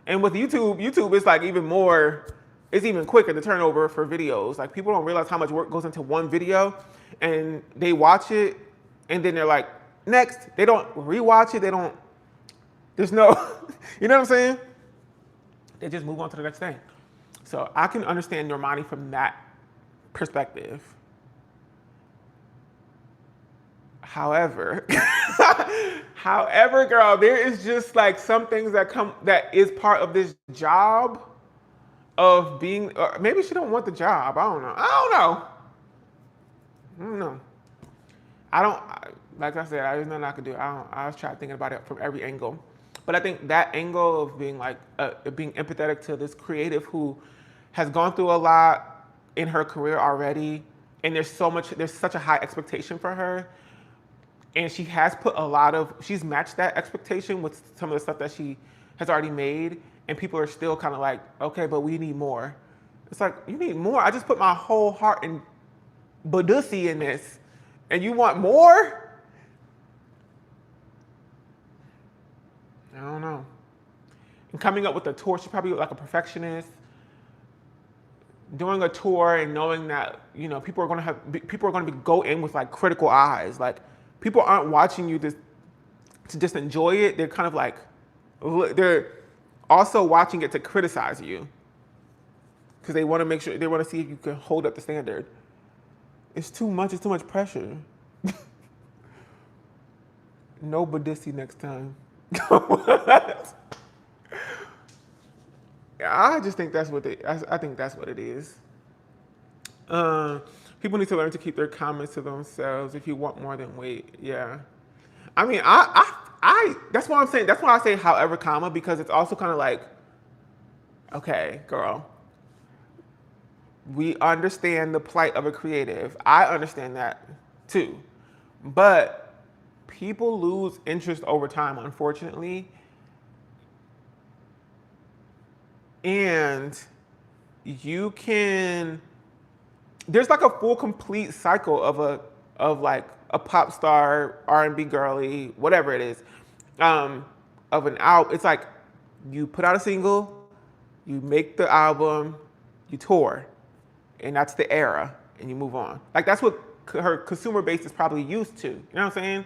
And with YouTube is like even more, it's even quicker, the turnover for videos. Like, people don't realize how much work goes into one video, and they watch it and then they're like, next. They don't rewatch it. There's no, you know what I'm saying? They just move on to the next thing. So I can understand Normani from that perspective. However, girl, there is just like some things that is part of this job of being, or maybe she don't want the job. I don't know. Like I said, there's nothing I could do. I was trying thinking about it from every angle. But I think that angle of being like, being empathetic to this creative who has gone through a lot in her career already, and there's such a high expectation for her. And she has she's matched that expectation with some of the stuff that she has already made, and people are still kind of like, okay, but we need more. It's like, you need more? I just put my whole heart and Badusi in this, and you want more? I don't know. And coming up with a tour, she's probably like a perfectionist. Doing a tour and knowing that, you know, people are going to go in with like critical eyes. Like, people aren't watching you to just enjoy it. They're kind of like, they're also watching it to criticize you, because they want to make sure, they want to see if you can hold up the standard. It's too much pressure. No Badusi next time. I just think that's what I think that's what it is. People need to learn to keep their comments to themselves. If you want more, then wait. Yeah. I mean, I that's what I'm saying. That's why I say however, comma, because it's also kind of like, okay, girl, we understand the plight of a creative. I understand that too. But people lose interest over time, unfortunately. And there's like a full complete cycle of like a pop star, R&B girly, whatever it is, of an album. It's like, you put out a single, you make the album, you tour, and that's the era, and you move on. Like, that's what her consumer base is probably used to, you know what I'm saying?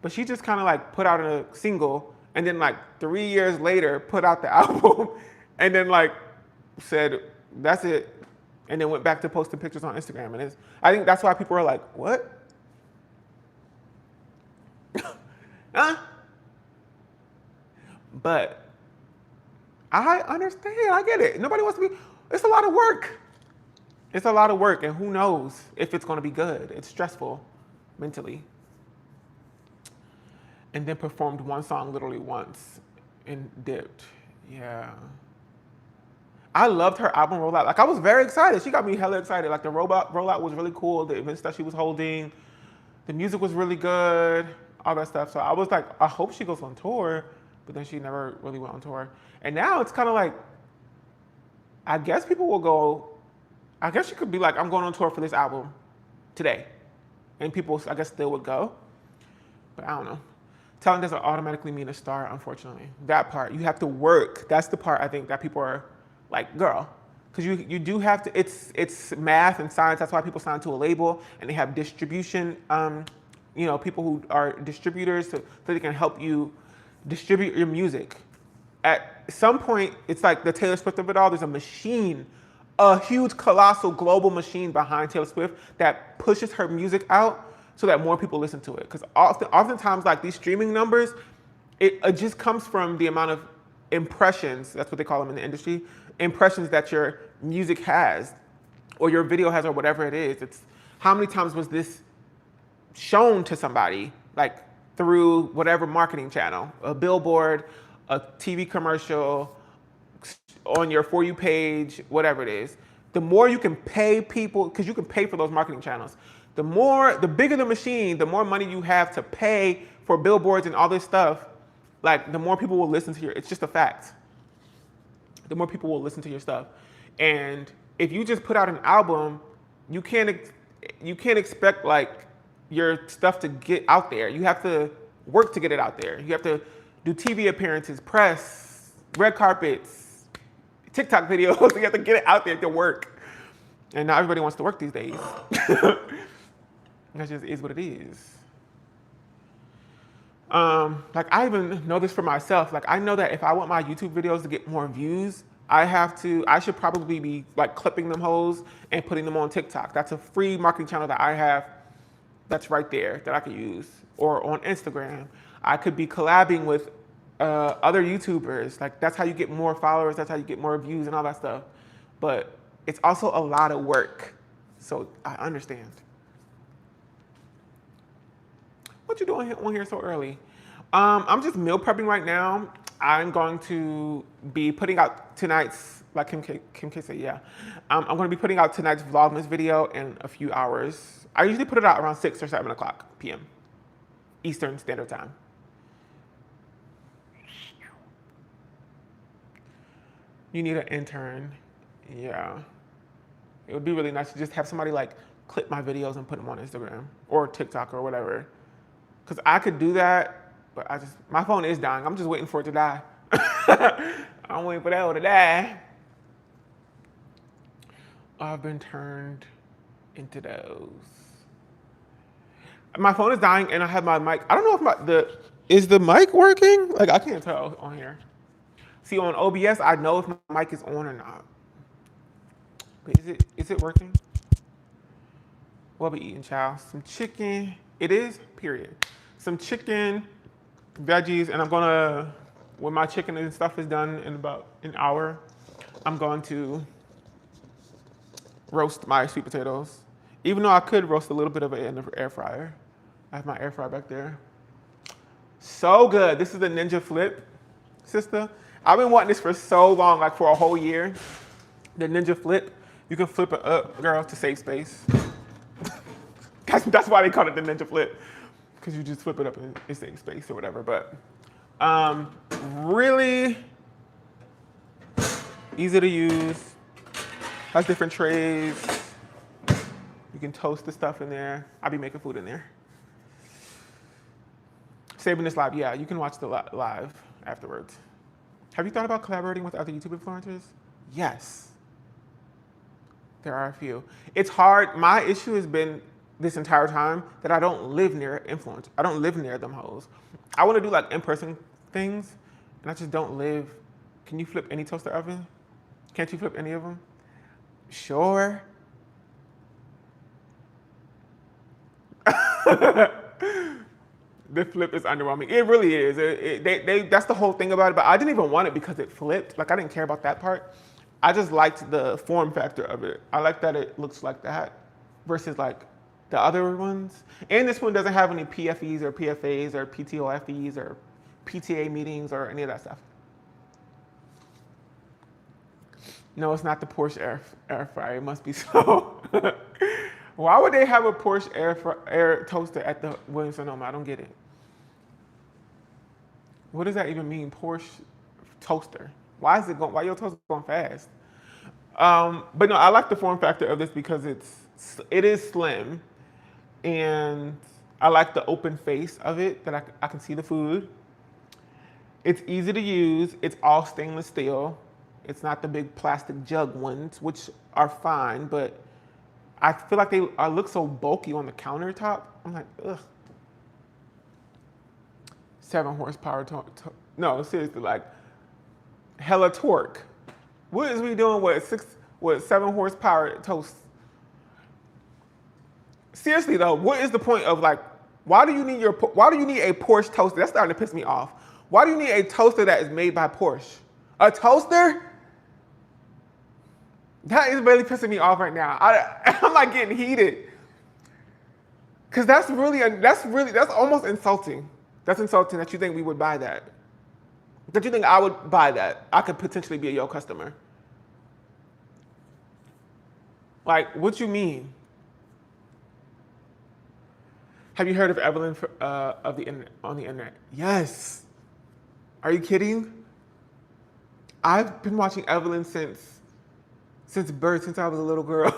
But she just kind of like put out a single, and then like 3 years later put out the album, and then like said, that's it, and then went back to posting pictures on Instagram. And I think that's why people are like, what? Huh? But I understand, I get it. Nobody wants to be, it's a lot of work. It's a lot of work, and who knows if it's going to be good. It's stressful mentally. And then performed one song literally once and dipped. Yeah. I loved her album rollout. Like, I was very excited. She got me hella excited. Like, the rollout was really cool. The events that she was holding, the music was really good, all that stuff. So I was like, I hope she goes on tour, but then she never really went on tour. And now it's kind of like, I guess people will go, I guess she could be like, I'm going on tour for this album today. And people, I guess, still would go. But I don't know. Talent doesn't automatically mean a star, unfortunately. That part, you have to work. That's the part I think that people are like, girl, because you do have to, it's math and science. That's why people sign to a label and they have distribution, people who are distributors so they can help you distribute your music. At some point, it's like the Taylor Swift of it all. There's a machine, a huge, colossal, global machine behind Taylor Swift that pushes her music out so that more people listen to it. Because oftentimes, like these streaming numbers, it just comes from the amount of impressions, that's what they call them in the industry, impressions that your music has or your video has or whatever it is. It's how many times was this shown to somebody, like through whatever marketing channel, a billboard, a TV commercial, on your For You page, whatever it is. The more you can pay people, because you can pay for those marketing channels, the bigger the machine, the more money you have to pay for billboards and all this stuff, like the more people will listen to it's just a fact. The more people will listen to your stuff. And if you just put out an album, you can't expect like your stuff to get out there. You have to work to get it out there. You have to do TV appearances, press, red carpets, TikTok videos. You have to get it out there to work. And not everybody wants to work these days. That just is what it is. Like I even know this for myself. Like I know that if I want my YouTube videos to get more views, I should probably be like clipping them hoes and putting them on TikTok. That's a free marketing channel that I have that's right there that I could use. Or on Instagram. I could be collabing with other YouTubers. Like that's how you get more followers. That's how you get more views and all that stuff. But it's also a lot of work. So I understand. What you doing on here so early? I'm just meal prepping right now. I'm going to be putting out tonight's, like Kim K said, yeah. I'm going to be putting out tonight's Vlogmas video in a few hours. I usually put it out around 6 or 7 o'clock p.m. Eastern Standard Time. You need an intern. Yeah. It would be really nice to just have somebody like clip my videos and put them on Instagram or TikTok or whatever. Because I could do that, but my phone is dying. I'm just waiting for it to die. I'm waiting for that one to die. I've been turned into those. My phone is dying and I have my mic. I don't know if is the mic working? Like I can't tell on here. See on OBS, I know if my mic is on or not. But is it working? What we eating, child? Some chicken. It is, period. Some chicken, veggies, and I'm gonna, when my chicken and stuff is done in about an hour, I'm going to roast my sweet potatoes. Even though I could roast a little bit of it in the air fryer. I have my air fryer back there. So good. This is the Ninja Flip, sister. I've been wanting this for so long, like for a whole year. The Ninja Flip, you can flip it up, girl, to save space. That's why they call it the Ninja Flip, because you just flip it up and it saves space or whatever. But really easy to use. Has different trays. You can toast the stuff in there. I'll be making food in there. Saving this live, yeah, you can watch the live afterwards. Have you thought about collaborating with other YouTube influencers? Yes. There are a few. It's hard. My issue has been this entire time that I don't live near influencers. I don't live near them hoes. I want to do like in-person things, and I just don't live. Can you flip any toaster oven? Can't you flip any of them? Sure. The flip is underwhelming. It really is. That's the whole thing about it. But I didn't even want it because it flipped. Like I didn't care about that part. I just liked the form factor of it. I like that it looks like that versus like the other ones. And this one doesn't have any PFEs or PFAs or PTOFEs or PTA meetings or any of that stuff. No, it's not the Porsche air fryer. It must be so. Why would they have a Porsche air toaster at the Williams-Sonoma? I don't get it. What does that even mean, Porsche toaster? Why why your toaster going fast? But no, I like the form factor of this because it is slim, and I like the open face of it that I can see the food. It's easy to use. It's all stainless steel. It's not the big plastic jug ones, which are fine, but I feel like they look so bulky on the countertop. I'm like, ugh. 7 horsepower. No, seriously, like hella torque. What is we doing with 7 horsepower toast? Seriously though, what is the point of like? Why do you need a Porsche toaster? That's starting to piss me off. Why do you need a toaster that is made by Porsche? A toaster? That is really pissing me off right now. I'm like getting heated. Cause that's almost insulting. That's insulting that you think we would buy that. That you think I would buy that. I could potentially be your customer. Like, what you mean? Have you heard of Evelyn on the internet? Yes. Are you kidding? I've been watching Evelyn since birth, since I was a little girl.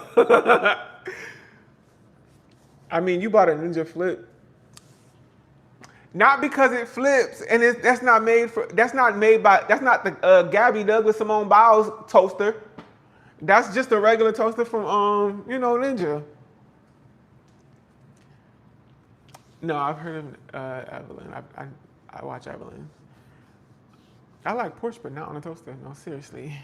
I mean, you bought a Ninja Flip. Not because it flips, and that's not the Gabby Douglas Simone Biles toaster. That's just a regular toaster from Ninja. No, I've heard of Evelyn. I watch Evelyn. I like Porsche, but not on a toaster. No, seriously.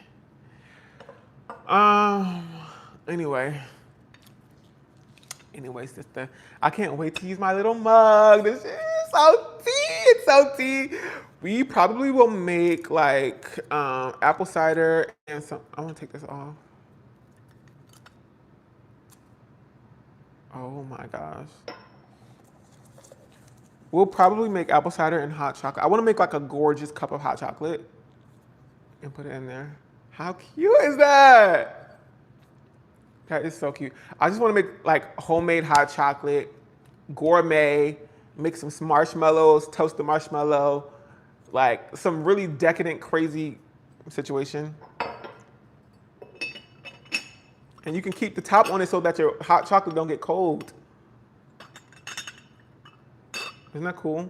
Anyway, sister, I can't wait to use my little mug. This is so tea. It's so tea. We probably will make like apple cider and some. I want to take this off. Oh my gosh. We'll probably make apple cider and hot chocolate. I want to make like a gorgeous cup of hot chocolate and put it in there. How cute is that? That is so cute. I just want to make like homemade hot chocolate, gourmet, make some marshmallows, toast the marshmallow, like some really decadent, crazy situation. And you can keep the top on it so that your hot chocolate don't get cold. Isn't that cool?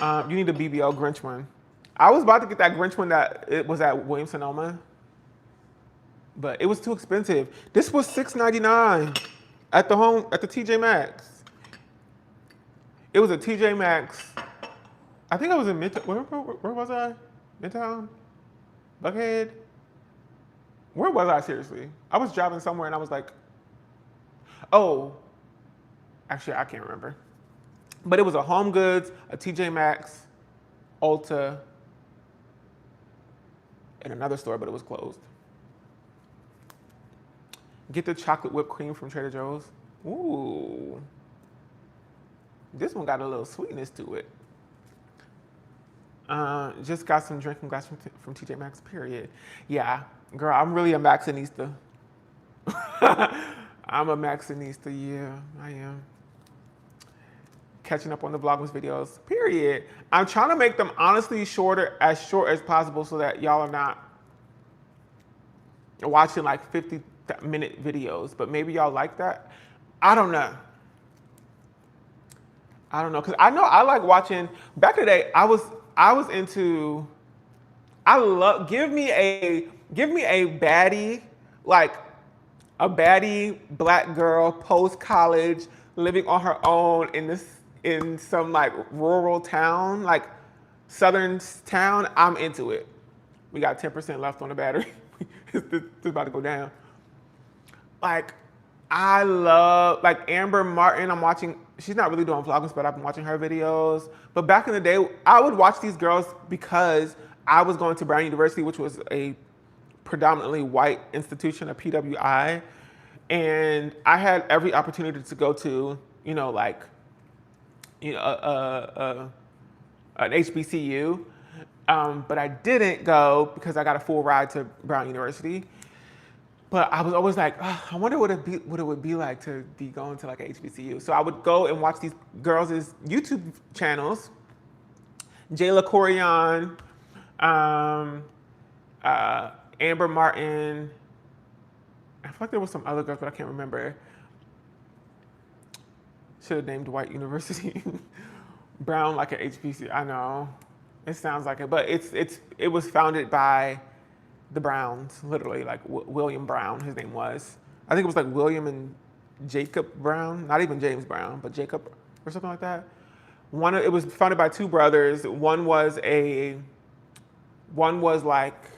You need a BBL Grinch one. I was about to get that Grinch one that it was at Williams-Sonoma, but it was too expensive. This was $6.99 at the TJ Maxx. It was a TJ Maxx. I think I was in Midtown. Where was I? Midtown? Buckhead? Where was I, seriously? I was driving somewhere and I was like, oh, actually, I can't remember. But it was a Home Goods, a TJ Maxx, Ulta, and another store, but it was closed. Get the chocolate whipped cream from Trader Joe's. Ooh. This one got a little sweetness to it. Just got some drinking glass from TJ Maxx, period. Yeah, girl, I'm really a Maxinista. I'm a Maxinista, yeah, I am. Catching up on the Vlogmas videos, period. I'm trying to make them honestly as short as possible so that y'all are not watching like 50-minute videos, but maybe y'all like that. I don't know, because I know I like watching, back in the day, give me a baddie, like a baddie black girl post-college living on her own in some like rural town, like southern town. I'm into it. We got 10% left on the battery. It's about to go down. Like, I love, like Amber Martin, I'm watching, she's not really doing vloggers, but I've been watching her videos. But back in the day, I would watch these girls because I was going to Brown University, which was a predominantly white institution, a PWI, and I had every opportunity to go to, like, an HBCU, but I didn't go because I got a full ride to Brown University. But I was always like, "Ugh, I wonder what it would be like to be going to like a HBCU." So I would go and watch these girls' YouTube channels, Jayla Corian, Amber Martin. I feel like there was some other girls, but I can't remember. Should have named White University. Brown like an HBCU. I know, it sounds like it, but it was founded by the Browns, literally, like William Brown, his name was. I think it was like William and Jacob Brown, not even James Brown, but Jacob or something like that. It was founded by two brothers. One was like,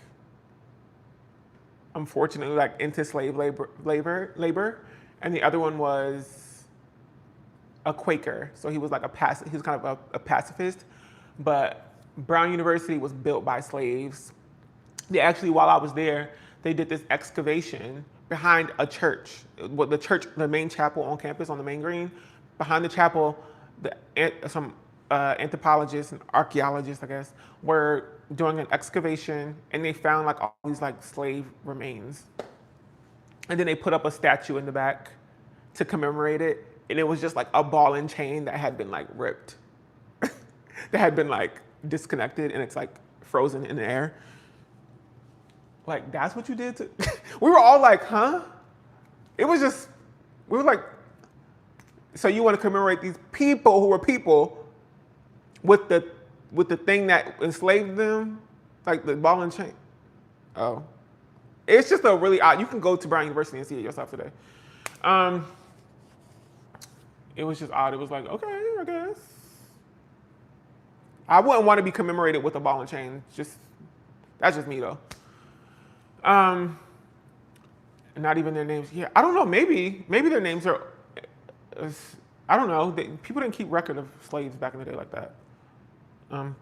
unfortunately, like into slave labor, and the other one was a Quaker. So he was like he was kind of a pacifist. But Brown University was built by slaves. They actually, while I was there, they did this excavation behind a church. The main chapel on campus, on the main green. Behind the chapel, some anthropologists and archaeologists, I guess, were doing an excavation, and they found like all these like slave remains. And then they put up a statue in the back to commemorate it, and it was just like a ball and chain that had been like ripped, that had been like disconnected, and it's like frozen in the air. Like, that's what you did to... We were all like, huh? It was just, we were like, so you want to commemorate these people who were people with the thing that enslaved them? Like the ball and chain? Oh. It's just a really odd, you can go to Brown University and see it yourself today. It was just odd. It was like, okay, I guess. I wouldn't want to be commemorated with a ball and chain. That's just me though. Not even their names. Yeah, I don't know. Maybe their names are. I don't know. People didn't keep record of slaves back in the day like that.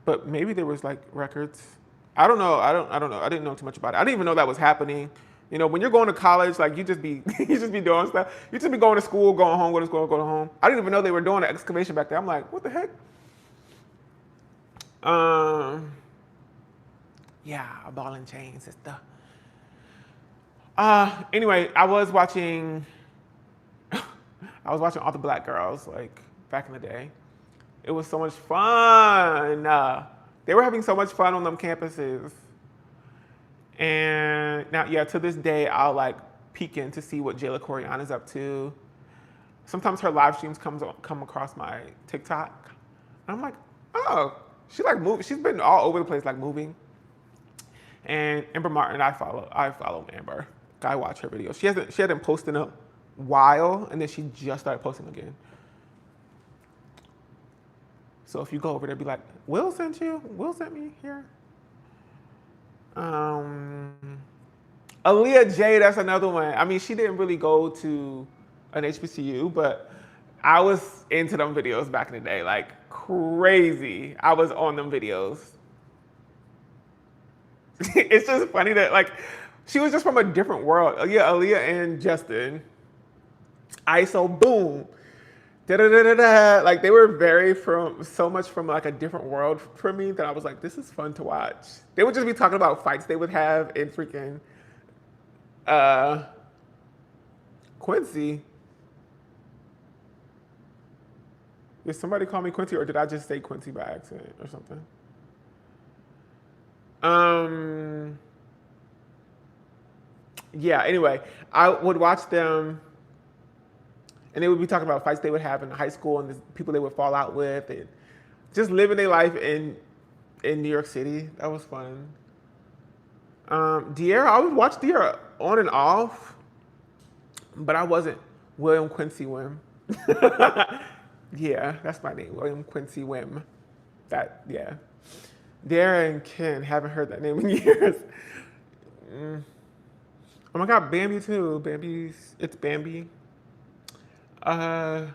But maybe there was like records. I don't know. I don't know. I didn't know too much about it. I didn't even know that was happening. When you're going to college, like you just be doing stuff. You just be going to school, going home, going to school, going home. I didn't even know they were doing an excavation back there. I'm like, what the heck? Yeah, a ball and chain, sister. Anyway, I was watching all the black girls, like, back in the day. It was so much fun. They were having so much fun on them campuses. And now, yeah, to this day, I'll, like, peek in to see what Jayla Corian is up to. Sometimes her live streams come across my TikTok. And I'm like, oh, she, like, she's been all over the place, like, moving. And Amber Martin, I follow Amber. I watch her videos. She hadn't posted in a while, and then she just started posting again. So if you go over there, be like, Will sent you? Will sent me here? Aaliyah J, that's another one. I mean, she didn't really go to an HBCU, but I was into them videos back in the day, like crazy. I was on them videos. It's just funny that, like, she was just from a different world. Yeah, Aaliyah and Justin. ISO, boom. Da-da-da-da-da. Like, they were so much from like a different world for me that I was like, this is fun to watch. They would just be talking about fights they would have in freaking Quincy. Did somebody call me Quincy, or did I just say Quincy by accident or something? Yeah, anyway, I would watch them, and they would be talking about fights they would have in high school and the people they would fall out with, and just living their life in New York City. That was fun. De'Ara, I would watch De'Ara on and off, but I wasn't William Quincy Whim. Yeah, that's my name, William Quincy Whim. Yeah. De'Ara and Ken, haven't heard that name in years. Oh my God, Bambi too. It's Bambi. Yeah,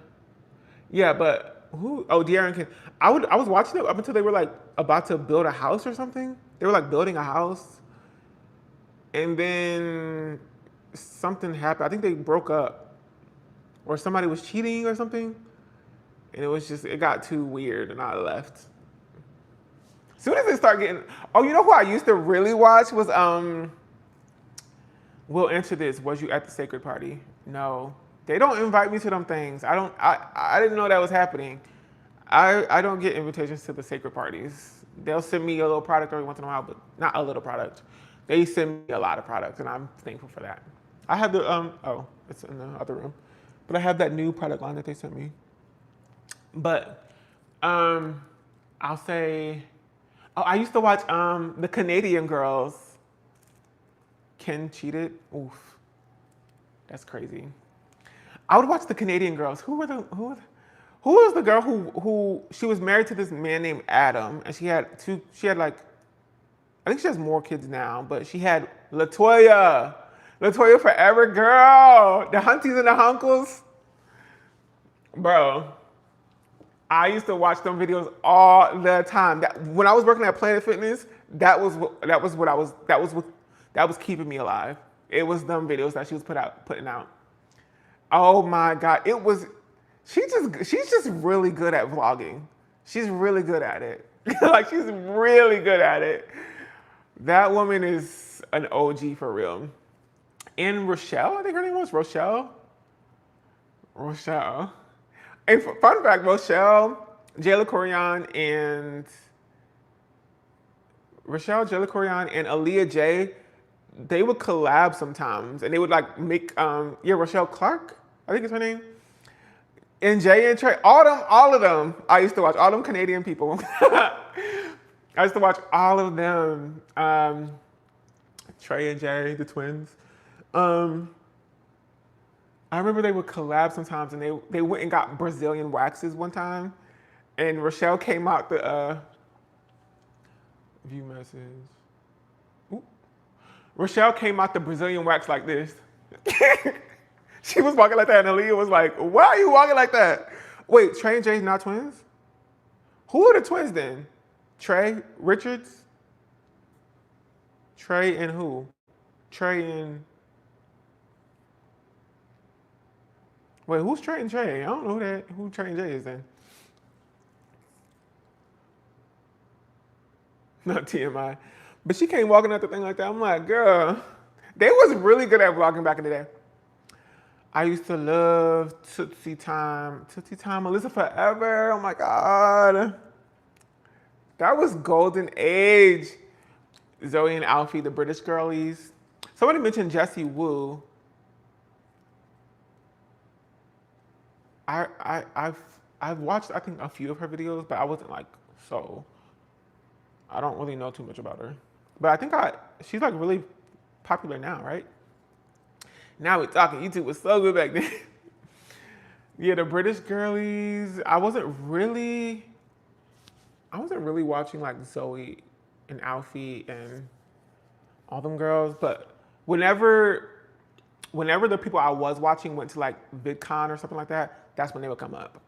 but who? Oh, De'Ara and Ken. I was watching it up until they were like about to build a house or something. They were like building a house. And then something happened. I think they broke up, or somebody was cheating or something. And it got too weird, and I left. As soon as it started getting, oh, you know who I used to really watch was We'll answer this. Was you at the sacred party? No. They don't invite me to them things. I didn't know that was happening. I don't get invitations to the sacred parties. They'll send me a little product every once in a while, but not a little product. They send me a lot of products, and I'm thankful for that. I have the it's in the other room, but I have that new product line that they sent me. But I'll say, oh, I used to watch the Canadian girls. Ken cheated. Oof, that's crazy. I would watch the Canadian girls. Who was the girl who she was married to this man named Adam, and she had like, I think she has more kids now, but she had LaToya Forever Girl, the Hunties and the Hunkles. Bro, I used to watch them videos all the time. When I was working at Planet Fitness, that was keeping me alive. It was them videos that she was putting out. Oh my God, she's just really good at vlogging. She's really good at it. Like, she's really good at it. That woman is an OG for real. And Rochelle, I think her name was Rochelle. And fun fact, Rochelle, Jayla Corian, and Aaliyah J, they would collab sometimes, and they would like make Rochelle Clark, I think it's her name, and Jay and Trey, all of them. I used to watch all them Canadian people. I used to watch all of them. Trey and Jay, the twins. I remember they would collab sometimes, and they went and got Brazilian waxes one time, and Rochelle came out the view message. Ooh. Rochelle came out the Brazilian wax like this. She was walking like that, and Aaliyah was like, "Why are you walking like that?" Wait, Trey and Jay not twins? Who are the twins then? Trey Richards? Trey and who? Trey and... Wait, who's Trey and Jay? I don't know who Trey and Jay is then. Not TMI. But she came walking out the thing like that. I'm like, girl, they was really good at vlogging back in the day. I used to love Tootsie Time, Melissa Forever. Oh my God. That was golden age. Zoe and Alfie, the British girlies. Somebody mentioned Jessie Woo. I've watched, I think, a few of her videos, but I wasn't like, I don't really know too much about her. But I think she's like really popular now, right? Now we're talking. YouTube was so good back then. Yeah, the British girlies. I wasn't really watching like Zoe and Alfie and all them girls. But whenever the people I was watching went to like VidCon or something like that, that's when they would come up.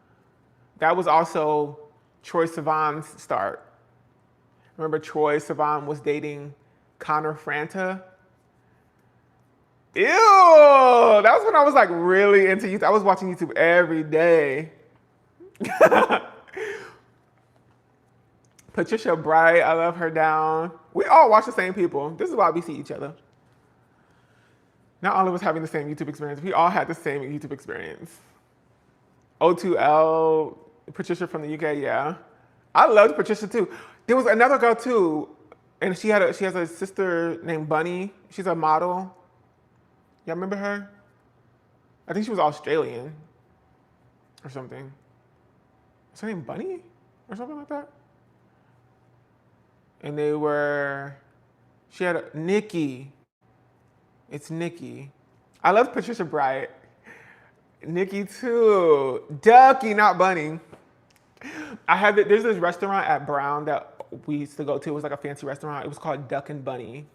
That was also Troye Sivan's start. Remember Troye Sivan was dating Connor Franta? Ew! That was when I was like really into YouTube. I was watching YouTube every day. Patricia Bright, I love her down. We all watch the same people. This is why we see each other. Not all of us having the same YouTube experience. We all had the same YouTube experience. O2L, Patricia from the UK, yeah. I loved Patricia too. There was another girl too, and she has a sister named Bunny. She's a model. Y'all remember her? I think she was Australian or something. Is her name Bunny or something like that? And she had Nikki. It's Nikki. I love Patricia Bright. Nikki too. Ducky, not Bunny. There's this restaurant at Brown that we used to go to. It was like a fancy restaurant. It was called Duck and Bunny.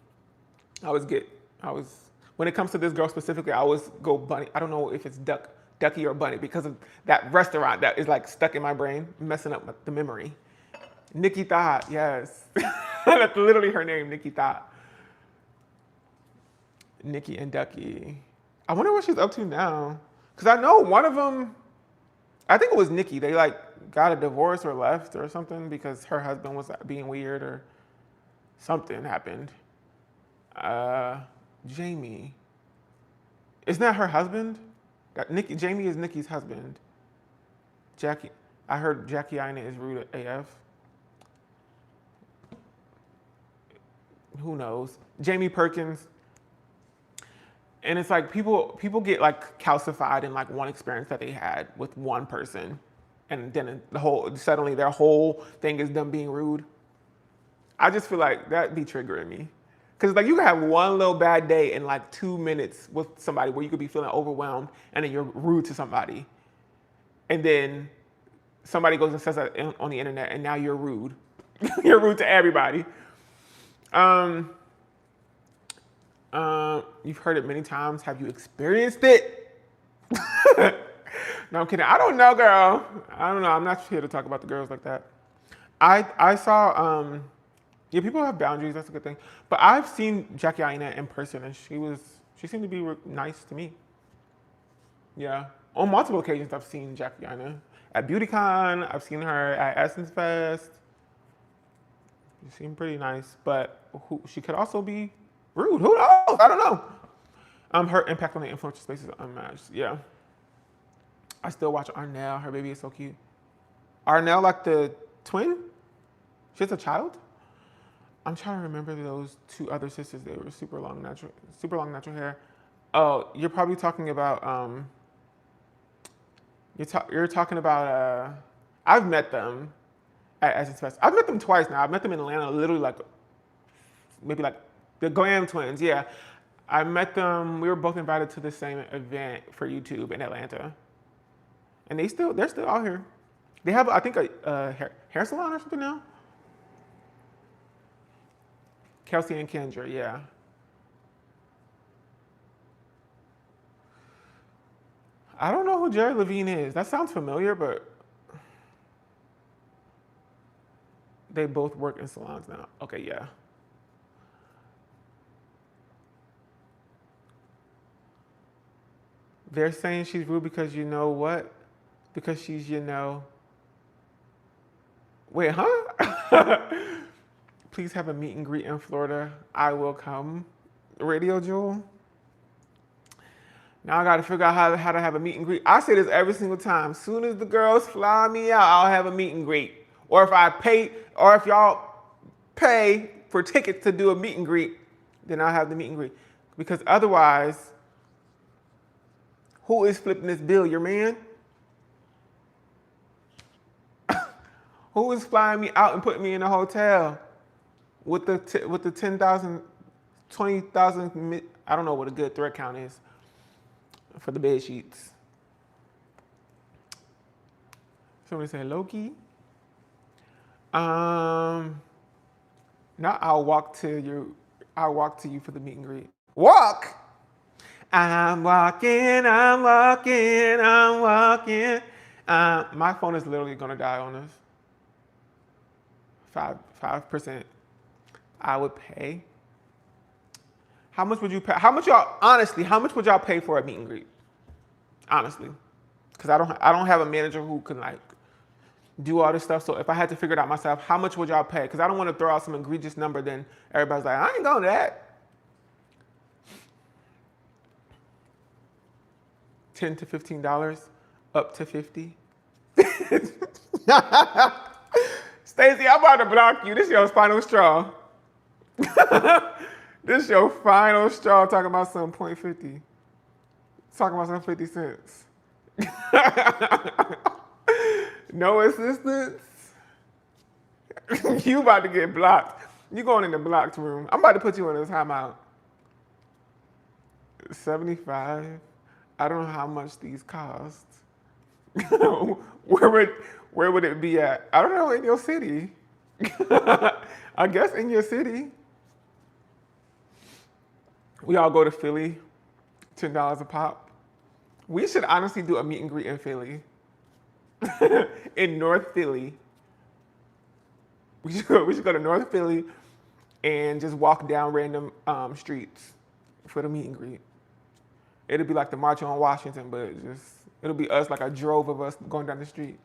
When it comes to this girl specifically, I always go Bunny. I don't know if it's Ducky or Bunny because of that restaurant that is like stuck in my brain, messing up the memory. Nikki Thought, yes. That's literally her name, Nikki Thought. Nikki and Ducky. I wonder what she's up to now. Because I know one of them, I think it was Nikki. They like got a divorce or left or something because her husband was being weird or something happened. Jamie. Isn't that her husband? Jamie is Nikki's husband. Jackie. I heard Jackie Aina is rude AF. Who knows? Jamie Perkins. And it's like people get like calcified in like one experience that they had with one person, and then suddenly their whole thing is them being rude. I just feel like that'd be triggering me, because like you can have one little bad day in like 2 minutes with somebody where you could be feeling overwhelmed, and then you're rude to somebody, and then somebody goes and says that on the internet, and now you're rude. You're rude to everybody. You've heard it many times. Have you experienced it? No, I'm kidding. I don't know, girl. I don't know. I'm not here to talk about the girls like that. I saw, yeah, people have boundaries. That's a good thing. But I've seen Jackie Aina in person, and she seemed to be nice to me. Yeah. On multiple occasions, I've seen Jackie Aina. At BeautyCon, I've seen her at Essence Fest. She seemed pretty nice, but she could also be rude. Who knows? I don't know. Her impact on the influencer space is unmatched. Yeah. I still watch Arnell. Her baby is so cute. Arnell, like the twin? She has a child? I'm trying to remember those two other sisters. They were super long natural hair. Oh, you're probably talking about you're talking about I've met them at Essence Fest. I've met them twice now. I've met them in Atlanta, literally like maybe like the Glam twins. Yeah, I met them. We were both invited to the same event for YouTube in Atlanta, and they're still out here. They have, I think, a hair salon or something now. Kelsey and Kendra, yeah. I don't know who Jerry Levine is. That sounds familiar, but they both work in salons now. Okay, yeah. They're saying she's rude because you know what? Because she's, Wait, huh? Please have a meet and greet in Florida. I will come. Radio Jewel. Now I gotta figure out how to have a meet and greet. I say this every single time. Soon as the girls fly me out, I'll have a meet and greet. Or if y'all pay for tickets to do a meet and greet, then I'll have the meet and greet. Because otherwise, who is flipping this bill? Your man? Who is flying me out and putting me in a hotel with the 10,000, 20,000? I don't know what a good thread count is for the bed sheets. Somebody say Loki. Now I'll walk to you for the meet and greet. Walk. I'm walking. My phone is literally gonna die on us. 5%. I would pay. How much would you pay? How much would y'all pay for a meet and greet? Honestly. Because I don't have a manager who can like do all this stuff. So if I had to figure it out myself, how much would y'all pay? Because I don't want to throw out some egregious number, then everybody's like, I ain't going to that. $10 to $15, up to $50. Stacey, I'm about to block you. This is your final straw. This is your final straw talking about some .50. Talking about some 50 cents. No assistance. You about to get blocked. You going in the blocked room. I'm about to put you in a timeout. 75. I don't know how much these cost. Where would it be at? I don't know, in your city. I guess in your city. We all go to Philly, $10 a pop. We should honestly do a meet and greet in Philly. In North Philly. We should go to North Philly and just walk down random streets for the meet and greet. It'll be like the March on Washington, but it'll be us, like a drove of us going down the street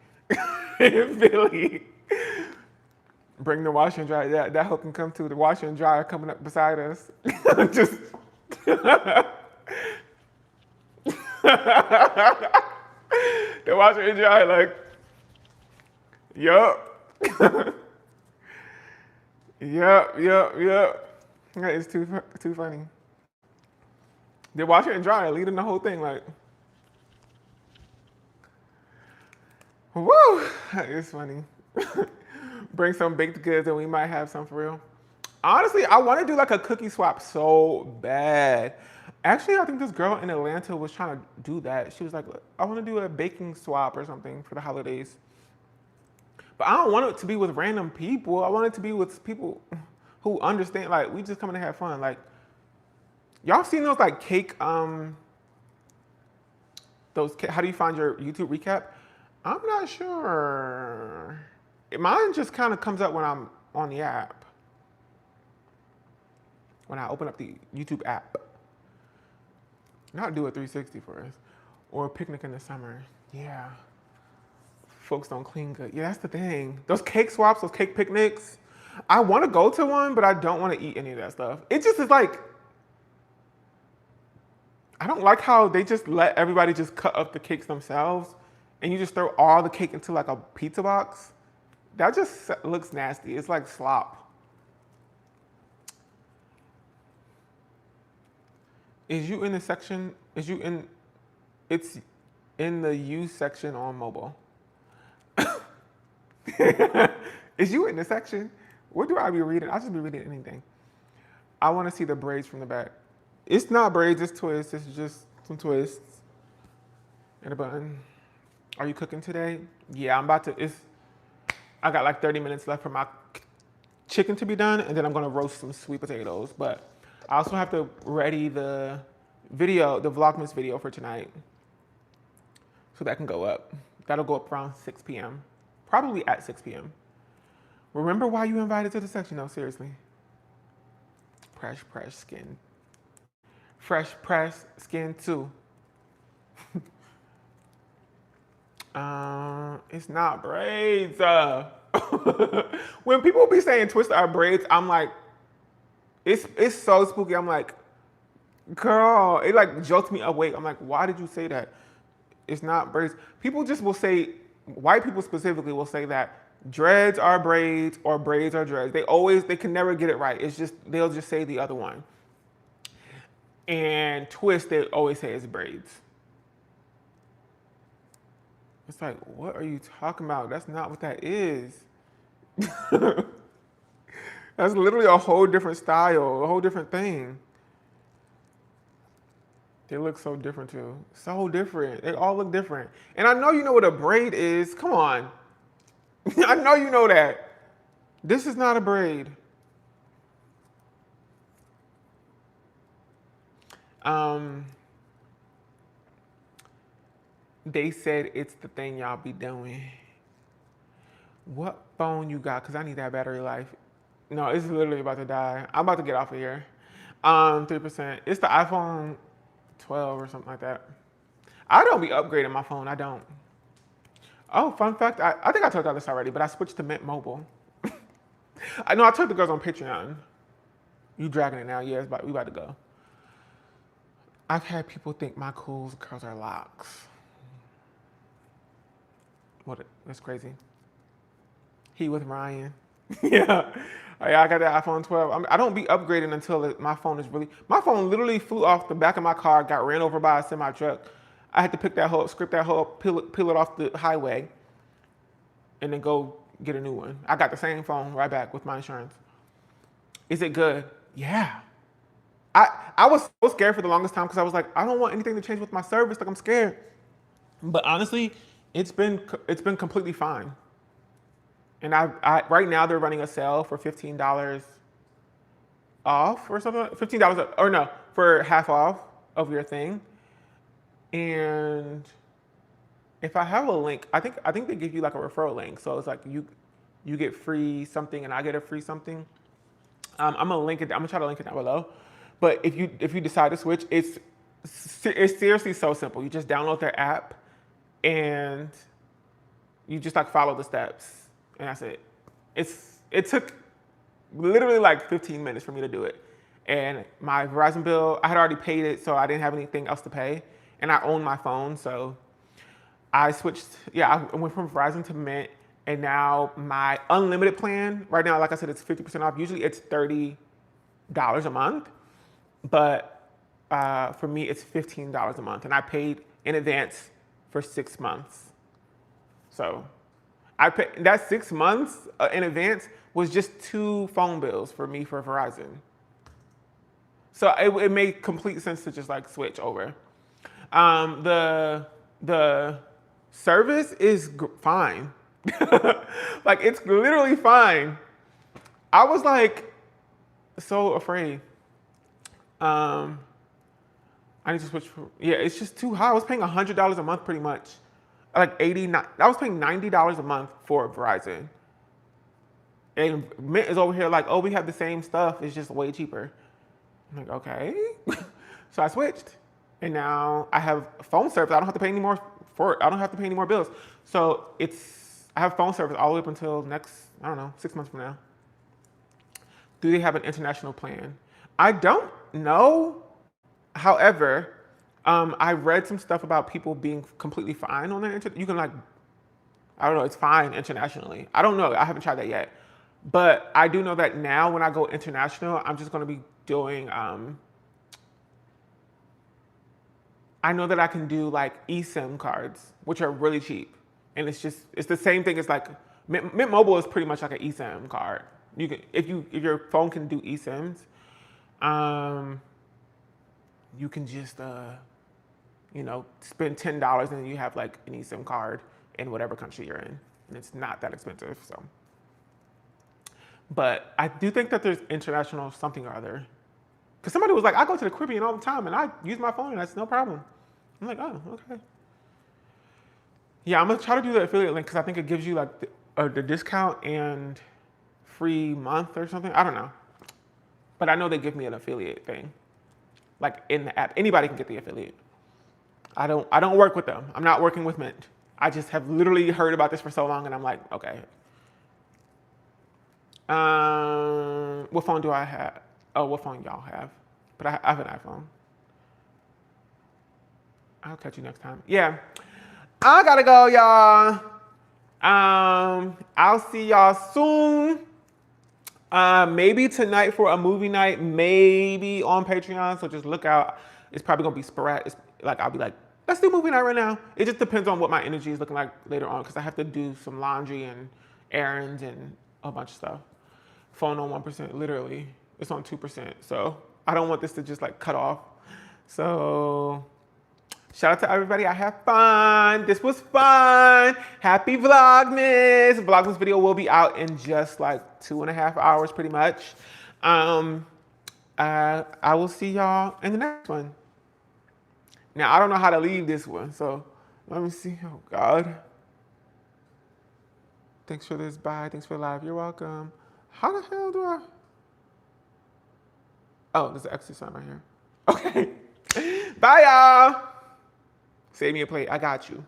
in Philly. Bring the washer and dryer. That hoe can come too. The washer and dryer coming up beside us. Just. The washer and dryer, like, yup. Yup. That is too funny. The washer and dryer leading the whole thing, like, woo, that is funny. Bring some baked goods and we might have some for real. Honestly, I want to do like a cookie swap so bad. Actually, I think this girl in Atlanta was trying to do that. She was like, I want to do a baking swap or something for the holidays. But I don't want it to be with random people. I want it to be with people who understand, like, we just coming to have fun. Like, y'all seen those like cake, how do you find your YouTube recap? I'm not sure. Mine just kind of comes up when I'm on the app. When I open up the YouTube app. Not do a 360 for us. Or a picnic in the summer. Yeah. Folks don't clean good. Yeah, that's the thing. Those cake swaps, those cake picnics. I want to go to one, but I don't want to eat any of that stuff. It just is like, I don't like how they just let everybody just cut up the cakes themselves and you just throw all the cake into like a pizza box. That just looks nasty. It's like slop. Is you in the section? It's in the U section on mobile. Is you in the section? What do I be reading? I'll just be reading anything. I want to see the braids from the back. It's not braids, it's twists. It's just some twists and a button. Are you cooking today? Yeah, I'm about to. I got like 30 minutes left for my chicken to be done, and then I'm gonna roast some sweet potatoes. But I also have to ready the video, the Vlogmas video for tonight, so that can go up. That'll go up around 6 p.m. Probably at 6 p.m. Remember why you invited to the section? No, seriously. Fresh skin. Fresh press skin too. It's not braids. When people be saying twist are braids, I'm like, it's so spooky. I'm like, girl, it like jolts me awake. I'm like, why did you say that? It's not braids. People just will say, white people specifically will say that dreads are braids or braids are dreads. They can never get it right. It's just, they'll just say the other one. And twist, they always say it's braids. It's like, what are you talking about? That's not what that is. That's literally a whole different style, a whole different thing. They look so different too. So different. They all look different. And I know you know what a braid is. Come on. I know you know that. This is not a braid. They said it's the thing y'all be doing. What phone you got? Because I need that battery life. No, it's literally about to die. I'm about to get off of here. 3%. It's the iPhone 12 or something like that. I don't be upgrading my phone. I don't. Oh, fun fact. I think I told y'all this already, but I switched to Mint Mobile. I know I told the girls on Patreon. You dragging it now. Yeah, we about to go. I've had people think my cool curls are locks. That's crazy. He with Ryan. Yeah. Oh, yeah, I got that iPhone 12. I don't be upgrading until my phone is really... My phone literally flew off the back of my car, got ran over by a semi-truck. I had to pick that hoe up, scrape that hoe up, peel it off the highway, and then go get a new one. I got the same phone right back with my insurance. Is it good? Yeah. I was so scared for the longest time because I was like, I don't want anything to change with my service. Like, I'm scared. But honestly, it's been completely fine. And I right now they're running a sale for $15 off or something. $15 or no, for half off of your thing. And if I have a link, I think they give you like a referral link. So it's like you get free something and I get a free something. I'm gonna link it. I'm gonna try to link it down below. But if you decide to switch, it's seriously so simple. You just download their app and you just like follow the steps, and that's it. It took literally like 15 minutes for me to do it. And my Verizon bill, I had already paid it, so I didn't have anything else to pay. And I own my phone, so I switched, yeah, I went from Verizon to Mint, and now my unlimited plan, right now, like I said, it's 50% off. Usually it's $30 a month, but for me, it's $15 a month. And I paid in advance for 6 months. So I paid, that 6 months in advance was just 2 phone bills for me for Verizon. So it made complete sense to just like switch over. The service is fine. Like it's literally fine. I was like so afraid. I need to switch. Yeah, it's just too high. I was paying $100 a month pretty much. Like 89. I was paying $90 a month for Verizon. And Mint is over here like, oh, we have the same stuff. It's just way cheaper. I'm like, okay. So I switched. And now I have phone service. I don't have to pay any more for it. I don't have to pay any more bills. So I have phone service all the way up until next, I don't know, 6 months from now. Do they have an international plan? I don't know. However, I read some stuff about people being completely fine on their internet. You can like, I don't know, it's fine internationally. I don't know, I haven't tried that yet. But I do know that now when I go international, I'm just gonna be doing, I know that I can do like eSIM cards, which are really cheap. And it's the same thing as like, Mint Mobile is pretty much like an eSIM card. You can, if your phone can do eSIMs, you can just, spend $10 and you have like an eSIM card in whatever country you're in. And it's not that expensive, so. But I do think that there's international something or other. Because somebody was like, I go to the Caribbean all the time and I use my phone and that's no problem. I'm like, oh, okay. Yeah, I'm gonna try to do the affiliate link because I think it gives you like the discount and free month or something. I don't know. But I know they give me an affiliate thing. Like in the app. Anybody can get the affiliate. I don't work with them. I'm not working with Mint. I just have literally heard about this for so long and I'm like, okay. What phone do I have? Oh, what phone y'all have? But I have an iPhone. I'll catch you next time. Yeah. I gotta go, y'all. I'll see y'all soon. Maybe tonight for a movie night, maybe on Patreon. So just look out. It's probably gonna be sporadic. Like I'll be like, let's do movie night right now. It just depends on what my energy is looking like later on because I have to do some laundry and errands and a bunch of stuff. Phone on 1%, literally. It's on 2%. So I don't want this to just like cut off. So shout out to everybody. I have fun. This was fun. Happy Vlogmas. Vlogmas video will be out in just like 2.5 hours pretty much. I will see y'all in the next one. Now, I don't know how to leave this one, so let me see. Oh, God. Thanks for this. Bye. Thanks for the live. You're welcome. How the hell do I? Oh, there's an exit sign right here. Okay. Bye, y'all. Save me a plate. I got you.